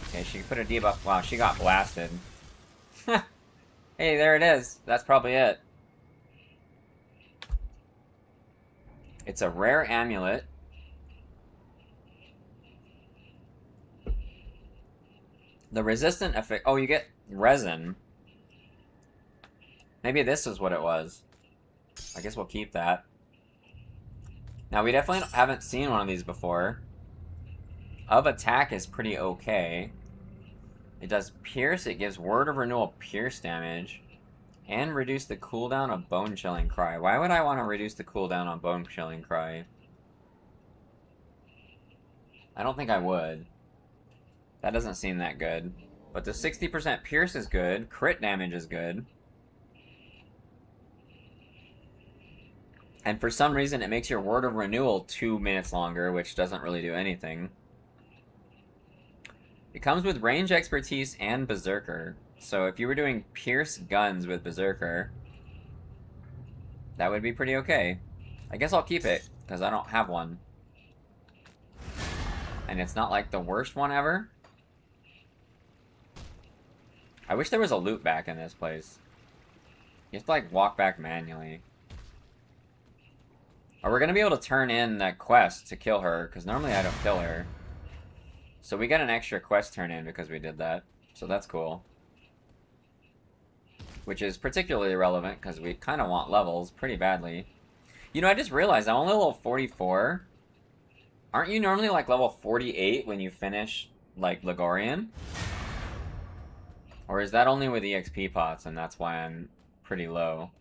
Okay, she put a debuff. Wow, she got blasted. Hey, there it is. That's probably it. It's a rare amulet. The resistant effect. Oh, you get resin. Maybe this is what it was. I guess we'll keep that. Now, we definitely haven't seen one of these before. Of attack is pretty okay. It does pierce. It gives word of renewal pierce damage. And reduce the cooldown of bone chilling cry. Why would I want to reduce the cooldown on bone chilling cry? I don't think I would. That doesn't seem that good. But the 60% pierce is good. Crit damage is good. And for some reason, it makes your word of renewal 2 minutes longer, which doesn't really do anything. It comes with range expertise and berserker. So if you were doing pierce guns with berserker, that would be pretty okay. I guess I'll keep it, because I don't have one. And it's not like the worst one ever. I wish there was a loop back in this place. You have to like walk back manually. Or we're going to be able to turn in that quest to kill her, because normally I don't kill her. So we got an extra quest turn in because we did that. So that's cool. Which is particularly relevant, because we kind of want levels pretty badly. You know, I just realized I'm only level 44. Aren't you normally like level 48 when you finish, like, Ligorian? Or is that only with EXP pots, and that's why I'm pretty low?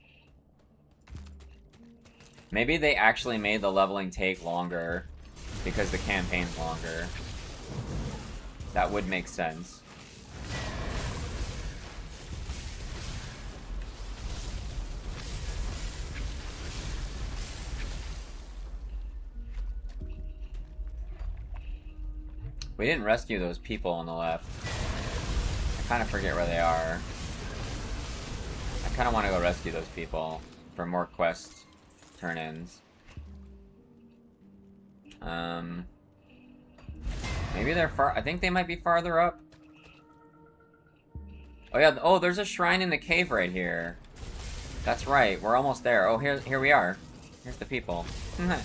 Maybe they actually made the leveling take longer because the campaign's longer. That would make sense. We didn't rescue those people on the left. I kind of forget where they are. I kind of want to go rescue those people for more quest turn-ins. Maybe they're far. I think they might be farther up. Oh yeah. Oh, there's a shrine in the cave right here. That's right. We're almost there. Oh, here we are. Here's the people. Okay,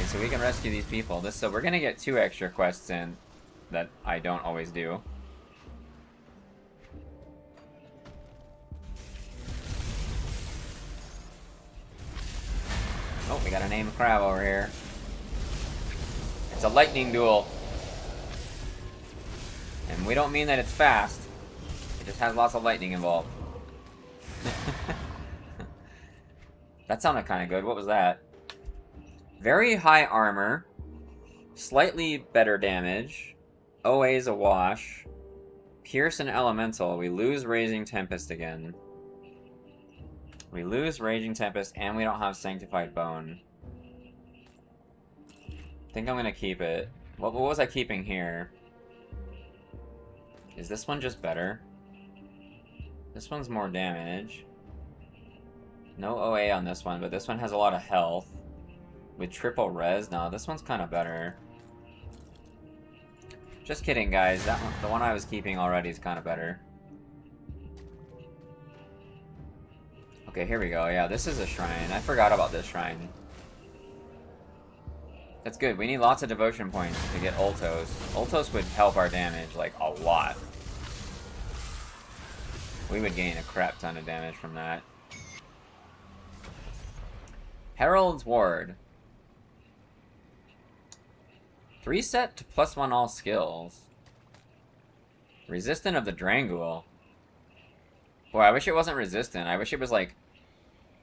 so we can rescue these people. So we're gonna get 2 extra quests in that I don't always do. Oh, we got a named crab over here. It's a lightning duel. And we don't mean that it's fast. It just has lots of lightning involved. That sounded kind of good. What was that? Very high armor. Slightly better damage. OA is a wash. Pierce and Elemental. We lose Raging Tempest again. We lose Raging Tempest, and we don't have Sanctified Bone. I think I'm gonna keep it. What was I keeping here? Is this one just better? This one's more damage. No OA on this one, but this one has a lot of health. With triple res, no, this one's kind of better. Just kidding, guys. That one, the one I was keeping already is kind of better. Okay, here we go. Yeah, this is a shrine. I forgot about this shrine. That's good. We need lots of devotion points to get Ultos. Ultos would help our damage, like, a lot. We would gain a crap ton of damage from that. Herald's Ward. 3 set to +1 all skills. Resistant of the Drangul. Boy, I wish it wasn't resistant. I wish it was like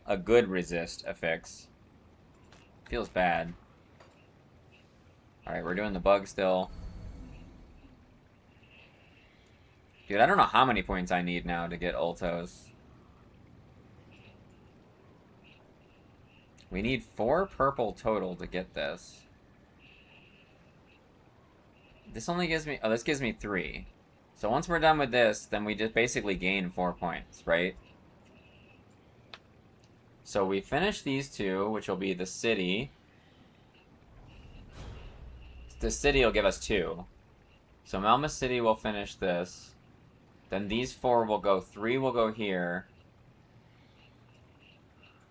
a good resist affix. Feels bad. Alright, we're doing the bug still. Dude, I don't know how many points I need now to get Ultos. We need 4 purple total to get this. This only gives me... Oh, this gives me 3. So once we're done with this, then we just basically gain 4 points, right? So we finish these 2, which will be the city. The city will give us 2. So Melmoth City will finish this. Then these 4 will go... 3 will go here.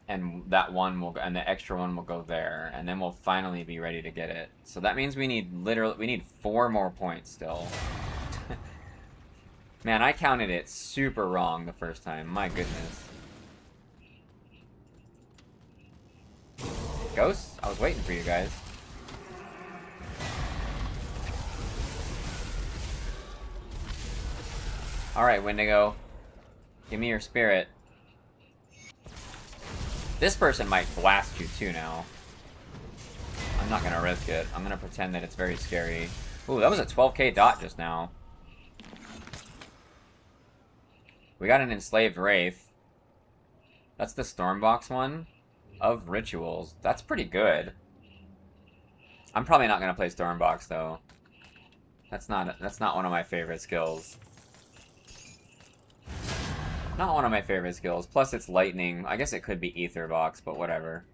And that one will, and the extra one will go there, and then we'll finally be ready to get it. So that means we need we need 4 more points still. Man, I counted it super wrong the first time. My goodness. Ghosts? I was waiting for you guys. Alright, Wendigo. Give me your spirit. This person might blast you too now. I'm not gonna risk it. I'm gonna pretend that it's very scary. Ooh, that was a 12k dot just now. We got an enslaved wraith. That's the Stormbox one of rituals. That's pretty good. I'm probably not gonna play Stormbox though. That's not one of my favorite skills. Not one of my favorite skills. Plus it's lightning. I guess it could be Etherbox, but whatever.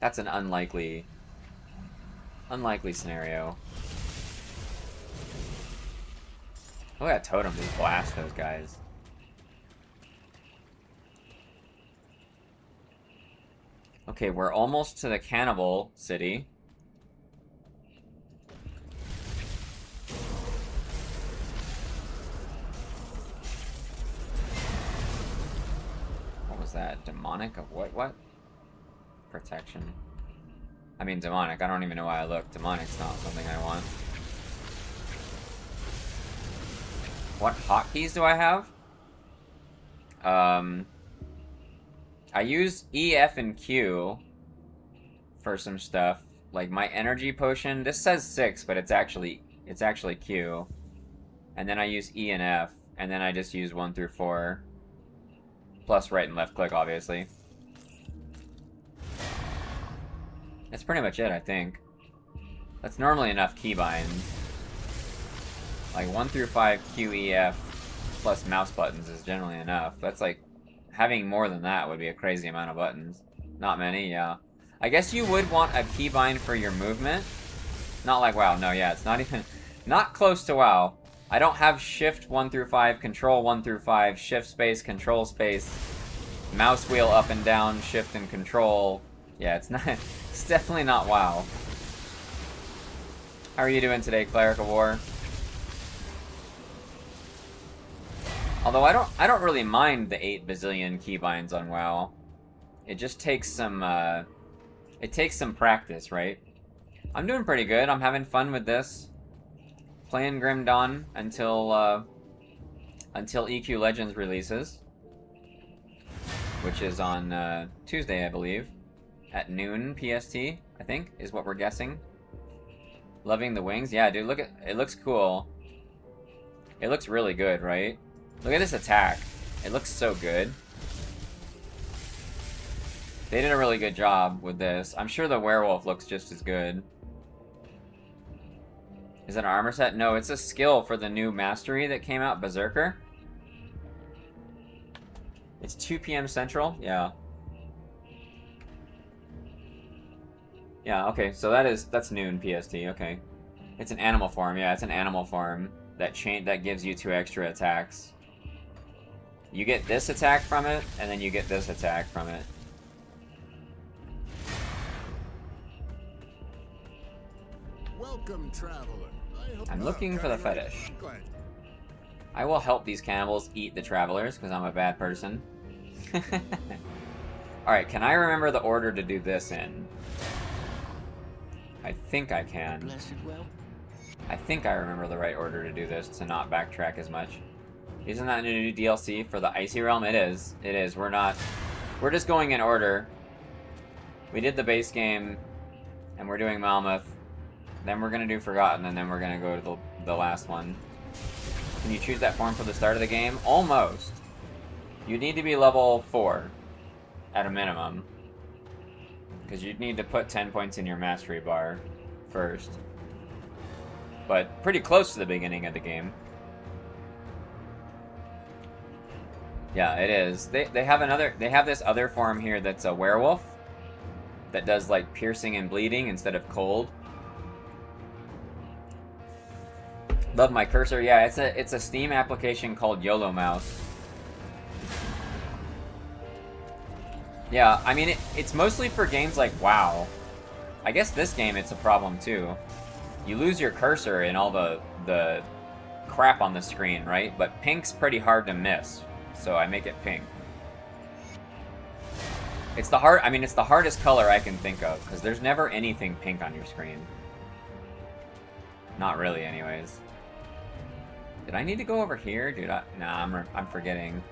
That's an unlikely scenario. Oh, that totem just blast those guys. Okay, we're almost to the cannibal city. That demonic of what protection. I mean demonic, I don't even know why I look. Demonic's not something I want. What hotkeys do I have? I use E, F, and Q for some stuff. Like my energy potion, this says 6, but it's actually Q. And then I use E and F, and then I just use 1 through 4. Plus right and left click, obviously. That's pretty much it, I think. That's normally enough keybinds. Like 1 through 5 Q, E, F plus mouse buttons is generally enough. That's like, having more than that would be a crazy amount of buttons. Not many, yeah. I guess you would want a keybind for your movement. Not like WoW, no, yeah, it's not even, not close to WoW. I don't have shift 1 through 5, control 1 through 5, shift space, control space, mouse wheel up and down, shift and control. Yeah, it's not, it's definitely not WoW. How are you doing today, Cleric of War? Although I don't really mind the 8 bazillion keybinds on WoW. It just takes some, it takes some practice, right? I'm doing pretty good. I'm having fun with this. Playing Grim Dawn until EQ Legends releases, which is on Tuesday, I believe, at noon PST. I think is what we're guessing. Loving the wings, yeah, dude. Look at it. Looks cool. It looks really good, right? Look at this attack. It looks so good. They did a really good job with this. I'm sure the werewolf looks just as good. Is it an armor set? No, it's a skill for the new mastery that came out, Berserker. It's 2 p.m. Central? Yeah. Yeah, okay, so that's noon PST, okay. It's an animal form, yeah, it's an animal form that gives you 2 extra attacks. You get this attack from it, and then you get this attack from it. Welcome, traveler. I'm looking for the fetish. I will help these cannibals eat the travelers, because I'm a bad person. Alright, can I remember the order to do this in? I think I can. I think I remember the right order to do this, to not backtrack as much. Isn't that a new DLC for the Icy Realm? It is. It is. We're just going in order. We did the base game, and we're doing Malmoth. Then we're gonna do Forgotten, and then we're gonna go to the last one. Can you choose that form for the start of the game? Almost. You need to be level 4, at a minimum. Because you'd need to put 10 points in your mastery bar first. But pretty close to the beginning of the game. Yeah, it is. They have this other form here that's a werewolf that does like piercing and bleeding instead of cold. Love my cursor. Yeah, it's a Steam application called YOLO Mouse. Yeah, I mean it's mostly for games like WoW. I guess this game it's a problem too. You lose your cursor in all the crap on the screen, right? But pink's pretty hard to miss, so I make it pink. It's the hardest color I can think of, because there's never anything pink on your screen. Not really, anyways. Did I need to go over here? Dude, nah, I'm forgetting.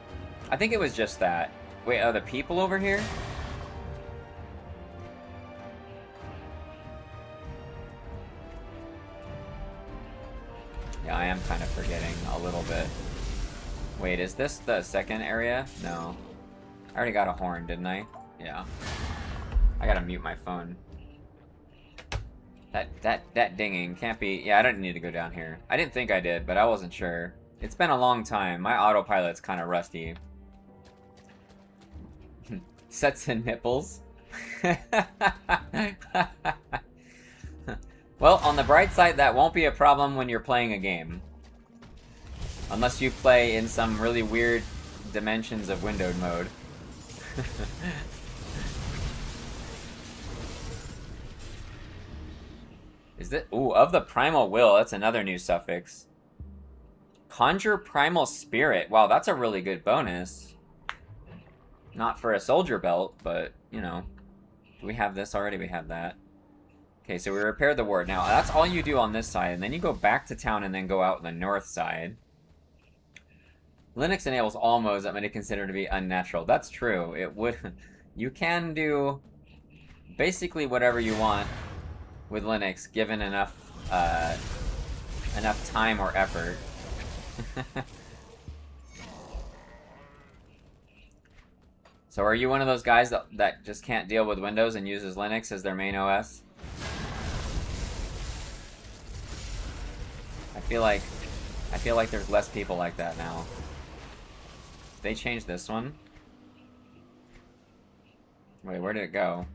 I think it was just that. Wait, are the people over here? Yeah, I am kind of forgetting a little bit. Wait, is this the second area? No. I already got a horn, didn't I? Yeah. I gotta mute my phone. That dinging can't be... Yeah, I didn't need to go down here. I didn't think I did, but I wasn't sure. It's been a long time. My autopilot's kind of rusty. Sets and nipples. Well, on the bright side, that won't be a problem when you're playing a game. Unless you play in some really weird dimensions of windowed mode. Is that... Ooh, of the primal will. That's another new suffix. Conjure primal spirit. Wow, that's a really good bonus. Not for a soldier belt, but, you know. Do we have this already? We have that. Okay, so we repaired the ward. Now, that's all you do on this side, and then you go back to town and then go out the north side. Linux enables all modes that many consider to be unnatural. That's true. It would... You can do basically whatever you want with Linux, given enough time or effort. So are you one of those guys that just can't deal with Windows and uses Linux as their main OS? I feel like there's less people like that now. They changed this one. Wait, where did it go?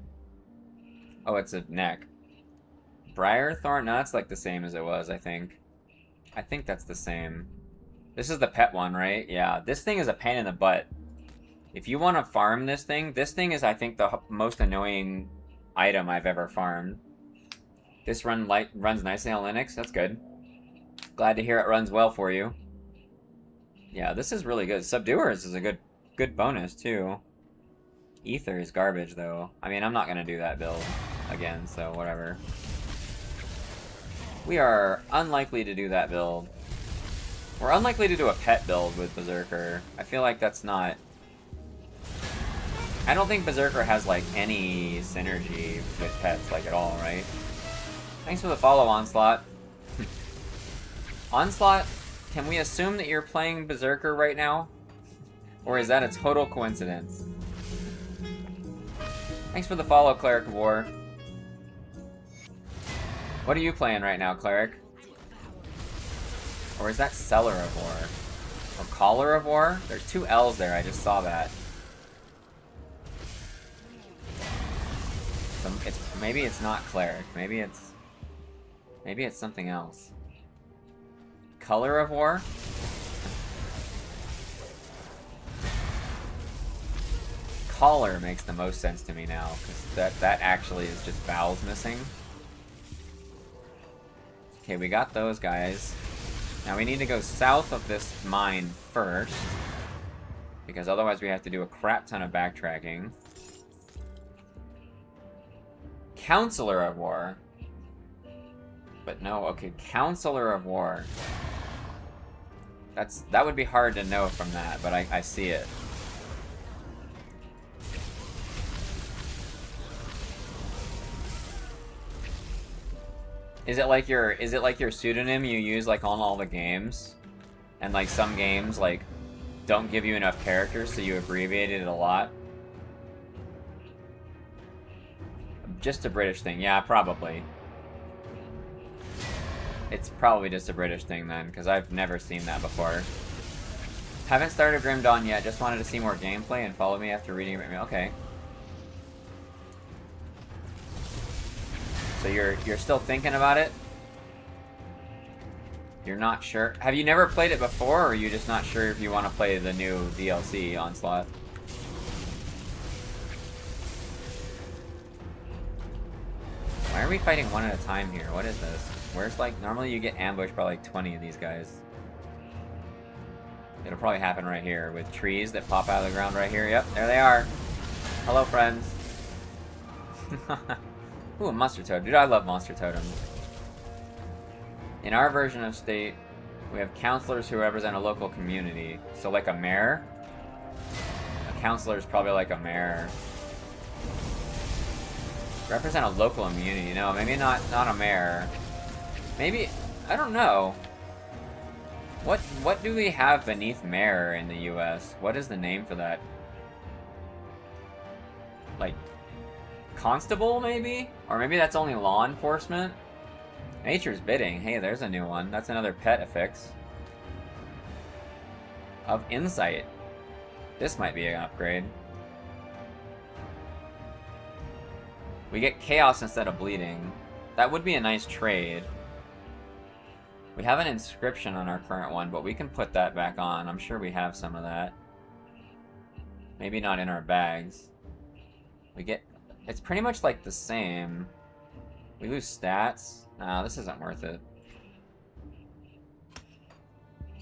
Oh, it's a neck. Briarthorn? No, that's like the same as it was, I think. I think that's the same. This is the pet one, right? Yeah, this thing is a pain in the butt. If you want to farm this thing is, I think, the most annoying item I've ever farmed. This runs nicely on Linux. That's good. Glad to hear it runs well for you. Yeah, this is really good. Subduers is a good bonus, too. Ether is garbage, though. I mean, I'm not going to do that build again, so whatever. We are unlikely to do that build. We're unlikely to do a pet build with Berserker. I feel like that's not... I don't think Berserker has, like, any synergy with pets, like, at all, right? Thanks for the follow, Onslaught. Onslaught, can we assume that you're playing Berserker right now? Or is that a total coincidence? Thanks for the follow, Cleric of War. What are you playing right now, Cleric? Or is that Cellar of War? Or Caller of War? There's two L's there, I just saw that. So maybe it's not Cleric. Maybe it's something else. Color of War? Caller makes the most sense to me now, because that actually is just vowels missing. Okay, we got those guys. Now we need to go south of this mine first, because otherwise we have to do a crap ton of backtracking. Counselor of War. But no, okay, Counselor of War. That would be hard to know from that, but I see it. Is it like your pseudonym you use like on all the games? And like some games like don't give you enough characters, so you abbreviated it a lot? Just a British thing, yeah, probably. It's probably just a British thing then, because I've never seen that before. Haven't started Grim Dawn yet, just wanted to see more gameplay and follow me after reading it. Okay. So you're still thinking about it? You're not sure? Have you never played it before, or are you just not sure if you want to play the new DLC, Onslaught? Why are we fighting one at a time here? What is this? Where's like, normally you get ambushed by like 20 of these guys. It'll probably happen right here with trees that pop out of the ground right here. Yep, there they are. Hello, friends. Ooh, a monster toad. Dude, I love monster totems. In our version of state, we have counselors who represent a local community. So like a mayor? A counselor is probably like a mayor. Represent a local immunity. No, maybe not a mayor. Maybe, I don't know. What do we have beneath mayor in the US? What is the name for that? Like, constable, maybe? Or maybe that's only law enforcement? Nature's Bidding. Hey, there's a new one. That's another pet affix. Of Insight. This might be an upgrade. We get Chaos instead of Bleeding. That would be a nice trade. We have an inscription on our current one, but we can put that back on. I'm sure we have some of that. Maybe not in our bags. We get... It's pretty much like the same. We lose stats. Nah, this isn't worth it.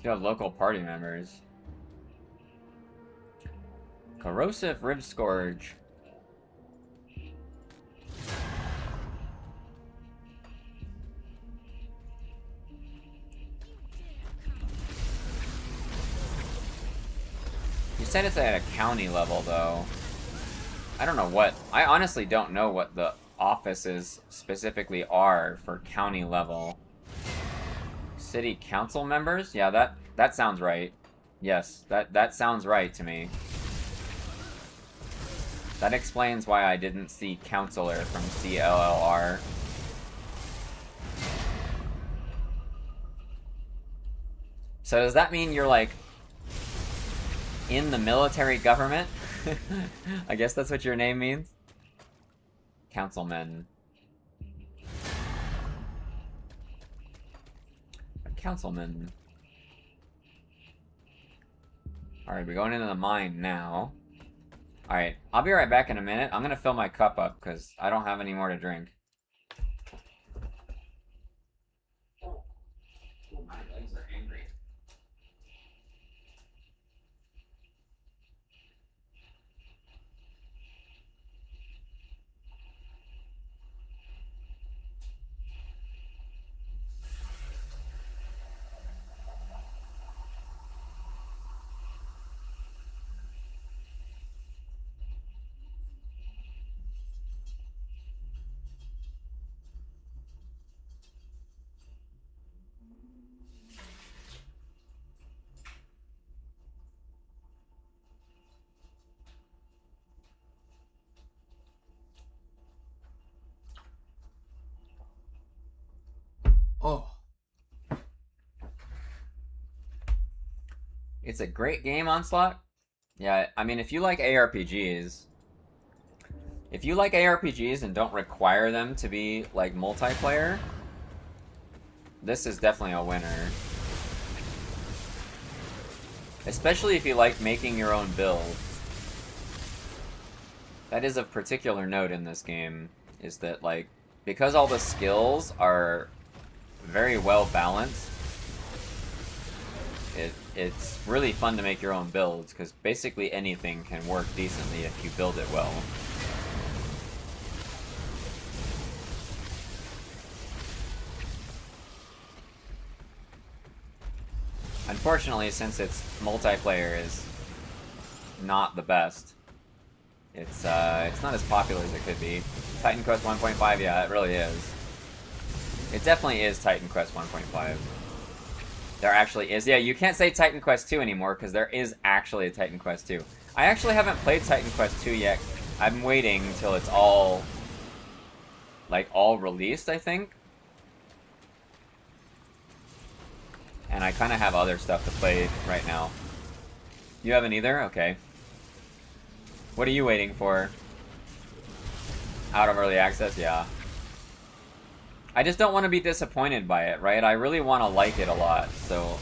You have local party members. Corrosive Rib Scourge. You said it's at a county level, though. I don't know what... I honestly don't know what the offices specifically are for county level. City council members? Yeah, that sounds right. Yes, that sounds right to me. That explains why I didn't see counselor from CLLR. So does that mean you're like in the military government? I guess that's what your name means. Councilman. A councilman. Alright, we're going into the mine now. Alright, I'll be right back in a minute. I'm gonna fill my cup up because I don't have any more to drink. Oh, my legs are angry. It's a great game, Onslaught. Yeah, I mean, if you like ARPGs, and don't require them to be like multiplayer, this is definitely a winner. Especially if you like making your own builds. That is of particular note in this game, is that, like, because all the skills are very well balanced, it's really fun to make your own builds, because basically anything can work decently if you build it well. Unfortunately, since its multiplayer is not the best, it's not as popular as it could be. Titan Quest 1.5, yeah, it really is. It definitely is Titan Quest 1.5. There actually is. Yeah, you can't say Titan Quest 2 anymore, because there is actually a Titan Quest 2. I actually haven't played Titan Quest 2 yet. I'm waiting until it's all, like, all released, I think. And I kind of have other stuff to play right now. You haven't either? Okay. What are you waiting for? Out of early access? Yeah. I just don't want to be disappointed by it, right? I really want to like it a lot, so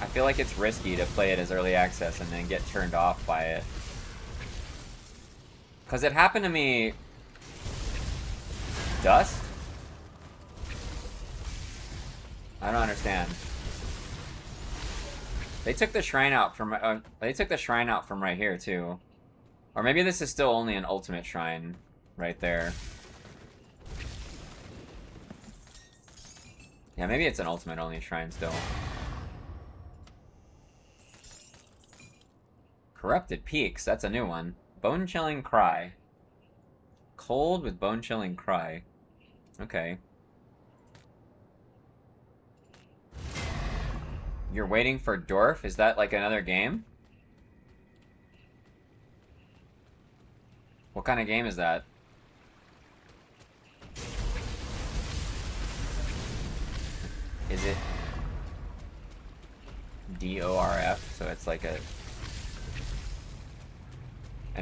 I feel like it's risky to play it as early access and then get turned off by it. Because it happened to me... Dust? I don't understand. They took the shrine out from right here too. Or maybe this is still only an ultimate shrine right there. Yeah, maybe it's an ultimate only shrine still. Corrupted Peaks, that's a new one. Bone-chilling cry. Cold with bone-chilling cry. Okay. You're waiting for Dorf? Is that like another game? What kind of game is that? Is it DORF? So it's like an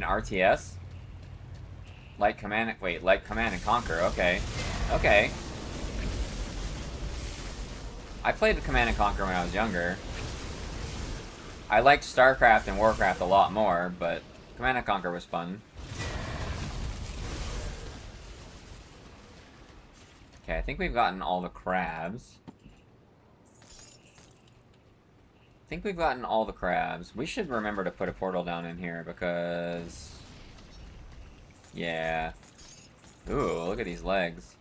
RTS? Like Command and Conquer, okay. Okay. I played Command and Conquer when I was younger. I liked StarCraft and Warcraft a lot more, but Command and Conquer was fun. Okay, I think we've gotten all the crabs. We should remember to put a portal down in here because... Yeah. Ooh, look at these legs.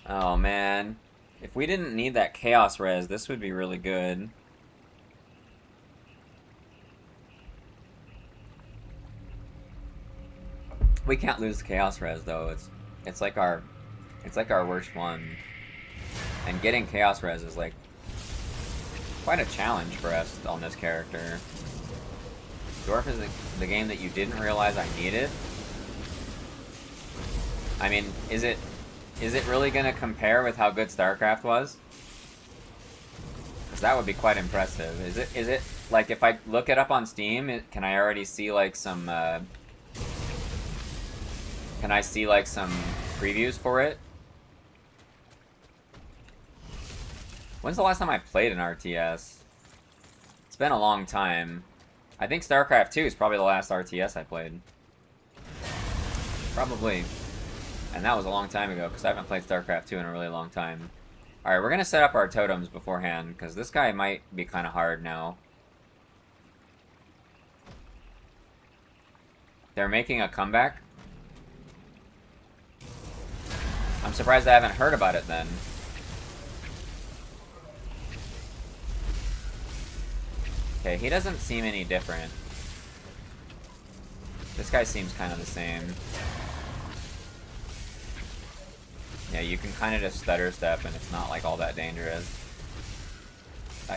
Oh, man. If we didn't need that Chaos Res, this would be really good. We can't lose the Chaos Res, though. It's like our worst one. And getting Chaos Res is, like, quite a challenge for us on this character. Dwarf is the game that you didn't realize I needed? I mean, is it really gonna compare with how good StarCraft was? Because that would be quite impressive. Is it, like, if I look it up on Steam, can I already see, like, some, can I see, like, some previews for it? When's the last time I played an RTS? It's been a long time. I think StarCraft 2 is probably the last RTS I played. Probably. And that was a long time ago, because I haven't played StarCraft 2 in a really long time. Alright, we're going to set up our totems beforehand, because this guy might be kind of hard now. They're making a comeback? I'm surprised I haven't heard about it then. Okay, he doesn't seem any different. This guy seems kind of the same. Yeah, you can kind of just stutter step and it's not like all that dangerous.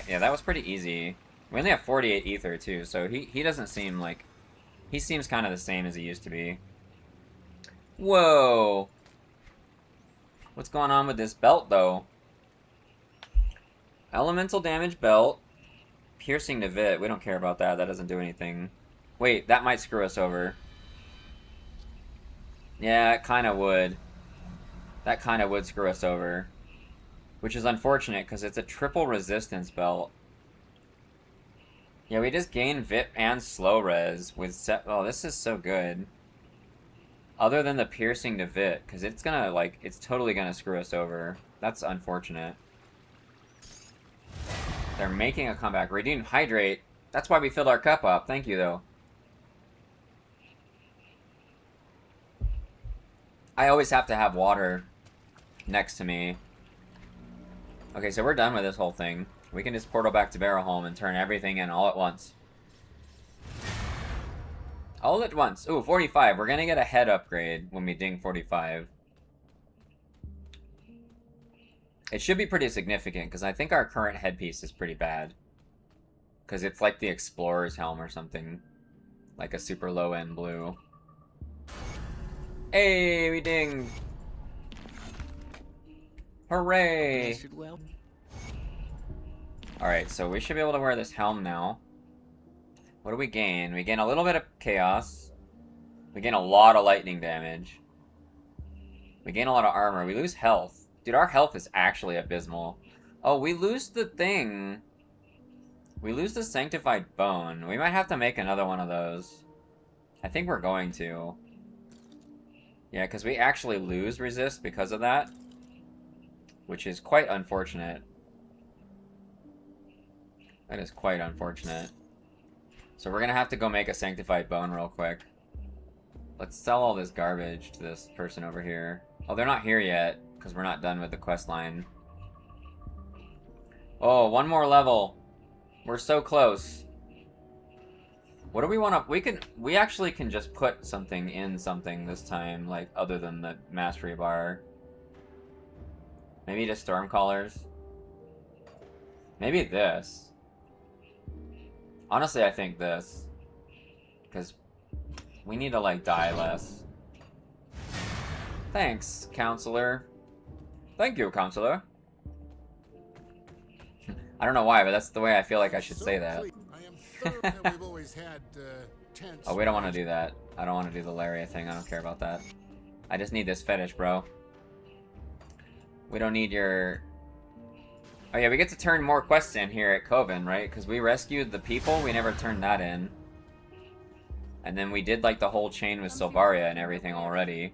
Yeah, that was pretty easy. We only have 48 ether too, so he doesn't seem like... He seems kind of the same as he used to be. Whoa! What's going on with this belt though? Elemental damage belt. Piercing to Vit. We don't care about that. That doesn't do anything. Wait, that might screw us over. Yeah, it kind of would. That kind of would screw us over. Which is unfortunate, because it's a triple resistance belt. Yeah, we just gain Vit and slow res with set. Oh, this is so good. Other than the piercing to Vit, because it's gonna, like, it's totally gonna screw us over. That's unfortunate. They're making a comeback. Redeemed Hydrate. That's why we filled our cup up. Thank you, though. I always have to have water next to me. Okay, so we're done with this whole thing. We can just portal back to Barrowholm and turn everything in all at once. All at once. Ooh, 45. We're gonna get a head upgrade when we ding 45. It should be pretty significant, because I think our current headpiece is pretty bad. Because it's like the Explorer's Helm or something. Like a super low-end blue. Hey, we dinged! Hooray! Alright, so we should be able to wear this helm now. What do we gain? We gain a little bit of chaos. We gain a lot of lightning damage. We gain a lot of armor. We lose health. Dude, our health is actually abysmal. Oh, we lose the thing. We lose the Sanctified Bone. We might have to make another one of those. I think we're going to. Yeah, because we actually lose resist because of that. Which is quite unfortunate. That is quite unfortunate. So we're gonna have to go make a Sanctified Bone real quick. Let's sell all this garbage to this person over here. Oh, they're not here yet, because we're not done with the quest line. Oh, one more level. We're so close. What do we want to... We actually can just put something in something this time, like, other than the mastery bar. Maybe just Stormcallers. Maybe this. Honestly, I think this. Because we need to, like, die less. Thanks, counselor. Thank you, counselor. I don't know why, but that's the way I feel like I should say that. Oh, we don't want to do that. I don't want to do the Laria thing. I don't care about that. I just need this fetish, bro. We don't need your... Oh yeah, we get to turn more quests in here at Coven, right? Because we rescued the people, we never turned that in. And then we did like the whole chain with Silvaria and everything already.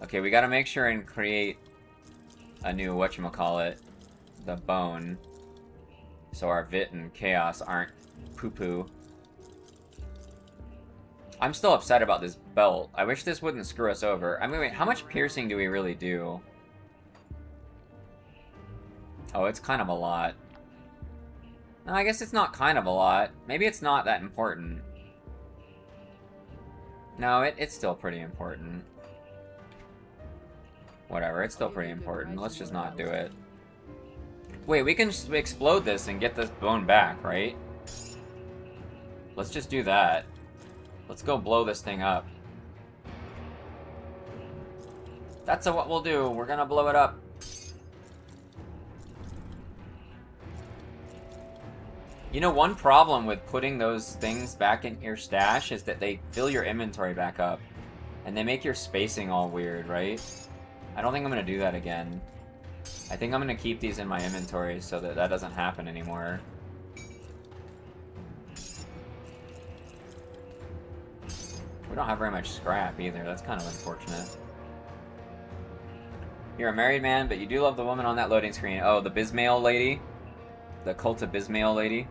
Okay, we gotta make sure and create a new whatchamacallit, the bone. So our Vit and Chaos aren't poo-poo. I'm still upset about this belt. I wish this wouldn't screw us over. I mean, wait, how much piercing do we really do? Oh, it's kind of a lot. No, I guess it's not kind of a lot. Maybe it's not that important. No, it's still pretty important. Whatever, it's still pretty important. Let's just not do it. Wait, we can just explode this and get this bone back, right? Let's just do that. Let's go blow this thing up. That's what we'll do. We're gonna blow it up. You know, one problem with putting those things back in your stash is that they fill your inventory back up. And they make your spacing all weird, right? I don't think I'm gonna do that again. I think I'm gonna keep these in my inventory so that that doesn't happen anymore. We don't have very much scrap either. That's kind of unfortunate. You're a married man, but you do love the woman on that loading screen. Oh, the Bismail lady? The Cult of Bismail lady?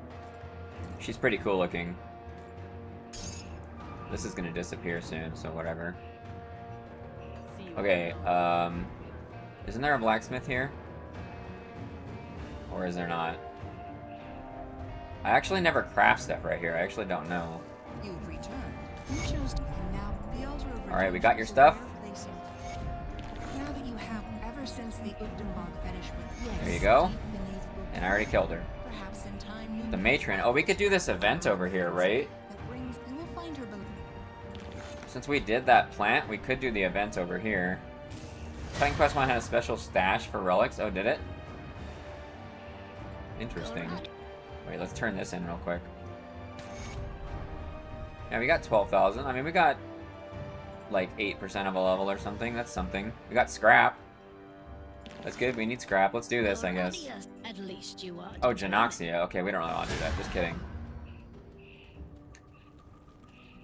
She's pretty cool looking. This is gonna disappear soon, so whatever. Okay, isn't there a blacksmith here? Or is there not? I actually never craft stuff right here. I actually don't know. You've returned. You chose to now the altar of Alright, we got your stuff. Now that you have ever since the Ugdenbog fetish with yes, There you go. beneath And I already killed her. perhaps in time you The matron. Oh, we could do this event over here, right? that brings you will find her both. Since we did that plant, we could do the event over here. Titan Quest 1 had a special stash for relics. Oh, did it? Interesting. Wait, let's turn this in real quick. Yeah, we got 12,000. I mean, we got like 8% of a level or something. That's something. We got scrap. That's good. We need scrap. Let's do this, I guess. At least you are. Oh, Genoxia. Okay, we don't really want to do that. Just kidding.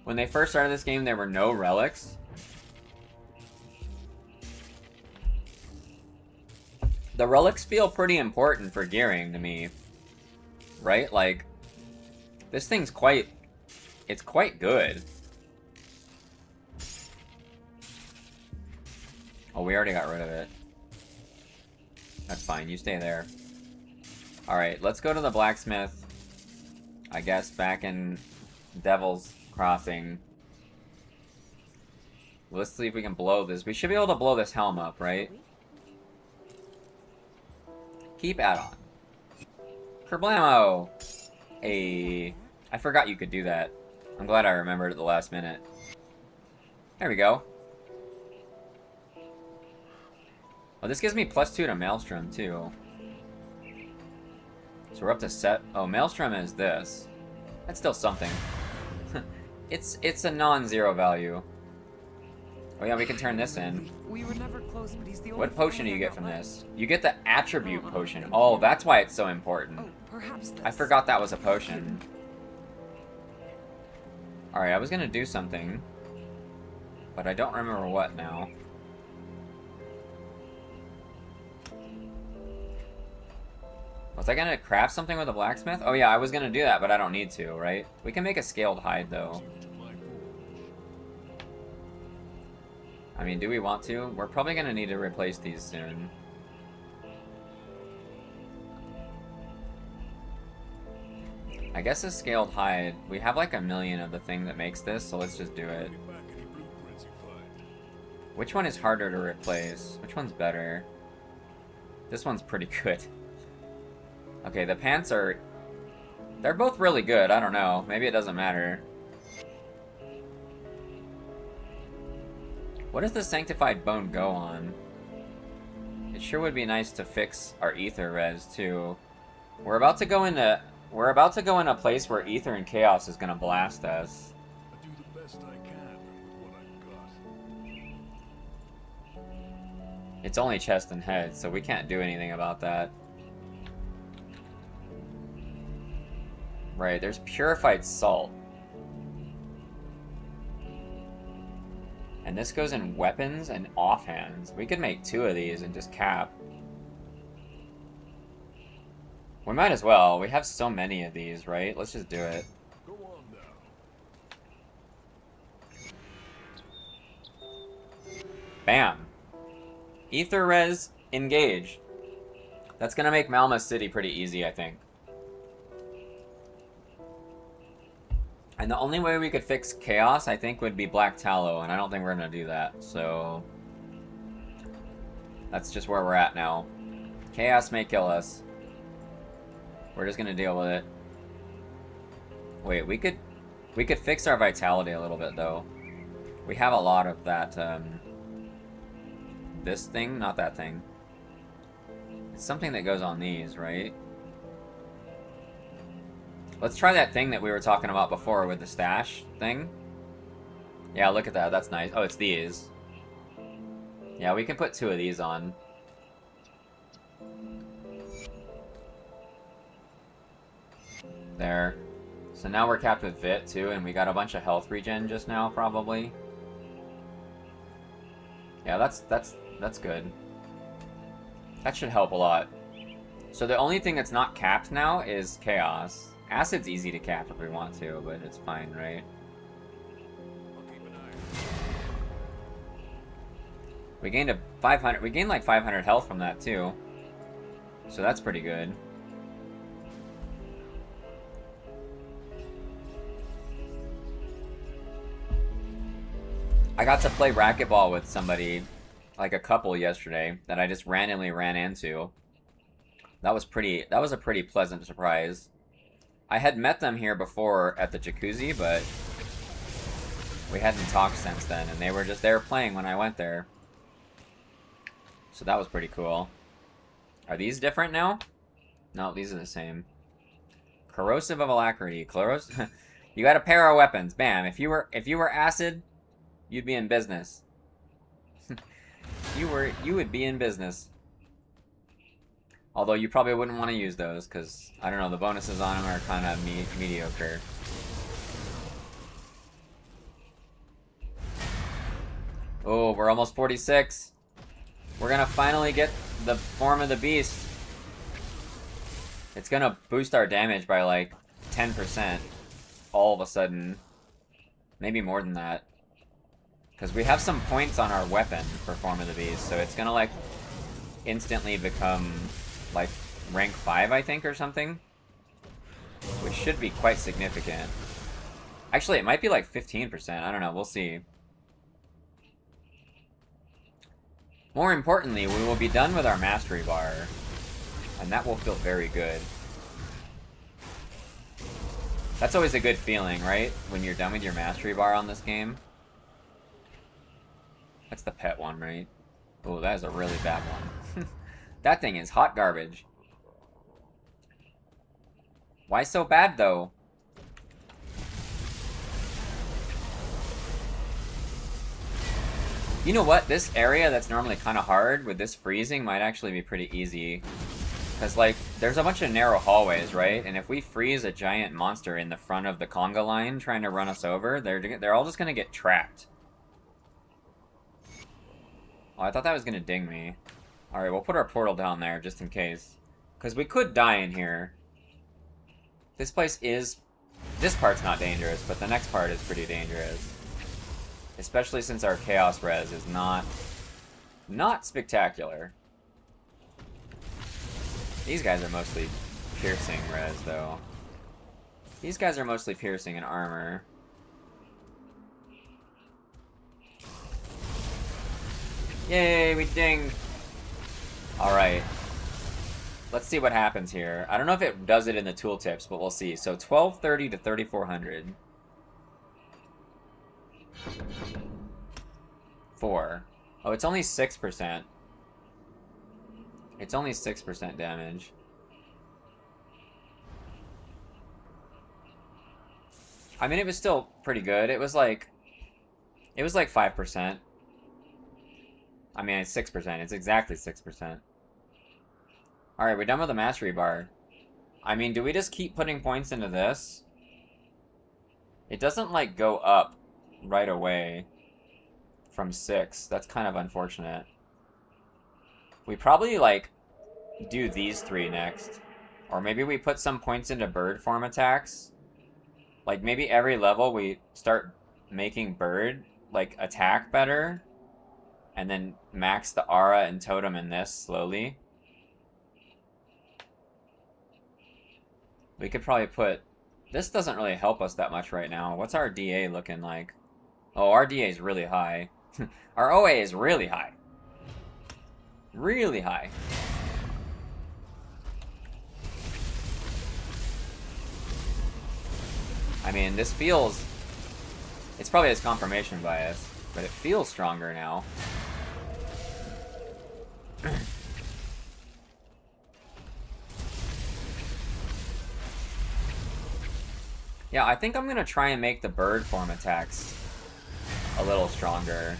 When they first started this game, there were no relics. The relics feel pretty important for gearing to me. Right? Like, this thing's quite... It's quite good. Oh, we already got rid of it. That's fine. You stay there. Alright, let's go to the blacksmith. I guess back in Devil's Crossing. Let's see if we can blow this. We should be able to blow this helm up, right? Keep add-on. Kerblamo! Hey, I forgot you could do that. I'm glad I remembered at the last minute. There we go. Oh, this gives me +2 to Maelstrom, too. So we're up to set... Oh, Maelstrom is this. That's still something. It's a non-zero value. Oh yeah, we can turn this in. We were never close, but he's the only What potion do you friend I get got from left. this? You get the attribute potion. Oh, that's why it's so important. Oh, perhaps this. I forgot that was a potion. Alright, I was gonna do something. But I don't remember what now. Was I gonna craft something with a blacksmith? Oh yeah, I was gonna do that, but I don't need to, right? We can make a scaled hide, though. I mean, do we want to? We're probably gonna need to replace these soon. I guess a scaled hide. We have like 1,000,000 of the thing that makes this, so let's just do it. Which one is harder to replace? Which one's better? This one's pretty good. Okay, the pants are... They're both really good, I don't know. Maybe it doesn't matter. What does the Sanctified Bone go on? It sure would be nice to fix our ether res, too. We're about to go in a place where ether and chaos is gonna blast us. I do the best I can with what I've got. It's only chest and head, so we can't do anything about that. Right, there's purified salt. And this goes in weapons and offhands. We could make 2 of these and just cap. We might as well. We have so many of these, right? Let's just do it. Go on now. Bam. Ether res, engage. That's gonna make Malma City pretty easy, I think. And the only way we could fix chaos, I think, would be black tallow, and I don't think we're gonna do that, so... That's just where we're at now. Chaos may kill us. We're just gonna deal with it. Wait, we could fix our vitality a little bit, though. We have a lot of that, this thing? Not that thing. It's something that goes on these, right? Let's try that thing that we were talking about before with the stash thing. Yeah, look at that. That's nice. Oh, it's these. Yeah, we can put 2 of these on. There. So now we're capped with Vit, too, and we got a bunch of health regen just now, probably. Yeah, that's good. That should help a lot. So the only thing that's not capped now is Chaos. Acid's easy to cap if we want to, but it's fine, right? I'll keep an eye. We gained a 500. We gained like 500 health from that too, so that's pretty good. I got to play racquetball with somebody, like a couple yesterday, that I just randomly ran into. That was a pretty pleasant surprise. I had met them here before at the jacuzzi, but we hadn't talked since then, and they were playing when I went there. So that was pretty cool. Are these different now? No, these are the same. Corrosive of alacrity. You got a pair of weapons. Bam. If you were acid, you'd be in business. You would be in business. Although you probably wouldn't want to use those, because, I don't know, the bonuses on them are kind of mediocre. Oh, we're almost 46. We're gonna finally get the form of the beast. It's gonna boost our damage by like 10% all of a sudden. Maybe more than that. Because we have some points on our weapon for form of the beast, so it's gonna like instantly become like rank 5, I think, or something. Which should be quite significant. Actually, it might be like 15%. I don't know. We'll see. More importantly, we will be done with our mastery bar. And that will feel very good. That's always a good feeling, right? When you're done with your mastery bar on this game. That's the pet one, right? Oh, that is a really bad one. That thing is hot garbage. Why so bad, though? You know what? This area that's normally kind of hard, with this freezing, might actually be pretty easy. Because, like, there's a bunch of narrow hallways, right? And if we freeze a giant monster in the front of the conga line trying to run us over, they're all just going to get trapped. Oh, I thought that was going to ding me. Alright, we'll put our portal down there, just in case. Because we could die in here. This place is... This part's not dangerous, but the next part is pretty dangerous. Especially since our chaos res is not spectacular. These guys are mostly piercing res, though. These guys are mostly piercing and armor. Yay, we dinged! Alright. Let's see what happens here. I don't know if it does it in the tooltips, but we'll see. So 1230 to 3400. 4. Oh, it's only 6%. It's only 6% damage. I mean, it was still pretty good. It was like 5%. I mean, it's 6%. It's exactly 6%. Alright, we're done with the mastery bar. I mean, do we just keep putting points into this? It doesn't, like, go up right away from 6. That's kind of unfortunate. We probably, like, do these 3 next. Or maybe we put some points into bird form attacks. Like, maybe every level we start making bird, like, attack better. And then max the aura and totem in this slowly. We could probably put... This doesn't really help us that much right now. What's our DA looking like? Oh, our DA is really high. Our OA is really high. Really high. I mean, this feels... It's probably his confirmation bias, but it feels stronger now. Yeah, I think I'm going to try and make the bird form attacks a little stronger.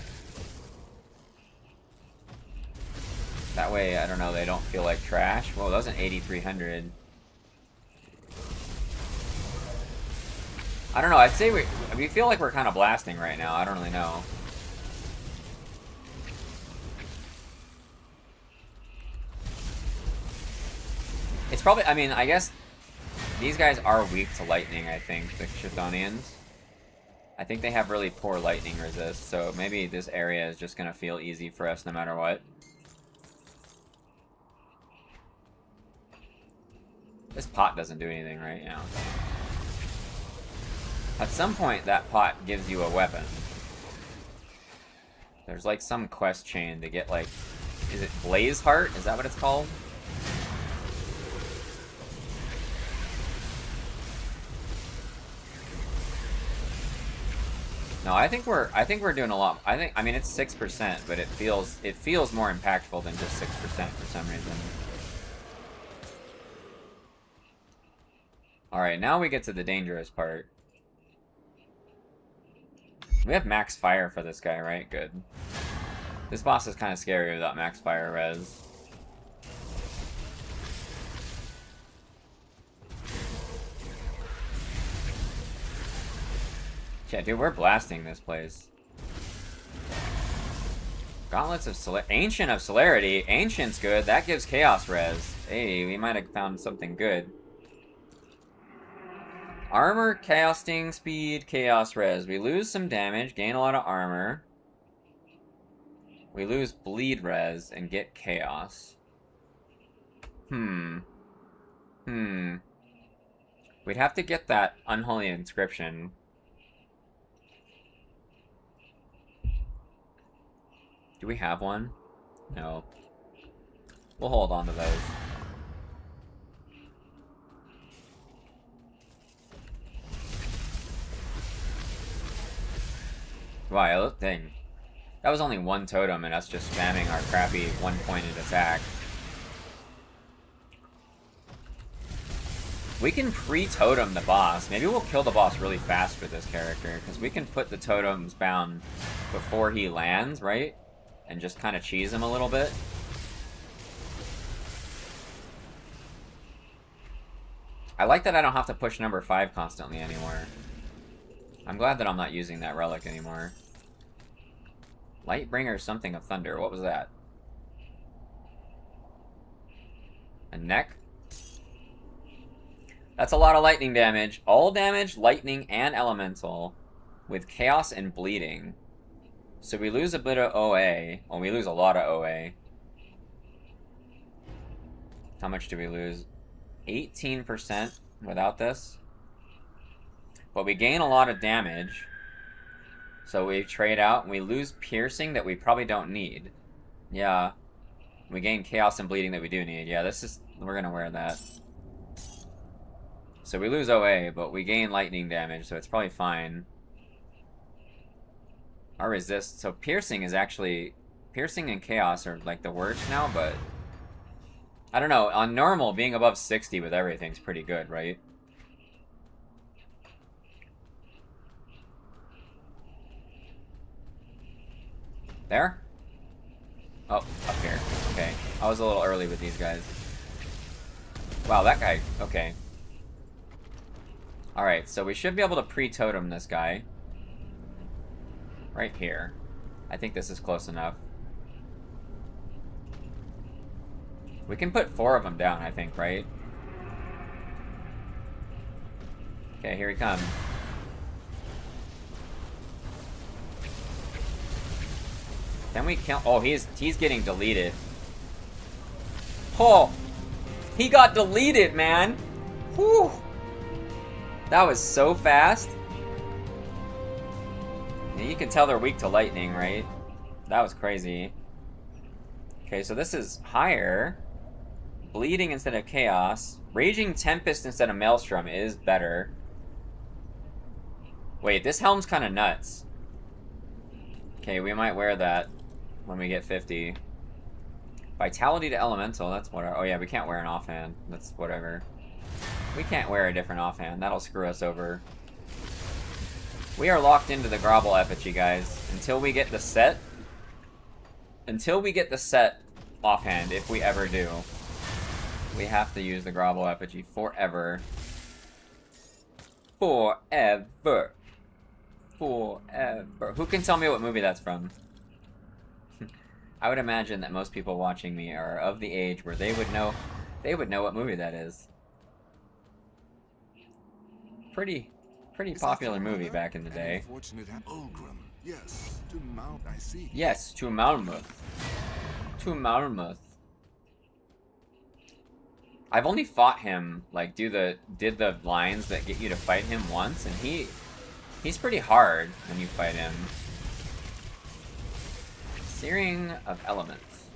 That way, I don't know, they don't feel like trash. Whoa, that was an 8300. I don't know, I'd say we feel like we're kind of blasting right now. I don't really know. It's probably, I mean, I guess these guys are weak to lightning, I think, the Chthonians. I think they have really poor lightning resist, so maybe this area is just going to feel easy for us no matter what. This pot doesn't do anything right now. At some point, that pot gives you a weapon. There's like some quest chain to get like... Is it Blaze Heart? Is that what it's called? No, I think we're doing a lot. I mean it's 6%, but it feels more impactful than just 6% for some reason. Alright, now we get to the dangerous part. We have max fire for this guy, right? Good. This boss is kind of scary without max fire res. Yeah, dude, we're blasting this place. Gauntlets of Ancient of Celerity. Ancient's good. That gives chaos res. Hey, we might have found something good. Armor, chaos sting, speed, chaos res. We lose some damage, gain a lot of armor. We lose bleed res and get chaos. We'd have to get that unholy inscription. Do we have one? No. We'll hold on to those. Wow, dang. That was only one totem and us just spamming our crappy one-pointed attack. We can pre-totem the boss. Maybe we'll kill the boss really fast for this character, because we can put the totems down before he lands, right? And just kind of cheese him a little bit. I like that I don't have to push number 5 constantly anymore. I'm glad that I'm not using that relic anymore. Lightbringer something of thunder. What was that? A neck? That's a lot of lightning damage. All damage, lightning, and elemental. With chaos and bleeding. So we lose a bit of OA. Well, we lose a lot of OA. How much do we lose? 18% without this. But we gain a lot of damage. So we trade out and we lose piercing that we probably don't need. Yeah. We gain chaos and bleeding that we do need. Yeah, this is... we're gonna wear that. So we lose OA, but we gain lightning damage, so it's probably fine. Our resist... so piercing is actually... piercing and chaos are like the worst now, but... I don't know, on normal, being above 60 with everything's pretty good, right? There? Oh, up here. Okay. I was a little early with these guys. Wow, that guy... okay. Alright, so we should be able to pre-totem this guy. Right here. I think this is close enough. We can put 4 of them down, I think, right? Okay, here he comes. Can we kill... oh, he's getting deleted. Oh! He got deleted, man! Whew! That was so fast. And you can tell they're weak to lightning, right? That was crazy. Okay, so this is higher. Bleeding instead of chaos. Raging Tempest instead of Maelstrom is better. Wait, this helm's kind of nuts. Okay, we might wear that when we get 50. Vitality to Elemental, that's what our... oh yeah, we can't wear an offhand. That's whatever. We can't wear a different offhand. That'll screw us over. We are locked into the Grovel Effigy, guys. Until we get the set. Until we get the set offhand, if we ever do. We have to use the Grovel Effigy forever. Forever. Forever. Who can tell me what movie that's from? I would imagine that most people watching me are of the age where they would know what movie that is. Pretty popular movie back in the day. Yes, to Mount I see. Yes, to Malmuth. To Malmuth. I've only fought him, like, did the lines that get you to fight him once, and he's pretty hard when you fight him. Searing of Elements.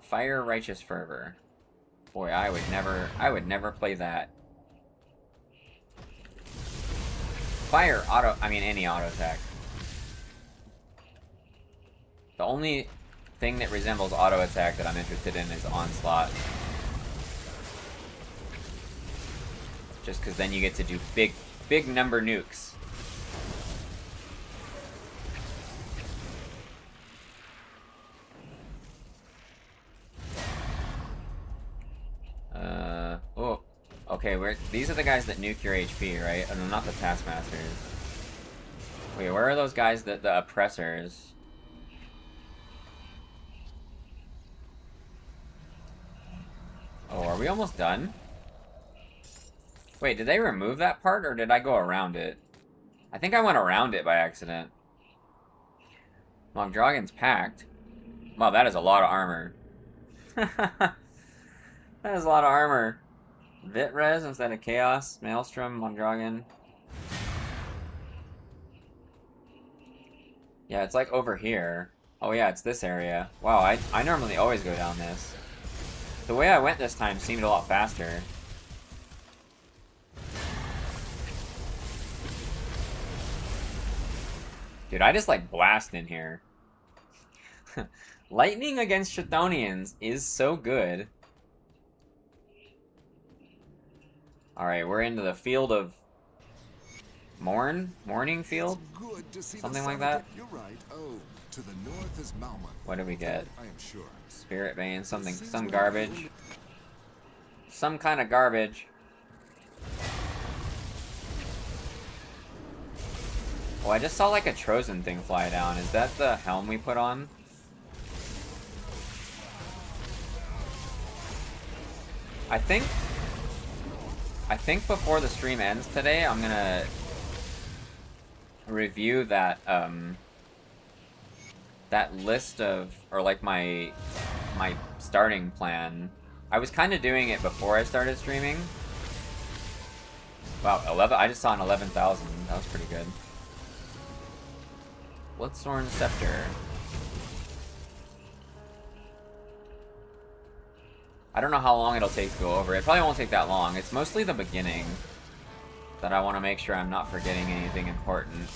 Fire Righteous Fervor. Boy, I would never play that. Fire any auto attack. The only thing that resembles auto attack that I'm interested in is Onslaught. Just because then you get to do big number nukes. Oh. Okay, these are the guys that nuke your HP, right? Oh, no, not the Taskmasters. Wait, where are those guys that the oppressors? Oh, are we almost done? Wait, did they remove that part, or did I go around it? I think I went around it by accident. Mogdragon's packed. Wow, that is a lot of armor. That is a lot of armor. Vitrez instead of Chaos, Maelstrom, Mogdragon. Yeah, it's like over here. Oh yeah, it's this area. Wow, I normally always go down this. The way I went this time seemed a lot faster. Dude, I just like blast in here. Lightning against Chthonians is so good. Alright, we're into the field of Morning Field? Something like that? You're right. Oh, to the north is Malmouth. What do we get? I am sure. Spirit Bane, some garbage. Some kind of garbage. Oh, I just saw like a Trojan thing fly down. Is that the helm we put on? I think before the stream ends today, I'm gonna review that that list of, or like my starting plan. I was kind of doing it before I started streaming. Wow, 11. I just saw an 11,000. That was pretty good. Bloodthorn Scepter. I don't know how long it'll take to go over. It probably won't take that long. It's mostly the beginning that I want to make sure I'm not forgetting anything important.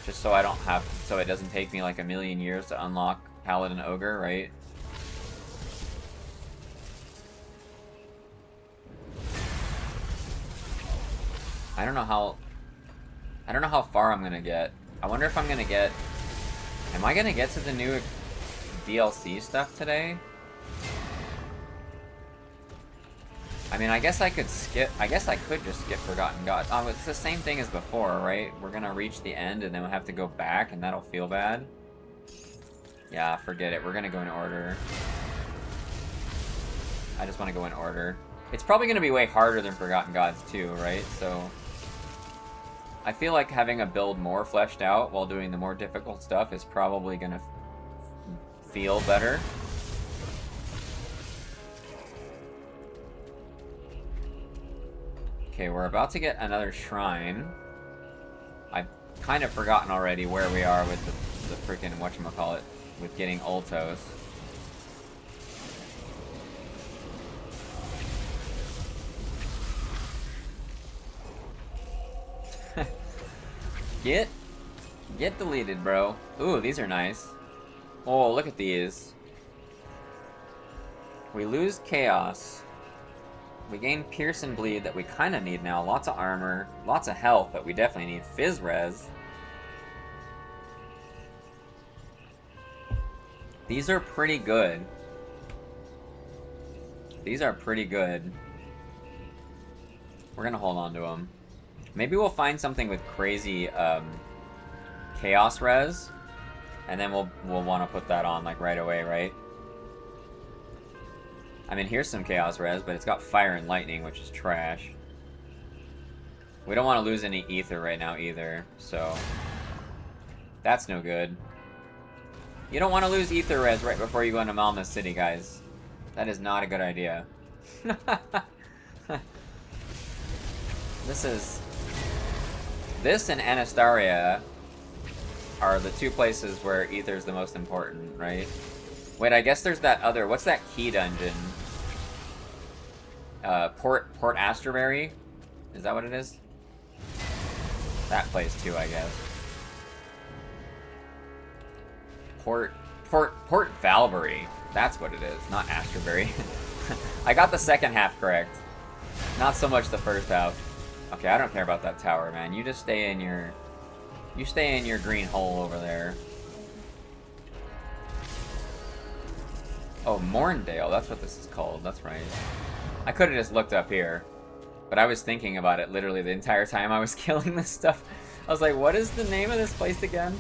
Just so I don't have, so it doesn't take me like a million years to unlock Paladin Ogre, right? I don't know how far I'm gonna get. I wonder if I'm gonna get, am I gonna get to the new DLC stuff today? I mean, I guess I could just skip Forgotten Gods. Oh, it's the same thing as before, right? We're gonna reach the end and then we'll have to go back and that'll feel bad. Yeah, forget it. We're gonna go in order. I just want to go in order. It's probably gonna be way harder than Forgotten Gods too, right? So I feel like having a build more fleshed out while doing the more difficult stuff is probably gonna feel better. Okay, we're about to get another shrine. I've kind of forgotten already where we are with the freaking whatchamacallit, with getting Ultos. Get deleted, bro. Ooh, these are nice. Oh, look at these. We lose Chaos. We gain Pierce and Bleed that we kind of need now. Lots of armor, lots of health, but we definitely need Fizz Res. These are pretty good. These are pretty good. We're gonna hold on to them. Maybe we'll find something with crazy Chaos Res, and then we'll want to put that on like right away, right? I mean, here's some Chaos Res, but it's got Fire and Lightning, which is trash. We don't want to lose any Ether right now either, so that's no good. You don't want to lose Ether Res right before you go into Malmouth City, guys. That is not a good idea. This and Anastaria are the two places where Ether's the most important, right? Wait, I guess there's that other, what's that key dungeon? Port Asterbury? Is that what it is? That place too, I guess. Port Valbury. That's what it is, not Asterbury. I got the second half correct. Not so much the first half. Okay, I don't care about that tower, man. You just stay in your... You stay in your green hole over there. Oh, Morndale, that's what this is called. That's right. I could have just looked up here. But I was thinking about it literally the entire time I was killing this stuff. I was like, what is the name of this place again?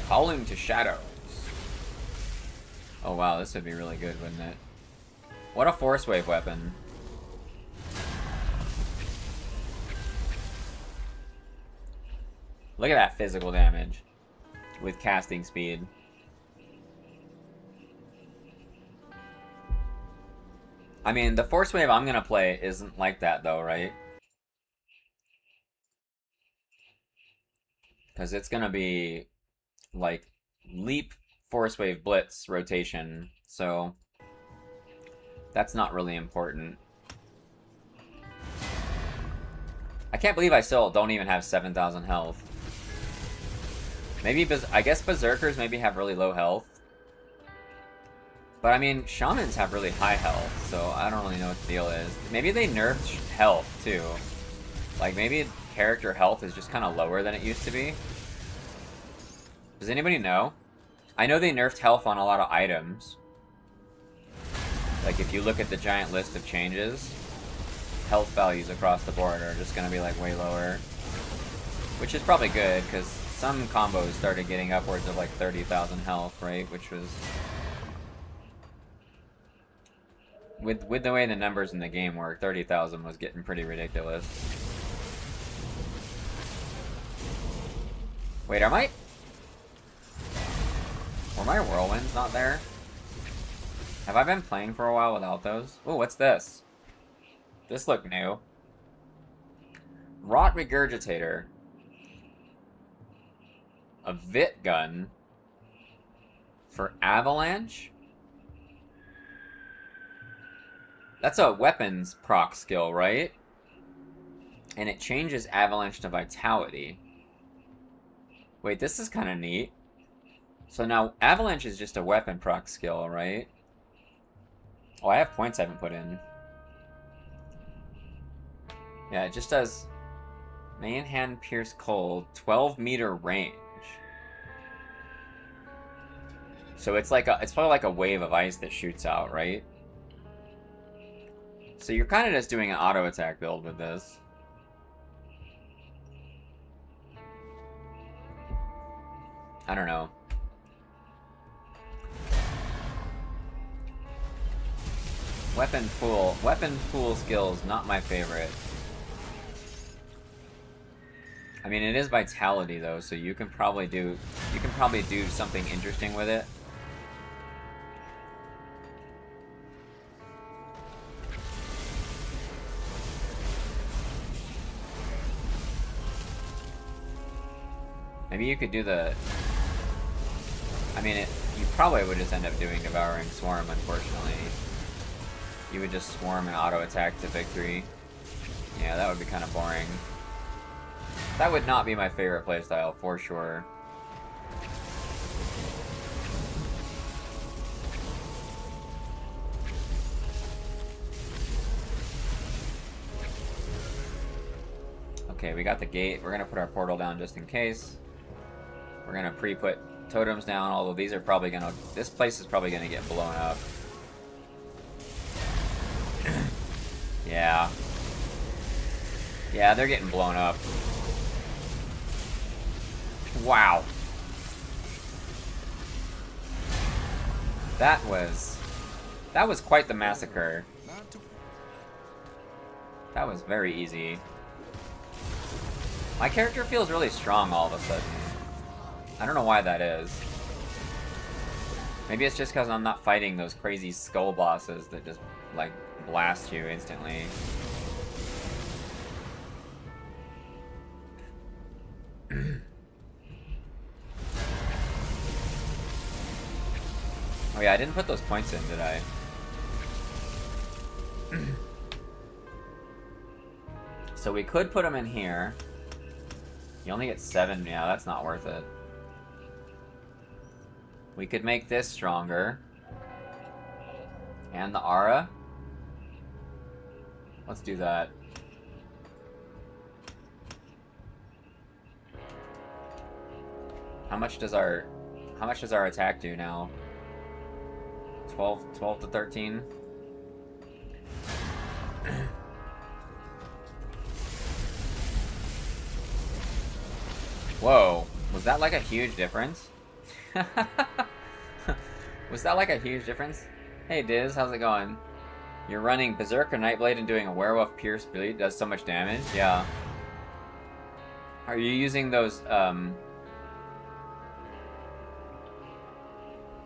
Calling to Shadows. Oh wow, this would be really good, wouldn't it? What a force wave weapon. Look at that physical damage with casting speed. I mean, the force wave I'm gonna play isn't like that though, right? Because it's gonna be like leap, force wave, blitz, rotation, so that's not really important. I can't believe I still don't even have 7,000 health. Maybe, I guess Berserkers maybe have really low health. But I mean, Shamans have really high health, so I don't really know what the deal is. Maybe they nerfed health, too. Like, maybe character health is just kind of lower than it used to be. Does anybody know? I know they nerfed health on a lot of items. Like, if you look at the giant list of changes, health values across the board are just going to be, like, way lower. Which is probably good, because some combos started getting upwards of, like, 30,000 health, right? Which was... With the way the numbers in the game work, 30,000 was getting pretty ridiculous. Wait, am I... Were my whirlwinds not there? Have I been playing for a while without those? Ooh, what's this? This looked new. Rot Regurgitator. A Vit Gun. For Avalanche? That's a weapons proc skill, right? And it changes Avalanche to Vitality. Wait, this is kind of neat. So now, Avalanche is just a weapon proc skill, right? Oh, I have points I haven't put in. Yeah, it just does main hand pierce cold, 12-meter range. So it's like it's probably like a wave of ice that shoots out, right? So you're kind of just doing an auto attack build with this. I don't know. Weapon pool skills, not my favorite. I mean, it is vitality though, so you can probably do something interesting with it. Maybe you could do the... I mean, you probably would just end up doing Devouring Swarm, unfortunately. You would just swarm and auto-attack to victory. Yeah, that would be kind of boring. That would not be my favorite playstyle, for sure. Okay, we got the gate. We're gonna put our portal down just in case. We're gonna pre-put totems down, although these are probably gonna... This place is probably gonna get blown up. Yeah. Yeah, they're getting blown up. Wow. That was quite the massacre. That was very easy. My character feels really strong all of a sudden. I don't know why that is. Maybe it's just because I'm not fighting those crazy skull bosses that just, like, blast you instantly. Oh yeah, I didn't put those points in, did I? So we could put them in here. You only get 7, yeah, that's not worth it. We could make this stronger. And the aura. Let's do that. How much does our attack do now? 12 to 13? Whoa, was that like a huge difference? Was that like a huge difference? Hey Diz, how's it going? You're running Berserker Nightblade and doing a Werewolf Pierce Bleed, does so much damage? Yeah. Are you using those,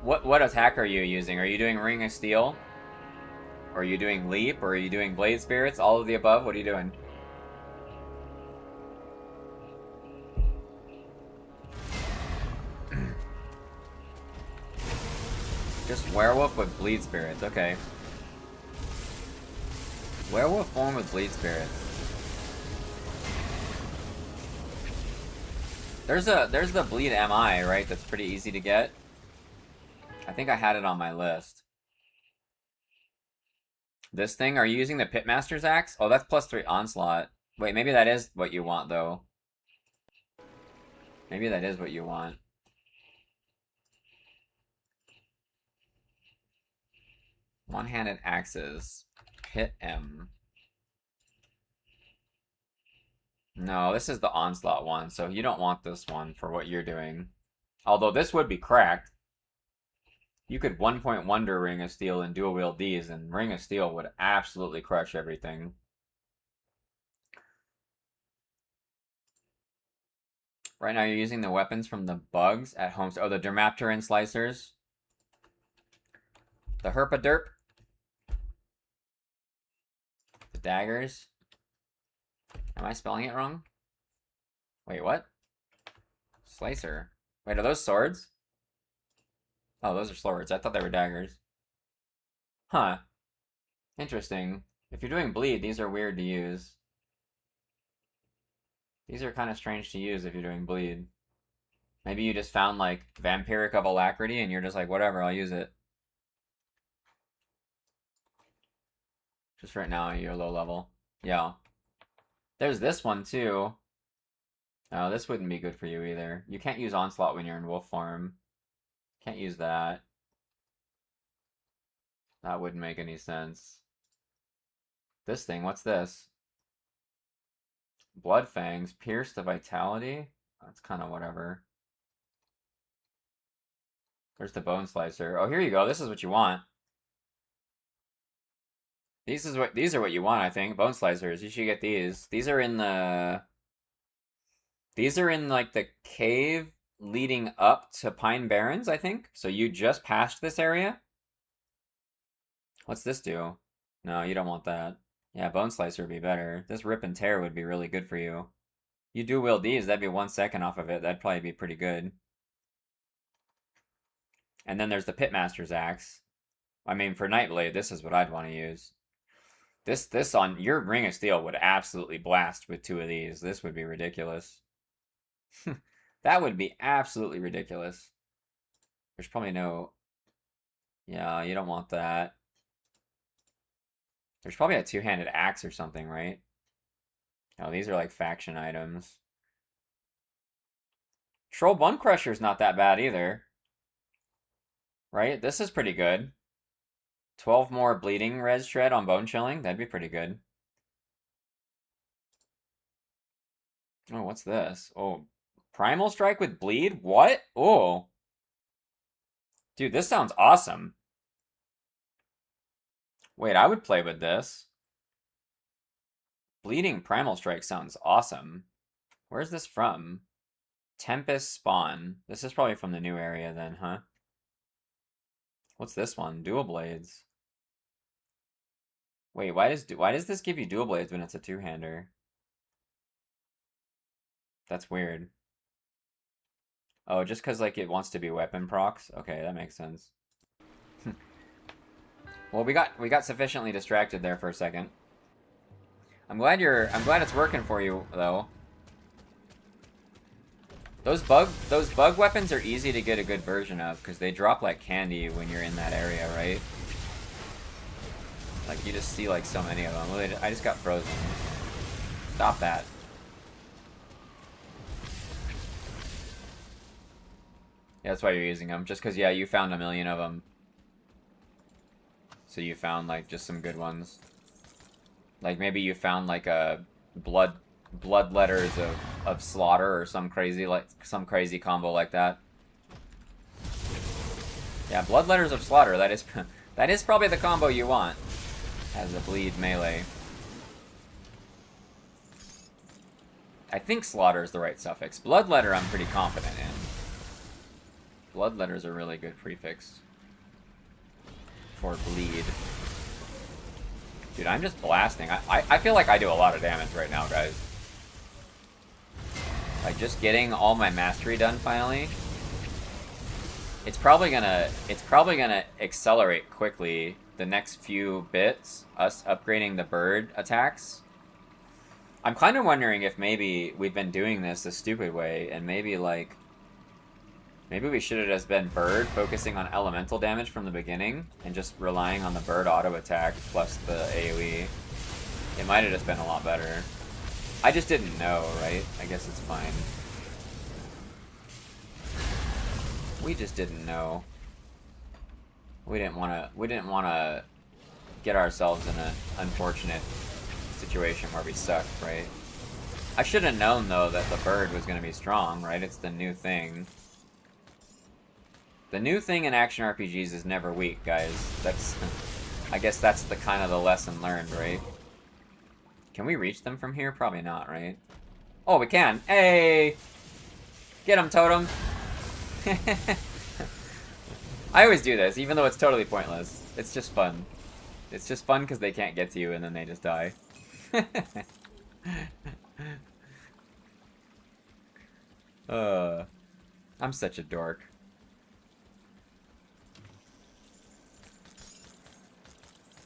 What attack are you using? Are you doing Ring of Steel? Or are you doing Leap? Or are you doing Blade Spirits? All of the above? What are you doing? Just Werewolf with Bleed Spirits, okay. Werewolf form with Bleed Spirits. There's the Bleed MI, right? That's pretty easy to get. I think I had it on my list. This thing, are you using the Pitmaster's Axe? Oh, that's +3 Onslaught. Wait, maybe that is what you want, though. Maybe that is what you want. One-handed axes. Pit M. No, this is the Onslaught one, so you don't want this one for what you're doing. Although this would be cracked. You could 1-point wonder Ring of Steel and dual wield these, and Ring of Steel would absolutely crush everything. Right now you're using the weapons from the bugs at home. Oh, the Dermapteran slicers. The Herpaderp. The daggers. Am I spelling it wrong? Wait, what? Slicer. Wait, are those swords? Oh, those are swords. I thought they were daggers. Huh. Interesting. If you're doing bleed, these are weird to use. These are kind of strange to use if you're doing bleed. Maybe you just found, like, Vampiric of Alacrity and you're just like, whatever, I'll use it. Just right now, you're low level. Yeah. There's this one, too. Oh, this wouldn't be good for you either. You can't use Onslaught when you're in wolf form. Can't use that. That wouldn't make any sense. This thing, what's this? Blood Fangs, Pierce the Vitality? That's kind of whatever. There's the Bone Slicer. Oh, here you go. This is what you want. These are what you want, I think. Bone Slicers. You should get these. These are in like the cave leading up to Pine Barrens, I think. So you just passed this area? What's this do? No, you don't want that. Yeah, Bone Slicer would be better. This Rip and Tear would be really good for you. You do wield these, that'd be 1 second off of it. That'd probably be pretty good. And then there's the Pitmaster's Axe. I mean, for Nightblade, this is what I'd want to use. This on your Ring of Steel would absolutely blast with 2 of these. This would be ridiculous. That would be absolutely ridiculous. There's probably no... Yeah, you don't want that. There's probably a 2-handed axe or something, right? Oh, these are like faction items. Troll Bone Crusher's not that bad either. Right? This is pretty good. 12 more bleeding res shred on Bone Chilling. That'd be pretty good. Oh, what's this? Oh, Primal Strike with bleed? What? Oh. Dude, this sounds awesome. Wait, I would play with this. Bleeding Primal Strike sounds awesome. Where's this from? Tempest Spawn. This is probably from the new area then, huh? What's this one? Dual Blades. Wait, why does this give you Dual Blades when it's a 2-hander? That's weird. Oh, just because like it wants to be weapon procs? Okay, that makes sense. Well, we got sufficiently distracted there for a second. I'm glad it's working for you though. Those bug weapons are easy to get a good version of because they drop like candy when you're in that area, right? Like you just see like so many of them. I just got frozen. Stop that. Yeah, that's why you're using them. Just because, yeah, you found a million of them. So you found like just some good ones. Like maybe you found like a blood letters of slaughter or some crazy combo like that. Yeah, blood letters of slaughter. That is that is probably the combo you want as a bleed melee. I think slaughter is the right suffix. Blood letter I'm pretty confident in. Blood letters are a really good prefix for bleed. Dude, I'm just blasting. I feel like I do a lot of damage right now, guys. Like, just getting all my mastery done finally. It's probably gonna accelerate quickly the next few bits, us upgrading the bird attacks. I'm kind of wondering if maybe we've been doing this a stupid way, and maybe, like, maybe we should have just been bird, focusing on elemental damage from the beginning, and just relying on the bird auto attack plus the AoE. It might have just been a lot better. I just didn't know, right? I guess it's fine. We just didn't know. We didn't wanna get ourselves in an unfortunate situation where we sucked, right? I should have known though that the bird was gonna be strong, right? It's the new thing. The new thing in action RPGs is never weak, guys. That's I guess that's the kind of the lesson learned, right? Can we reach them from here? Probably not, right? Oh, we can. Hey! Get him, Totem! I always do this, even though it's totally pointless. It's just fun. It's just fun because they can't get to you and then they just die. I'm such a dork.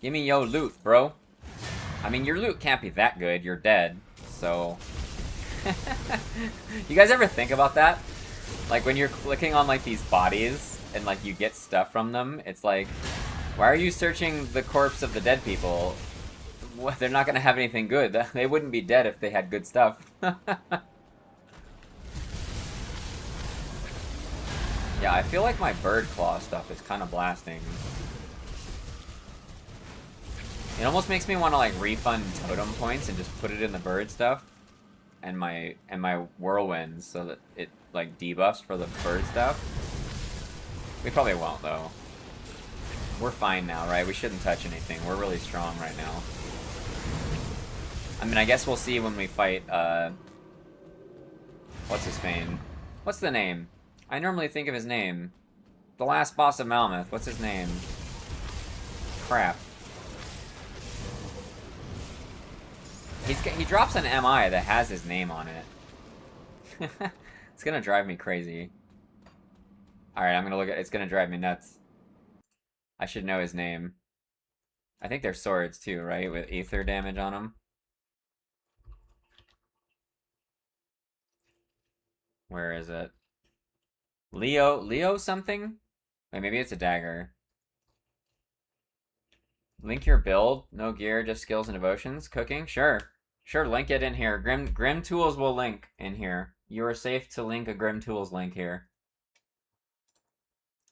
Give me yo loot, bro. I mean, your loot can't be that good. You're dead, so... You guys ever think about that? Like, when you're clicking on, like, these bodies, and, like, you get stuff from them, it's like, why are you searching the corpse of the dead people? What, they're not gonna have anything good. They wouldn't be dead if they had good stuff. Yeah, I feel like my bird claw stuff is kind of blasting. It almost makes me want to like refund totem points and just put it in the bird stuff and my whirlwinds so that it like debuffs for the bird stuff. We probably won't though. We're fine now, right? We shouldn't touch anything. We're really strong right now. I mean, I guess we'll see when we fight what's his name? What's the name? I normally think of his name. The last boss of Malmouth. What's his name? Crap. He drops an MI that has his name on it. It's gonna drive me crazy. Alright, I'm gonna look at it's gonna drive me nuts. I should know his name. I think they're swords too, right? With ether damage on them. Where is it? Leo something? Wait, maybe it's a dagger. Link your build. No gear, just skills and devotions. Cooking? Sure. Sure, link it in here. Grim Tools will link in here. You are safe to link a Grim Tools link here.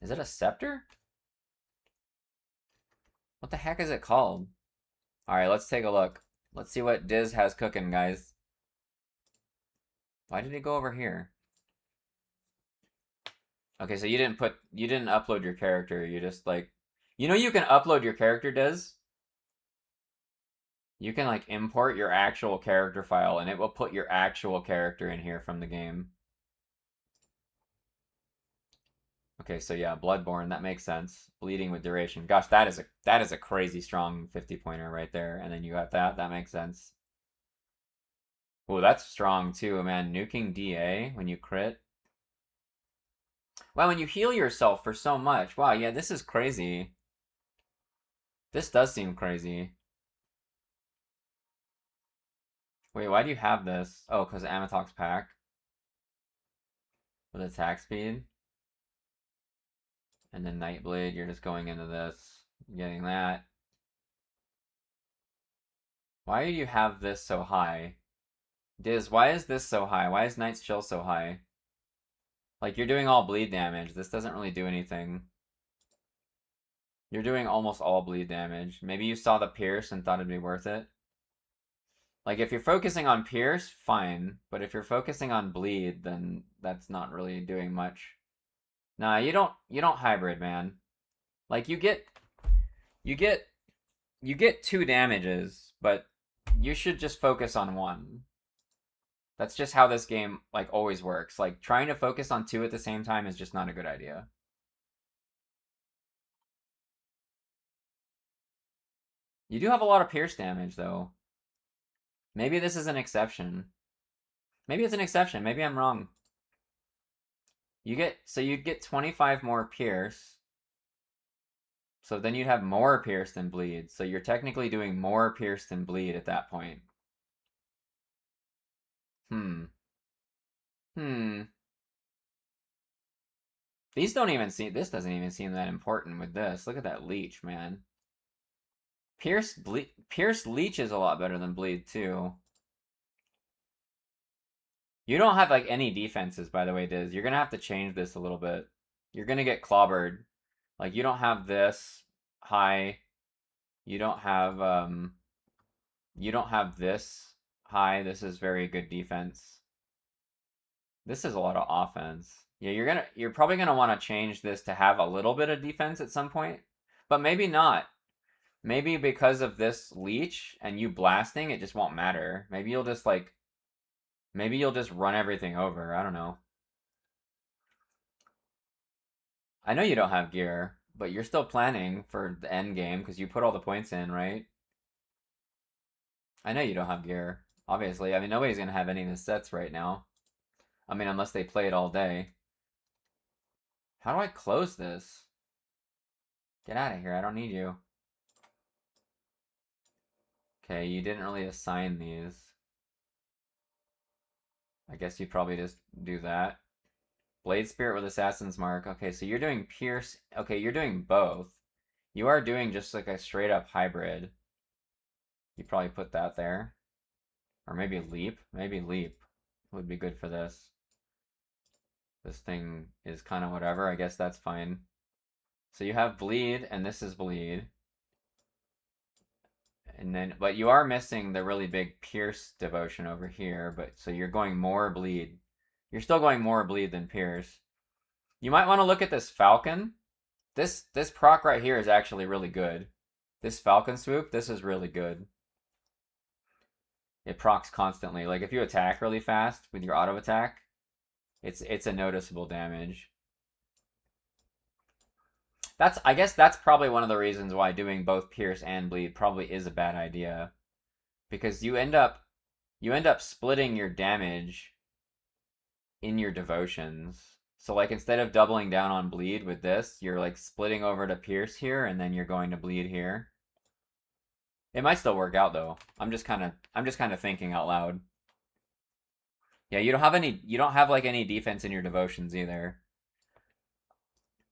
Is it a scepter? What the heck is it called? Alright, let's take a look. Let's see what Diz has cooking, guys. Why did it go over here? Okay, so you didn't upload your character. You just like, you know, you can upload your character, Diz. You can like import your actual character file, and it will put your actual character in here from the game. Okay, so yeah, Bloodborne, that makes sense. Bleeding with duration. Gosh, that is a crazy strong 50-pointer right there. And then you got that makes sense. Oh, that's strong too, man. Nuking DA when you crit. Wow, when you heal yourself for so much. Wow, yeah, this is crazy. This does seem crazy. Wait, why do you have this? Oh, because Amatok's pack. with attack speed. And then Nightblade, you're just going into this, getting that. Why do you have this so high? Diz, why is this so high? Why is Night's Chill so high? Like, you're doing all bleed damage. This doesn't really do anything. You're doing almost all bleed damage. Maybe you saw the Pierce and thought it'd be worth it. Like, if you're focusing on Pierce, fine. But if you're focusing on bleed, then that's not really doing much. Nah, you don't hybrid, man. Like, you get 2 damages, but you should just focus on 1. That's just how this game, like, always works. Like, trying to focus on 2 at the same time is just not a good idea. You do have a lot of pierce damage, though. Maybe this is an exception. Maybe it's an exception. Maybe I'm wrong. You get 25 more pierce. So then you'd have more pierce than bleed. So you're technically doing more pierce than bleed at that point. This doesn't even seem that important with this. Look at that leech, man. Pierce leech is a lot better than bleed too. You don't have like any defenses, by the way, Diz. You're gonna have to change this a little bit. You're gonna get clobbered. Like, you don't have this high. You don't have this high. This is very good defense. This is a lot of offense. Yeah, you're probably gonna want to change this to have a little bit of defense at some point, but maybe not. Maybe because of this leech and you blasting, it just won't matter. Maybe you'll just run everything over. I don't know. I know you don't have gear, but you're still planning for the end game because you put all the points in, right? I know you don't have gear, obviously. I mean, nobody's gonna have any of the sets right now. I mean, unless they play it all day. How do I close this? Get out of here. I don't need you. Okay, you didn't really assign these. I guess you probably just do that. Blade Spirit with Assassin's Mark. Okay, so you're doing Pierce. Okay, you're doing both. You are doing just like a straight up hybrid. You probably put that there. Or maybe Leap. Maybe Leap would be good for this. This thing is kind of whatever. I guess that's fine. So you have Bleed, and this is Bleed. And then, but you are missing the really big Pierce devotion over here. But so you're going more Bleed. You're still going more Bleed than Pierce. You might want to look at this Falcon. This proc right here is actually really good. This Falcon Swoop, this is really good. It procs constantly. Like, if you attack really fast with your auto attack, it's a noticeable damage. I guess that's probably one of the reasons why doing both Pierce and Bleed probably is a bad idea. Because you end up splitting your damage in your devotions. So like, instead of doubling down on Bleed with this, you're like splitting over to Pierce here and then you're going to Bleed here. It might still work out though. I'm just kind of thinking out loud. Yeah, you don't have like any defense in your devotions either.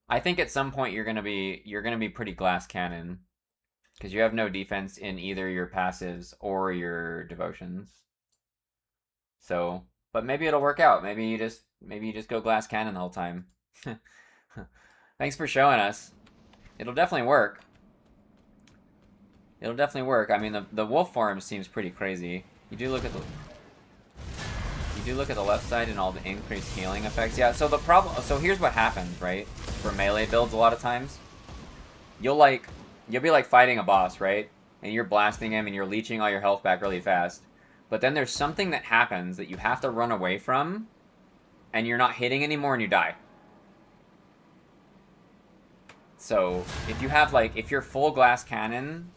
I think at some point you're gonna be pretty glass cannon, because you have no defense in either your passives or your devotions. So, but maybe it'll work out. Maybe you just go glass cannon the whole time. Thanks for showing us. It'll definitely work. It'll definitely work. I mean, the wolf form seems pretty crazy. You do look at the left side and all the increased healing effects. Yeah, so here's what happens, right? For melee builds a lot of times. You'll be like fighting a boss, right? And you're blasting him and you're leeching all your health back really fast. But then there's something that happens that you have to run away from, and you're not hitting anymore and you die. So, if you're full glass cannon,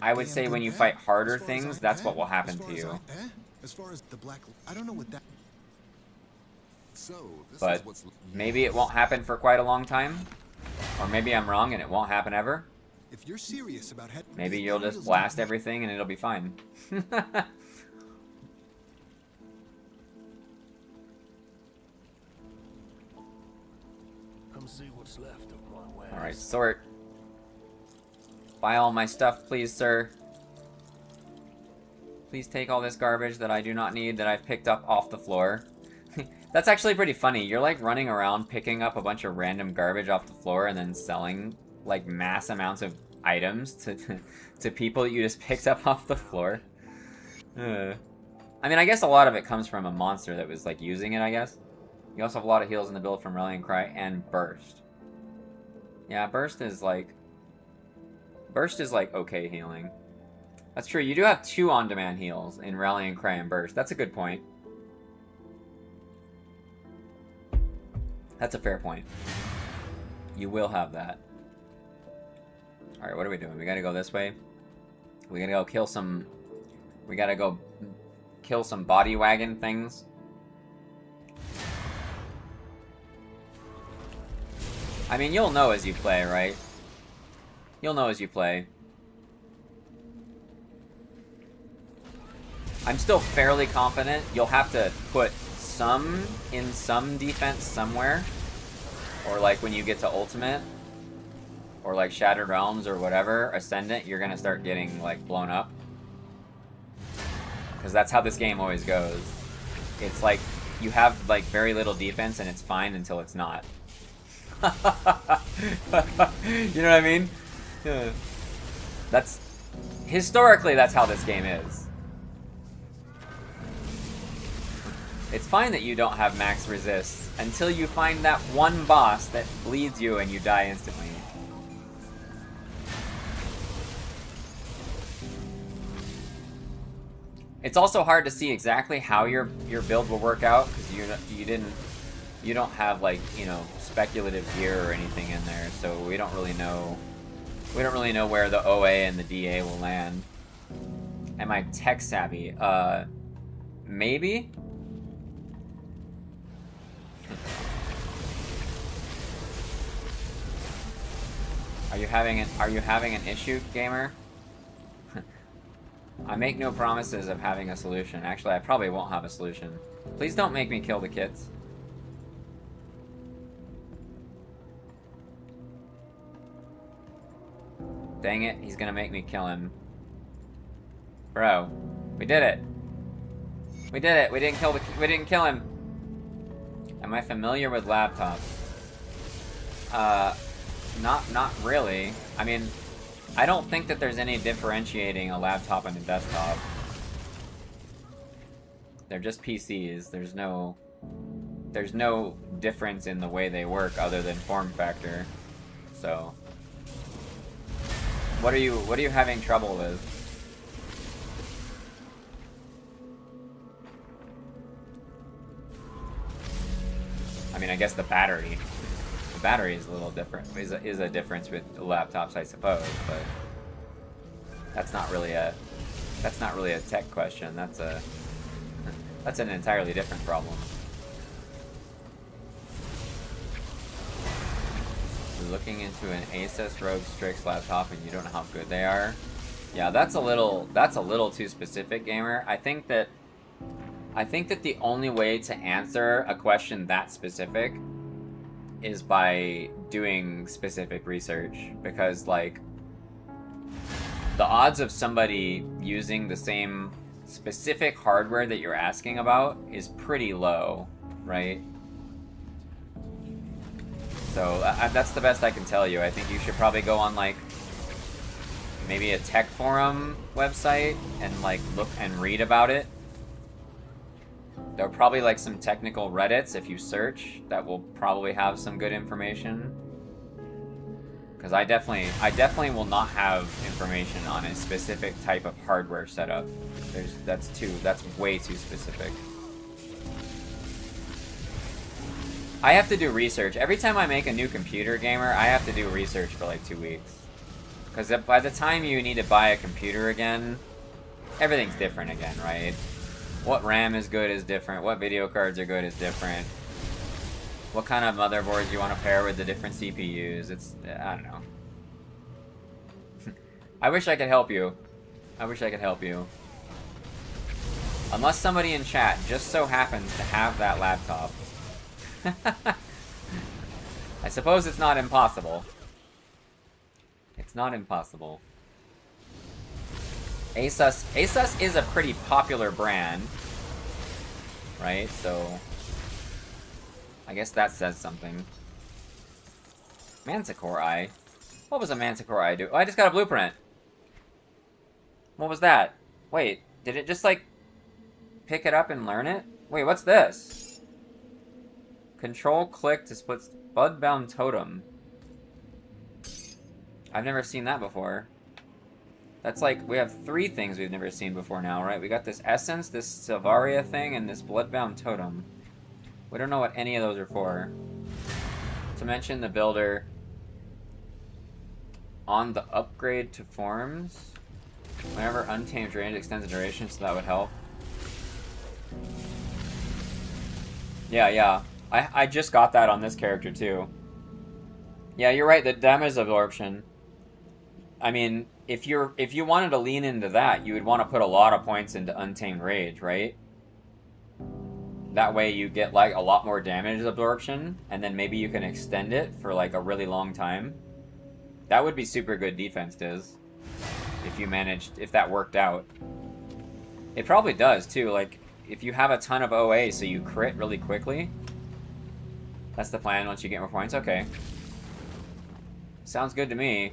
I would say when you fight harder things, that's what will happen to you. As far as the black, I don't know what that. So, but maybe it won't happen for quite a long time, or maybe I'm wrong and it won't happen ever. If you're serious about maybe you'll just blast everything and it'll be fine. Come see what's left of my wares. Alright, sort. Buy all my stuff, please, sir. Please take all this garbage that I do not need that I've picked up off the floor. That's actually pretty funny. You're like running around picking up a bunch of random garbage off the floor and then selling like mass amounts of items to people that you just picked up off the floor. I mean, I guess a lot of it comes from a monster that was like using it, I guess. You also have a lot of heals in the build from Rallying Cry and Burst. Yeah, Burst is like okay healing. That's true. You do have 2 on-demand heals in Rallying Cry and Burst. That's a good point. That's a fair point. You will have that. Alright, what are we doing? We gotta go this way. We gotta go kill some... We gotta go kill some body wagon things. I mean, you'll know as you play, right? You'll know as you play. I'm still fairly confident you'll have to put some in some defense somewhere. Or like when you get to Ultimate. Or like Shattered Realms or whatever, Ascendant, you're gonna start getting like blown up. Because that's how this game always goes. It's like, you have like very little defense and it's fine until it's not. You know what I mean? That's... Historically, that's how this game is. It's fine that you don't have max resist until you find that one boss that bleeds you and you die instantly. It's also hard to see exactly how your build will work out because you don't have like, you know, speculative gear or anything in there, so we don't really know where the OA and the DA will land. Am I tech savvy? Maybe? Are you having an issue, gamer? I make no promises of having a solution. Actually, I probably won't have a solution. Please don't make me kill the kids. Dang it, he's gonna make me kill him. Bro, we did it. We did it. We didn't kill him. Am I familiar with laptops? Not really. I mean, I don't think that there's any differentiating a laptop and a desktop. They're just PCs. There's no difference in the way they work other than form factor. So, what are you having trouble with? I mean, I guess the battery. The battery is a little different. Is a difference with laptops, I suppose, but that's not really a tech question. That's an entirely different problem. You're looking into an Asus ROG Strix laptop and you don't know how good they are. Yeah, that's a little too specific, gamer. I think that the only way to answer a question that specific is by doing specific research, because like the odds of somebody using the same specific hardware that you're asking about is pretty low, right? So that's the best I can tell you. I think you should probably go on like maybe a tech forum website and like look and read about it. There are probably like some technical Reddits if you search that will probably have some good information. Because I definitely will not have information on a specific type of hardware setup. That's way too specific. I have to do research. Every time I make a new computer, gamer, I have to do research for like 2 weeks. Because by the time you need to buy a computer again, everything's different again, right? What RAM is good is different. What video cards are good is different. What kind of motherboards you want to pair with the different CPUs. I don't know. I wish I could help you. I wish I could help you. Unless somebody in chat just so happens to have that laptop. I suppose it's not impossible. It's not impossible. Asus. Asus is a pretty popular brand. Right? So I guess that says something. Manticore Eye. What was a Manticore Eye do? Oh, I just got a blueprint. What was that? Wait, did it just, like, pick it up and learn it? Wait, what's this? Control click to split Budbound Totem. I've never seen that before. That's like, we have 3 things we've never seen before now, right? We got this Essence, this Silvaria thing, and this Bloodbound Totem. We don't know what any of those are for. To mention the builder on the upgrade to forms. Whenever Untamed range extends the duration, so that would help. Yeah. I just got that on this character too. Yeah, you're right, the damage absorption. I mean, if you wanted to lean into that, you would want to put a lot of points into Untamed Rage, right? That way you get like a lot more damage absorption, and then maybe you can extend it for like a really long time. That would be super good defense, Diz. If you managed, if that worked out. It probably does too, like if you have a ton of OA so you crit really quickly. That's the plan once you get more points, okay. Sounds good to me.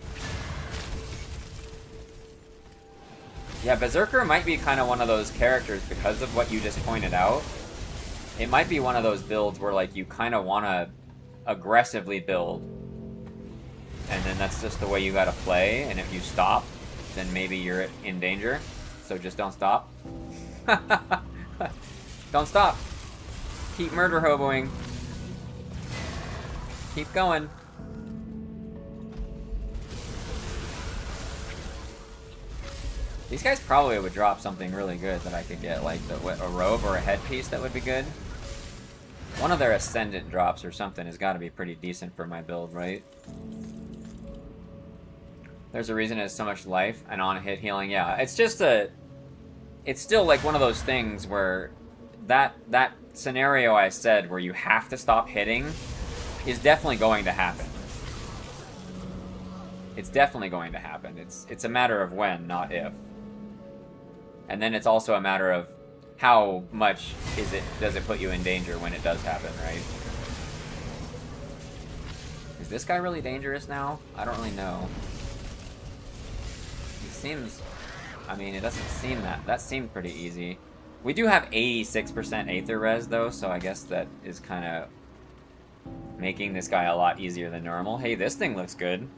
Yeah, Berserker might be kind of one of those characters because of what you just pointed out. It might be one of those builds where like you kind of want to aggressively build. And then that's just the way you gotta play, and if you stop, then maybe you're in danger. So just don't stop. Don't stop. Keep murder hoboing. Keep going. These guys probably would drop something really good that I could get, like a robe or a headpiece that would be good. One of their Ascendant drops or something has got to be pretty decent for my build, right? There's a reason it has so much life and on-hit healing. Yeah, it's just a... It's still like one of those things where that scenario I said where you have to stop hitting is definitely going to happen. It's definitely going to happen. It's a matter of when, not if. And then it's also a matter of how much does it put you in danger when it does happen, right? Is this guy really dangerous now? I don't really know. He seems... I mean, it doesn't seem that. That seemed pretty easy. We do have 86% Aether Res, though, so I guess that is kind of making this guy a lot easier than normal. Hey, this thing looks good.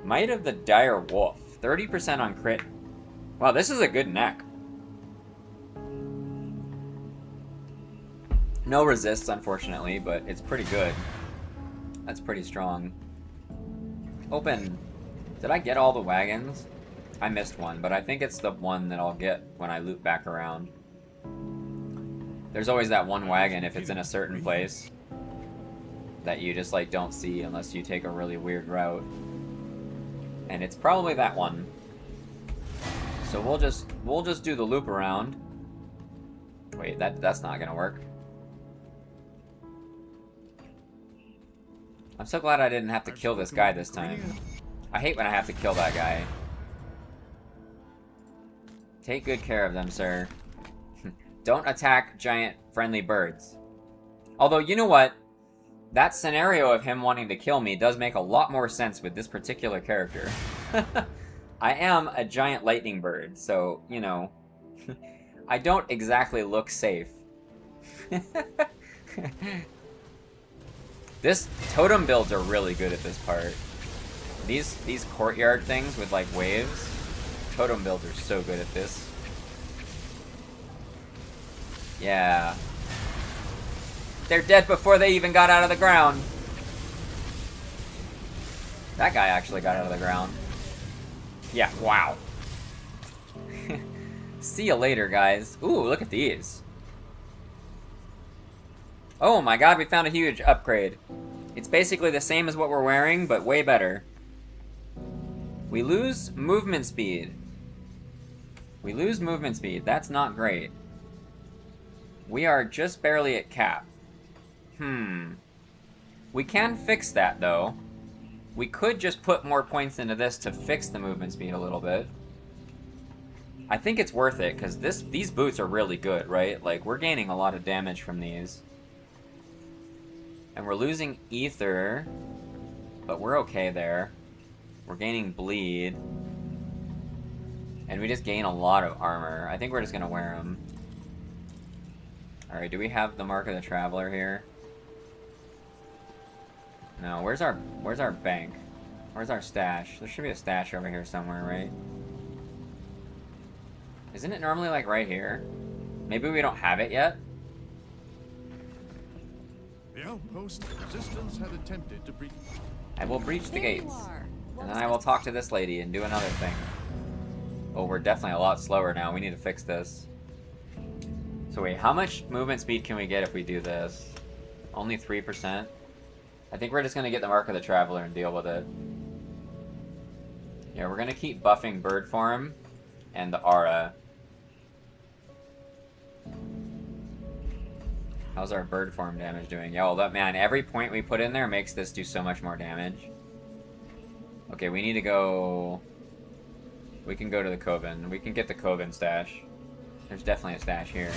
Might of the Dire Wolf. 30% on crit. Wow, this is a good neck. No resists, unfortunately, but it's pretty good. That's pretty strong. Open. Did I get all the wagons? I missed one, but I think it's the one that I'll get when I loop back around. There's always that one wagon if it's in a certain place that you just like don't see unless you take a really weird route. And it's probably that one. So we'll just do the loop around. Wait, that's not gonna work. I'm so glad I didn't have to kill this guy this time. I hate when I have to kill that guy. Take good care of them, sir. Don't attack giant friendly birds. Although, you know what? That scenario of him wanting to kill me does make a lot more sense with this particular character. I am a giant lightning bird, so, you know, I don't exactly look safe. This totem builds are really good at this part. These courtyard things with like waves, totem builds are so good at this. Yeah. They're dead before they even got out of the ground. That guy actually got out of the ground. Yeah, wow. See you later, guys. Ooh, look at these. Oh my god, we found a huge upgrade. It's basically the same as what we're wearing, but way better. We lose movement speed. We lose movement speed. That's not great. We are just barely at cap. We can fix that, though. We could just put more points into this to fix the movement speed a little bit. I think it's worth it, because these boots are really good, right? Like, we're gaining a lot of damage from these. And we're losing ether, but we're okay there. We're gaining bleed. And we just gain a lot of armor. I think we're just going to wear them. Alright, do we have the Mark of the Traveler here? No, where's our bank? Where's our stash? There should be a stash over here somewhere, right? Isn't it normally like right here? Maybe we don't have it yet? The outpost resistance had attempted to breach. I will breach the There you gates. are. And then I will talk to this lady and do another thing. Oh, we're definitely a lot slower now. We need to fix this. So wait, how much movement speed can we get if we do this? Only 3%? I think we're just going to get the Mark of the Traveler and deal with it. Yeah, we're going to keep buffing Bird Form and the Aura. How's our Bird Form damage doing? Yeah, well, that, man, every point we put in there makes this do so much more damage. Okay, we need to go... We can go to the Coven. We can get the Coven stash. There's definitely a stash here.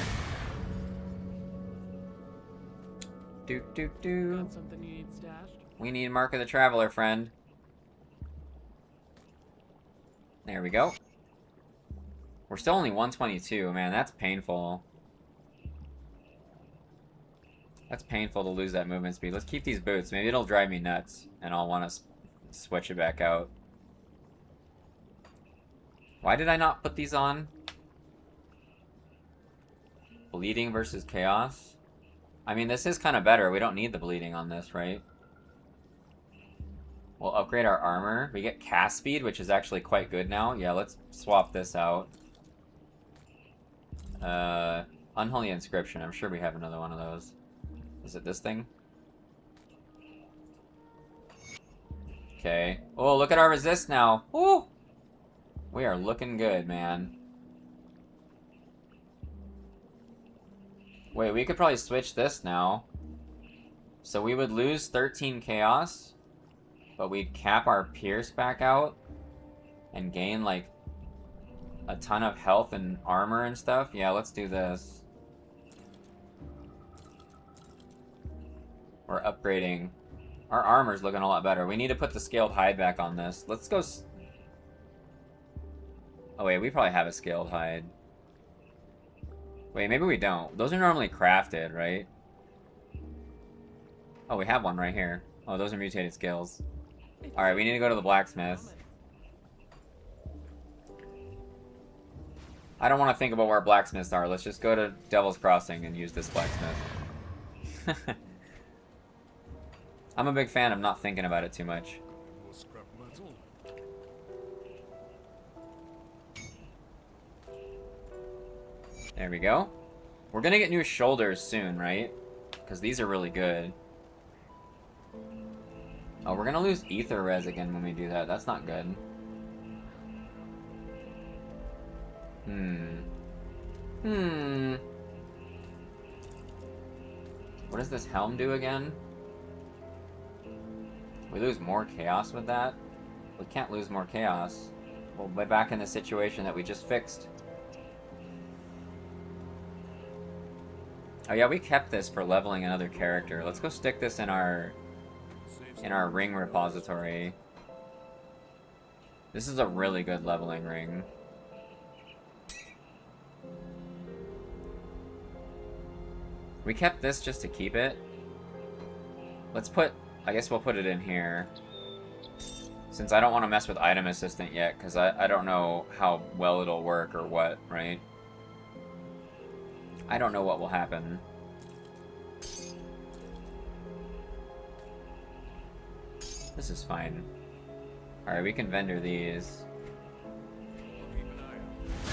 Got something you need stashed? We need Mark of the Traveler, friend. There we go. We're still only 122, man, that's painful. That's painful to lose that movement speed. Let's keep these boots. Maybe it'll drive me nuts, and I'll want to switch it back out. Why did I not put these on? Bleeding versus chaos? I mean, this is kind of better. We don't need the bleeding on this, right? We'll upgrade our armor. We get cast speed, which is actually quite good now. Yeah, let's swap this out. Unholy Inscription. I'm sure we have another one of those. Is it this thing? Okay. Oh, look at our resist now. Woo! We are looking good, man. Wait, we could probably switch this now. So we would lose 13 chaos, but we'd cap our pierce back out and gain like a ton of health and armor and stuff. Yeah, let's do this. We're upgrading. Our armor's looking a lot better. We need to put the scaled hide back on this. Let's go... Oh wait, we probably have a scaled hide. Wait, maybe we don't. Those are normally crafted, right? Oh, we have one right here. Oh, those are mutated scales. Alright, we need to go to the blacksmith. I don't want to think about where blacksmiths are. Let's just go to Devil's Crossing and use this blacksmith. I'm a big fan of not thinking about it too much. More scrap metal. There we go. We're gonna get new shoulders soon, right? Because these are really good. Oh, we're gonna lose ether res again when we do that. That's not good. What does this helm do again? We lose more chaos with that? We can't lose more chaos. We'll be back in the situation that we just fixed. Oh yeah, we kept this for leveling another character. Let's go stick this in our ring repository. This is a really good leveling ring. We kept this just to keep it. Let's put... I guess we'll put it in here. Since I don't want to mess with Item Assistant yet, because I don't know how well it'll work or what, right? I don't know what will happen. This is fine. Alright, we can vendor these. I'll keep an eye out.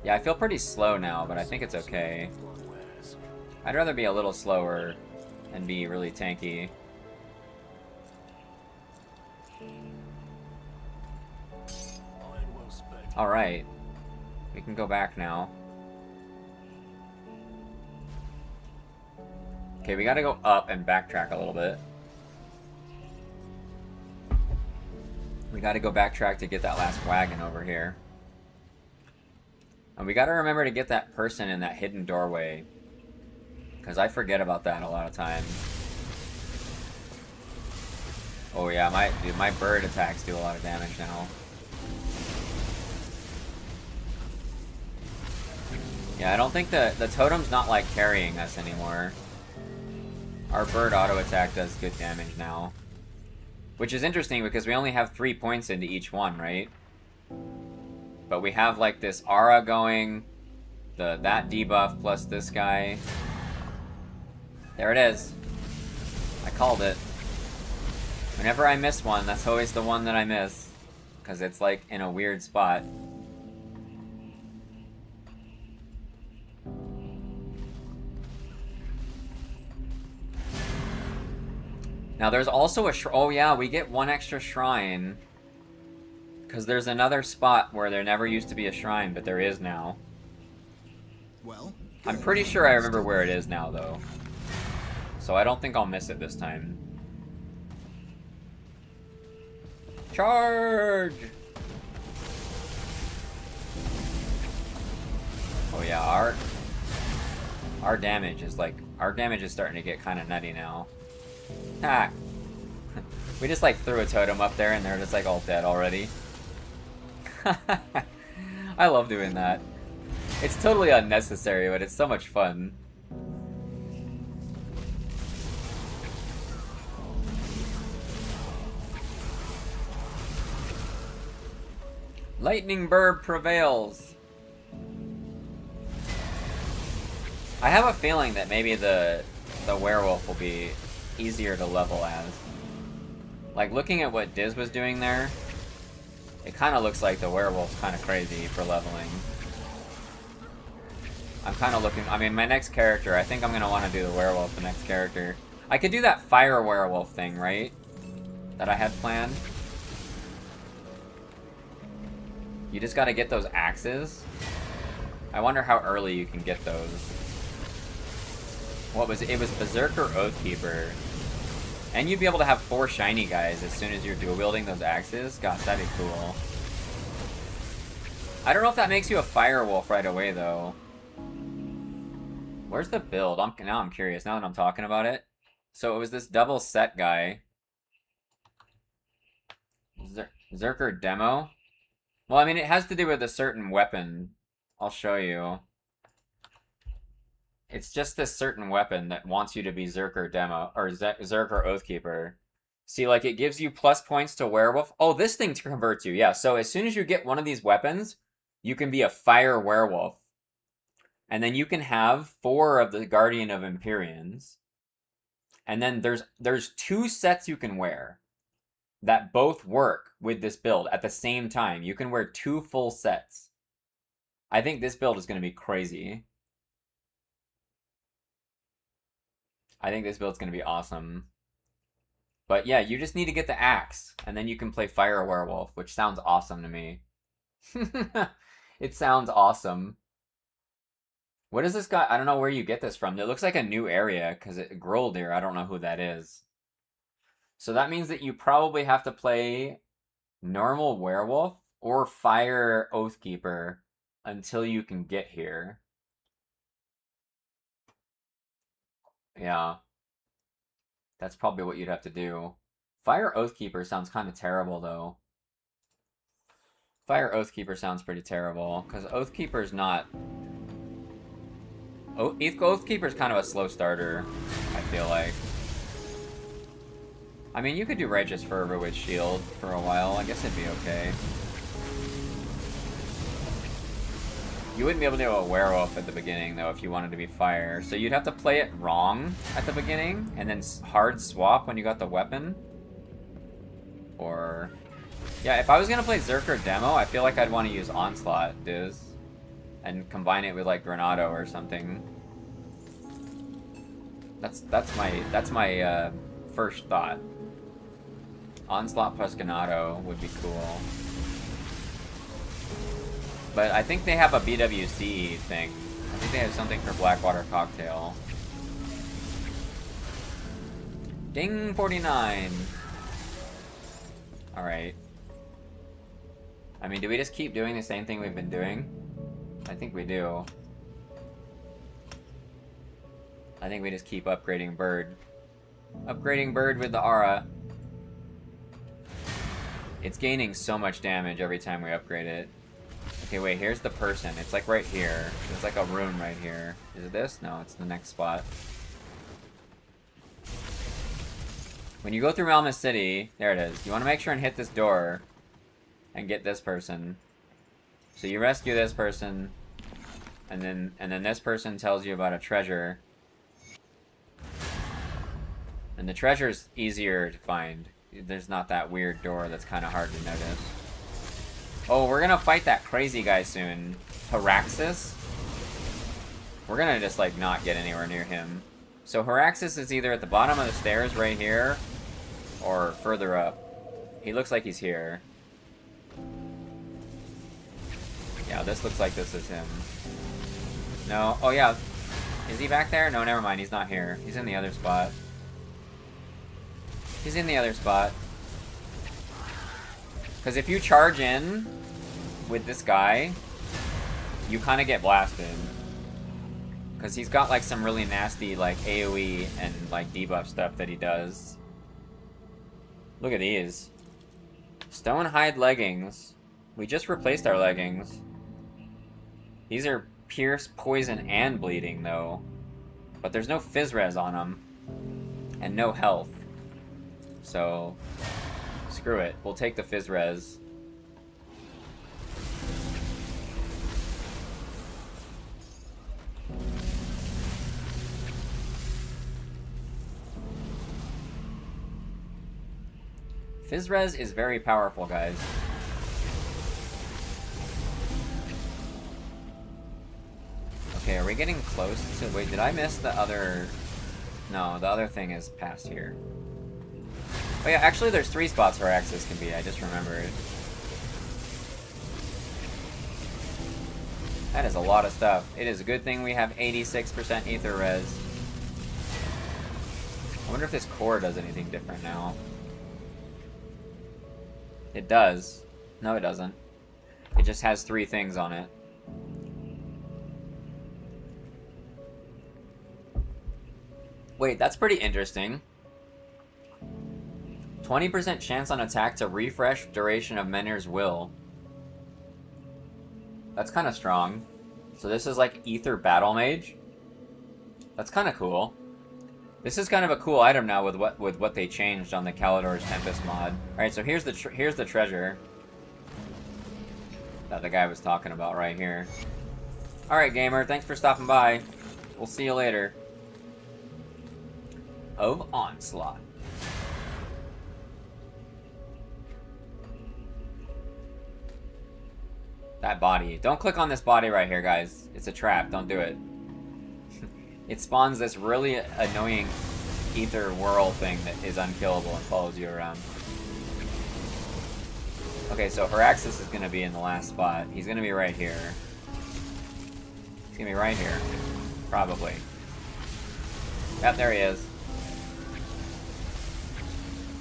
Yeah, I feel pretty slow now, but I think it's okay. I'd rather be a little slower and be really tanky. Alright. We can go back now. Okay, we gotta go up and backtrack a little bit. We gotta go backtrack to get that last wagon over here. And we gotta remember to get that person in that hidden doorway. Because I forget about that a lot of times. Oh yeah, my bird attacks do a lot of damage now. Yeah, I don't think the totem's not like carrying us anymore. Our bird auto attack does good damage now. Which is interesting because we only have 3 points into each one, right? But we have like this aura going, that debuff plus this guy. There it is. I called it. Whenever I miss one, that's always the one that I miss. Because it's like in a weird spot. Now there's also a oh yeah, we get one extra shrine. Because there's another spot where there never used to be a shrine, but there is now. Well, I'm pretty sure I remember where it is now, though. So I don't think I'll miss it this time. Charge! Oh yeah, our damage is like, our damage is starting to get kind of nutty now. Ha! We just like threw a totem up there and they're just like all dead already. I love doing that. It's totally unnecessary, but it's so much fun. Lightning Birb prevails. I have a feeling that maybe the werewolf will be easier to level as. Like, looking at what Diz was doing there, it kind of looks like the werewolf's kind of crazy for leveling. I'm kind of looking... I mean, my next character, I think I'm going to want to do the werewolf, the next character. I could do that fire werewolf thing, right? That I had planned. You just got to get those axes. I wonder how early you can get those. What was it? It was Berserker Oathkeeper. And you'd be able to have 4 shiny guys as soon as you're dual wielding those axes. Gosh, that'd be cool. I don't know if that makes you a fire wolf right away, though. Where's the build? Now I'm curious, now that I'm talking about it. So it was this double set guy. Zerker demo? Well, I mean, it has to do with a certain weapon. I'll show you. It's just this certain weapon that wants you to be Zerker demo, or Zerker Oathkeeper. See, like, it gives you plus points to werewolf. Oh, this thing converts you, yeah. So as soon as you get one of these weapons, you can be a fire werewolf. And then you can have 4 of the Guardian of Empyreans. And then there's 2 sets you can wear that both work with this build at the same time. You can wear 2 full sets. I think this build is going to be crazy. I think this build's going to be awesome. But yeah, you just need to get the axe, and then you can play Fire Werewolf, which sounds awesome to me. It sounds awesome. What is this guy? I don't know where you get this from. It looks like a new area, because Groldir, I don't know who that is. So that means that you probably have to play normal Werewolf or Fire Oathkeeper until you can get here. Yeah. That's probably what you'd have to do. Fire Oathkeeper sounds kind of terrible, though. Fire Oathkeeper sounds pretty terrible, because Oathkeeper's not... Oathkeeper's kind of a slow starter, I feel like. I mean, you could do Righteous Fervor with Shield for a while. I guess it'd be okay. You wouldn't be able to do a werewolf at the beginning, though, if you wanted to be fire. So you'd have to play it wrong at the beginning, and then hard swap when you got the weapon. Or... yeah, if I was gonna play Zerker Demo, I feel like I'd want to use Onslaught, Diz. And combine it with, like, Granado or something. That's my first thought. Onslaught plus Granado would be cool. But I think they have a BWC thing. I think they have something for Blackwater Cocktail. Ding 49. Alright. I mean, do we just keep doing the same thing we've been doing? I think we do. I think we just keep upgrading Bird. Upgrading Bird with the aura. It's gaining so much damage every time we upgrade it. Okay, wait, here's the person. It's like right here. There's like a room right here. Is it this? No, it's the next spot. When you go through Malma City, there it is. You want to make sure and hit this door and get this person. So you rescue this person, and then this person tells you about a treasure. And the treasure's easier to find. There's not that weird door that's kind of hard to notice. Oh, we're gonna fight that crazy guy soon. Haraxis? We're gonna just, like, not get anywhere near him. So Haraxis is either at the bottom of the stairs right here, or further up. He looks like he's here. Yeah, this looks like this is him. No, oh yeah. Is he back there? No, never mind, he's not here. He's in the other spot. He's in the other spot. Because if you charge in with this guy, you kind of get blasted. Because he's got like some really nasty like AoE and like debuff stuff that he does. Look at these. Stonehide leggings. We just replaced our leggings. These are pierce, poison, and bleeding though. But there's no fizz res on them. And no health. So, screw it. We'll take the fizz res. Fizz res is very powerful, guys. Okay, are we getting close to... Wait, did I miss the other... No, the other thing is past here. Oh yeah, actually there's 3 spots where access can be, I just remembered. That is a lot of stuff. It is a good thing we have 86% ether res. I wonder if this core does anything different now. It does. No, it doesn't. It just has 3 things on it. Wait, that's pretty interesting. 20% chance on attack to refresh duration of Menhir's will. That's kind of strong. So this is like Ether Battle Mage. That's kind of cool. This is kind of a cool item now with what they changed on the Kalidor's Tempest mod. All right, so here's the treasure that the guy was talking about right here. All right, gamer, thanks for stopping by. We'll see you later. Of Onslaught. That body. Don't click on this body right here, guys. It's a trap. Don't do it. It spawns this really annoying ether whirl thing that is unkillable and follows you around. Okay, so Haraxis is going to be in the last spot. He's going to be right here. He's going to be right here. Probably. Yep, there he is.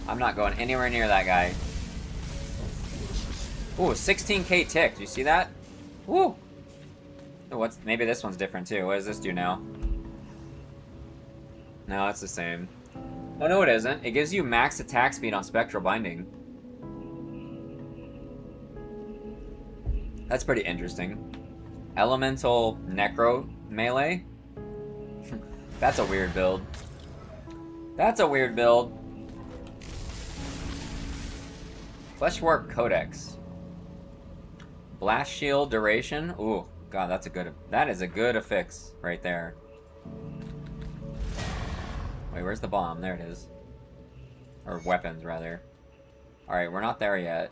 I'm not going anywhere near that guy. Ooh, 16k tick. Do you see that? Woo! Oh, maybe this one's different too. What does this do now? No, it's the same. Oh, no, it isn't. It gives you max attack speed on Spectral Binding. That's pretty interesting. Elemental Necro Melee? That's a weird build. That's a weird build. Fleshwarp Codex. Blast Shield Duration. Ooh, God, that is a good affix right there. Wait, where's the bomb? There it is. Or weapons, rather. Alright, we're not there yet.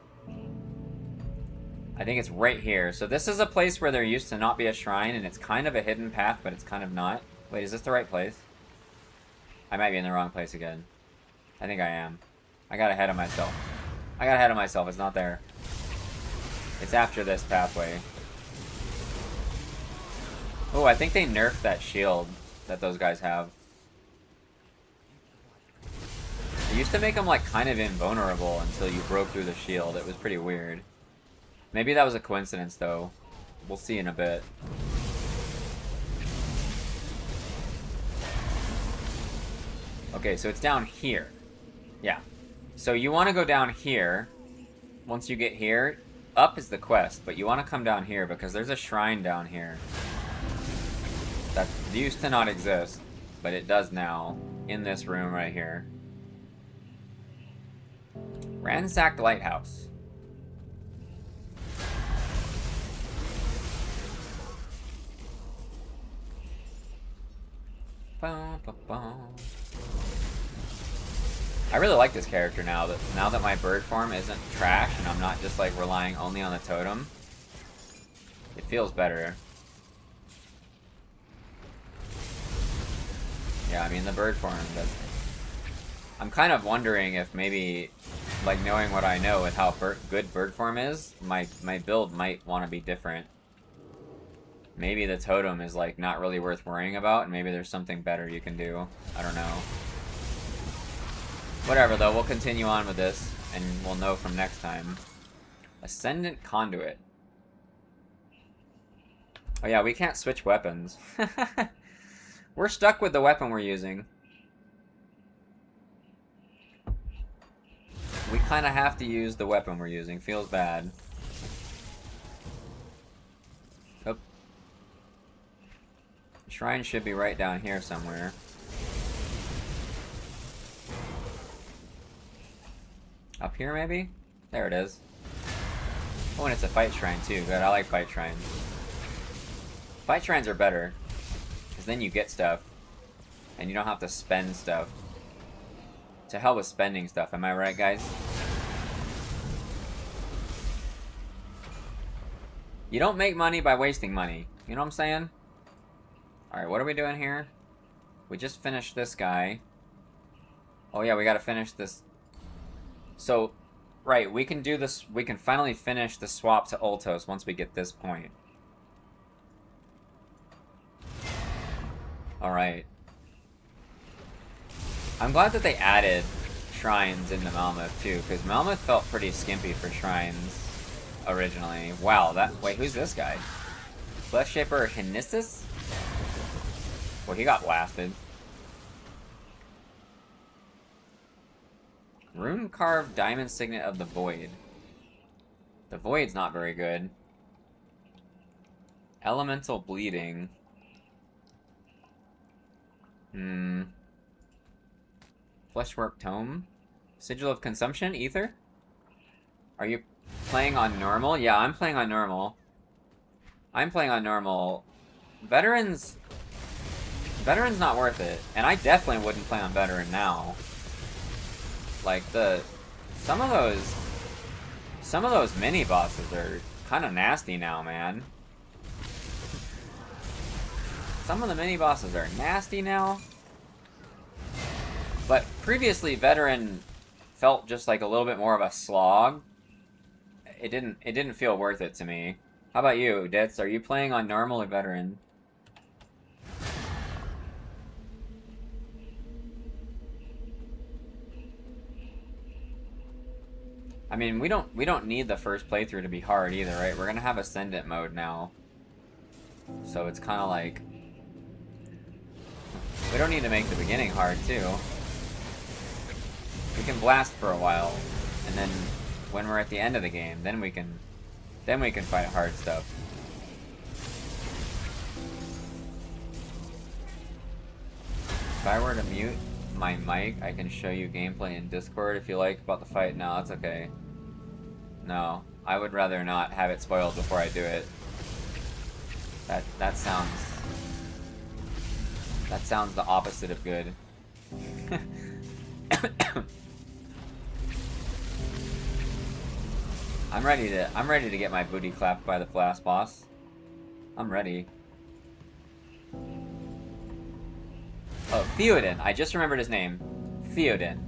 I think it's right here. So this is a place where there used to not be a shrine, and it's kind of a hidden path, but it's kind of not. Wait, is this the right place? I might be in the wrong place again. I think I am. I got ahead of myself. It's not there. It's after this pathway. Oh, I think they nerfed that shield that those guys have. used to make him like kind of invulnerable until you broke through the shield. It was pretty weird. Maybe that was a coincidence though. We'll see in a bit. Okay, so it's down here. Yeah. So you want to go down here. Once you get here, up is the quest, but you want to come down here because there's a shrine down here. That used to not exist, but it does now. In this room right here. Ransacked Lighthouse. Bum, bum, bum. I really like this character now that my bird form isn't trash and I'm not just like relying only on the totem. It feels better. Yeah, I mean the bird form does. I'm kind of wondering if maybe, like knowing what I know with how good bird form is, my build might want to be different. Maybe the totem is like not really worth worrying about, and maybe there's something better you can do. I don't know. Whatever though, we'll continue on with this, and we'll know from next time. Ascendant Conduit. Oh yeah, we can't switch weapons. We're stuck with the weapon we're using. We kind of have to use the weapon we're using. Feels bad. Oh. Shrine should be right down here somewhere. Up here, maybe? There it is. Oh, and it's a fight shrine, too. Good, I like fight shrines. Fight shrines are better. Because then you get stuff. And you don't have to spend stuff. To hell with spending stuff, am I right, guys? You don't make money by wasting money. You know what I'm saying? Alright, what are we doing here? We just finished this guy. Oh yeah, we gotta finish this. So, right, we can do this. We can finally finish the swap to Ultos once we get this point. Alright. I'm glad that they added shrines into Melmoth too, because Melmoth felt pretty skimpy for shrines originally. Wow, wait, who's this guy? Flesh Shaper Hinissus? Well, he got blasted. Rune Carved Diamond Signet of the Void. The Void's not very good. Elemental Bleeding. Fleshwork Tome? Sigil of Consumption? Ether? Are you playing on normal? Yeah, I'm playing on normal. I'm playing on normal. Veteran's not worth it. And I definitely wouldn't play on Veteran now. Like, some of those mini bosses are kind of nasty now, man. Some of the mini bosses are nasty now. But previously, Veteran felt just like a little bit more of a slog. It didn't feel worth it to me. How about you, Ditz? Are you playing on normal or Veteran? I mean, we don't need the first playthrough to be hard either, right? We're gonna have Ascendant mode now. So it's kind of like we don't need to make the beginning hard too. We can blast for a while, and then when we're at the end of the game, then we can fight hard stuff. If I were to mute my mic, I can show you gameplay in Discord if you like about the fight. No, it's okay. No, I would rather not have it spoiled before I do it. That sounds the opposite of good. I'm ready to get my booty clapped by the last boss. I'm ready. Oh, Theoden. I just remembered his name. Theoden.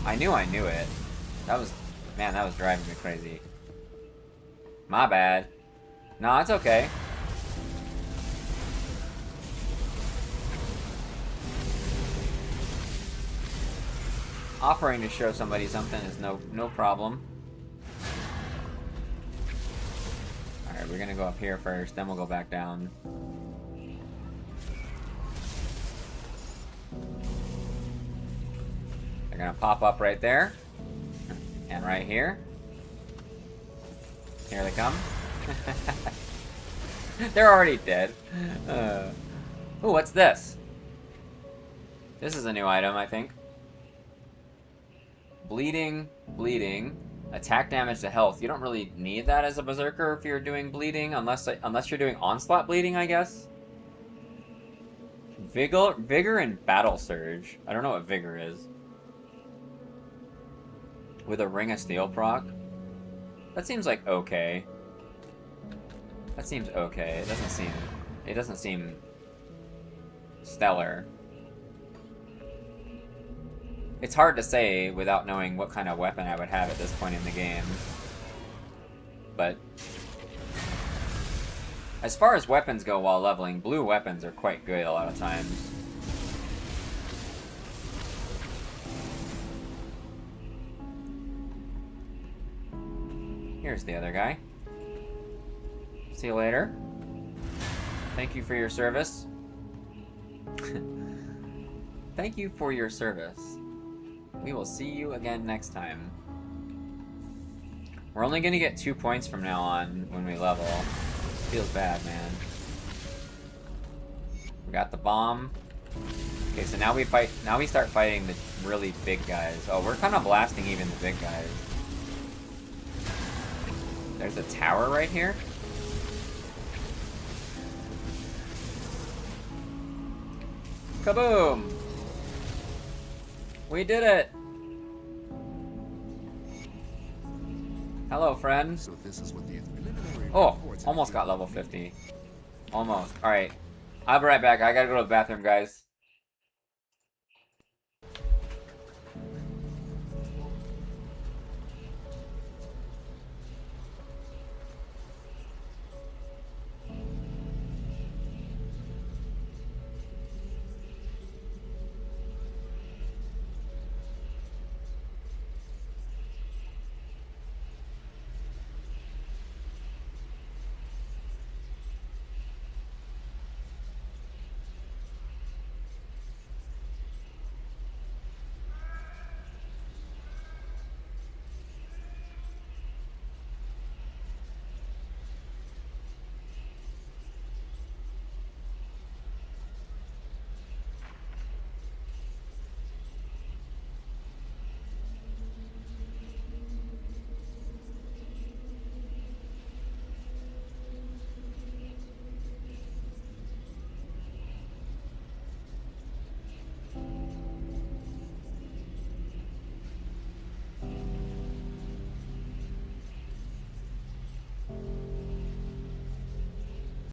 I knew it. That was driving me crazy. My bad. No, it's okay. offering to show somebody something is no problem. Alright, we're gonna go up here first, then we'll go back down. They're gonna pop up right there. And right here. Here they come. They're already dead. Ooh, what's this? This is a new item, I think. Bleeding, bleeding. Attack damage to health. You don't really need that as a berserker if you're doing bleeding, unless you're doing onslaught bleeding, I guess. Vigor and battle surge. I don't know what vigor is. With a ring of steel proc. That seems like okay. That seems okay. It doesn't seem stellar. It's hard to say without knowing what kind of weapon I would have at this point in the game. But as far as weapons go while leveling, blue weapons are quite good a lot of times. Here's the other guy. See you later. Thank you for your service. Thank you for your service. We will see you again next time. We're only gonna get 2 points from now on when we level. Feels bad, man. We got the bomb. Okay, so now we start fighting the really big guys. Oh, we're kind of blasting even the big guys. There's a tower right here. Kaboom! We did it! Hello, friend. So this is what the preliminary Oh, reports almost have got given level me. 50. Almost. Alright. I'll be right back. I gotta go to the bathroom, guys.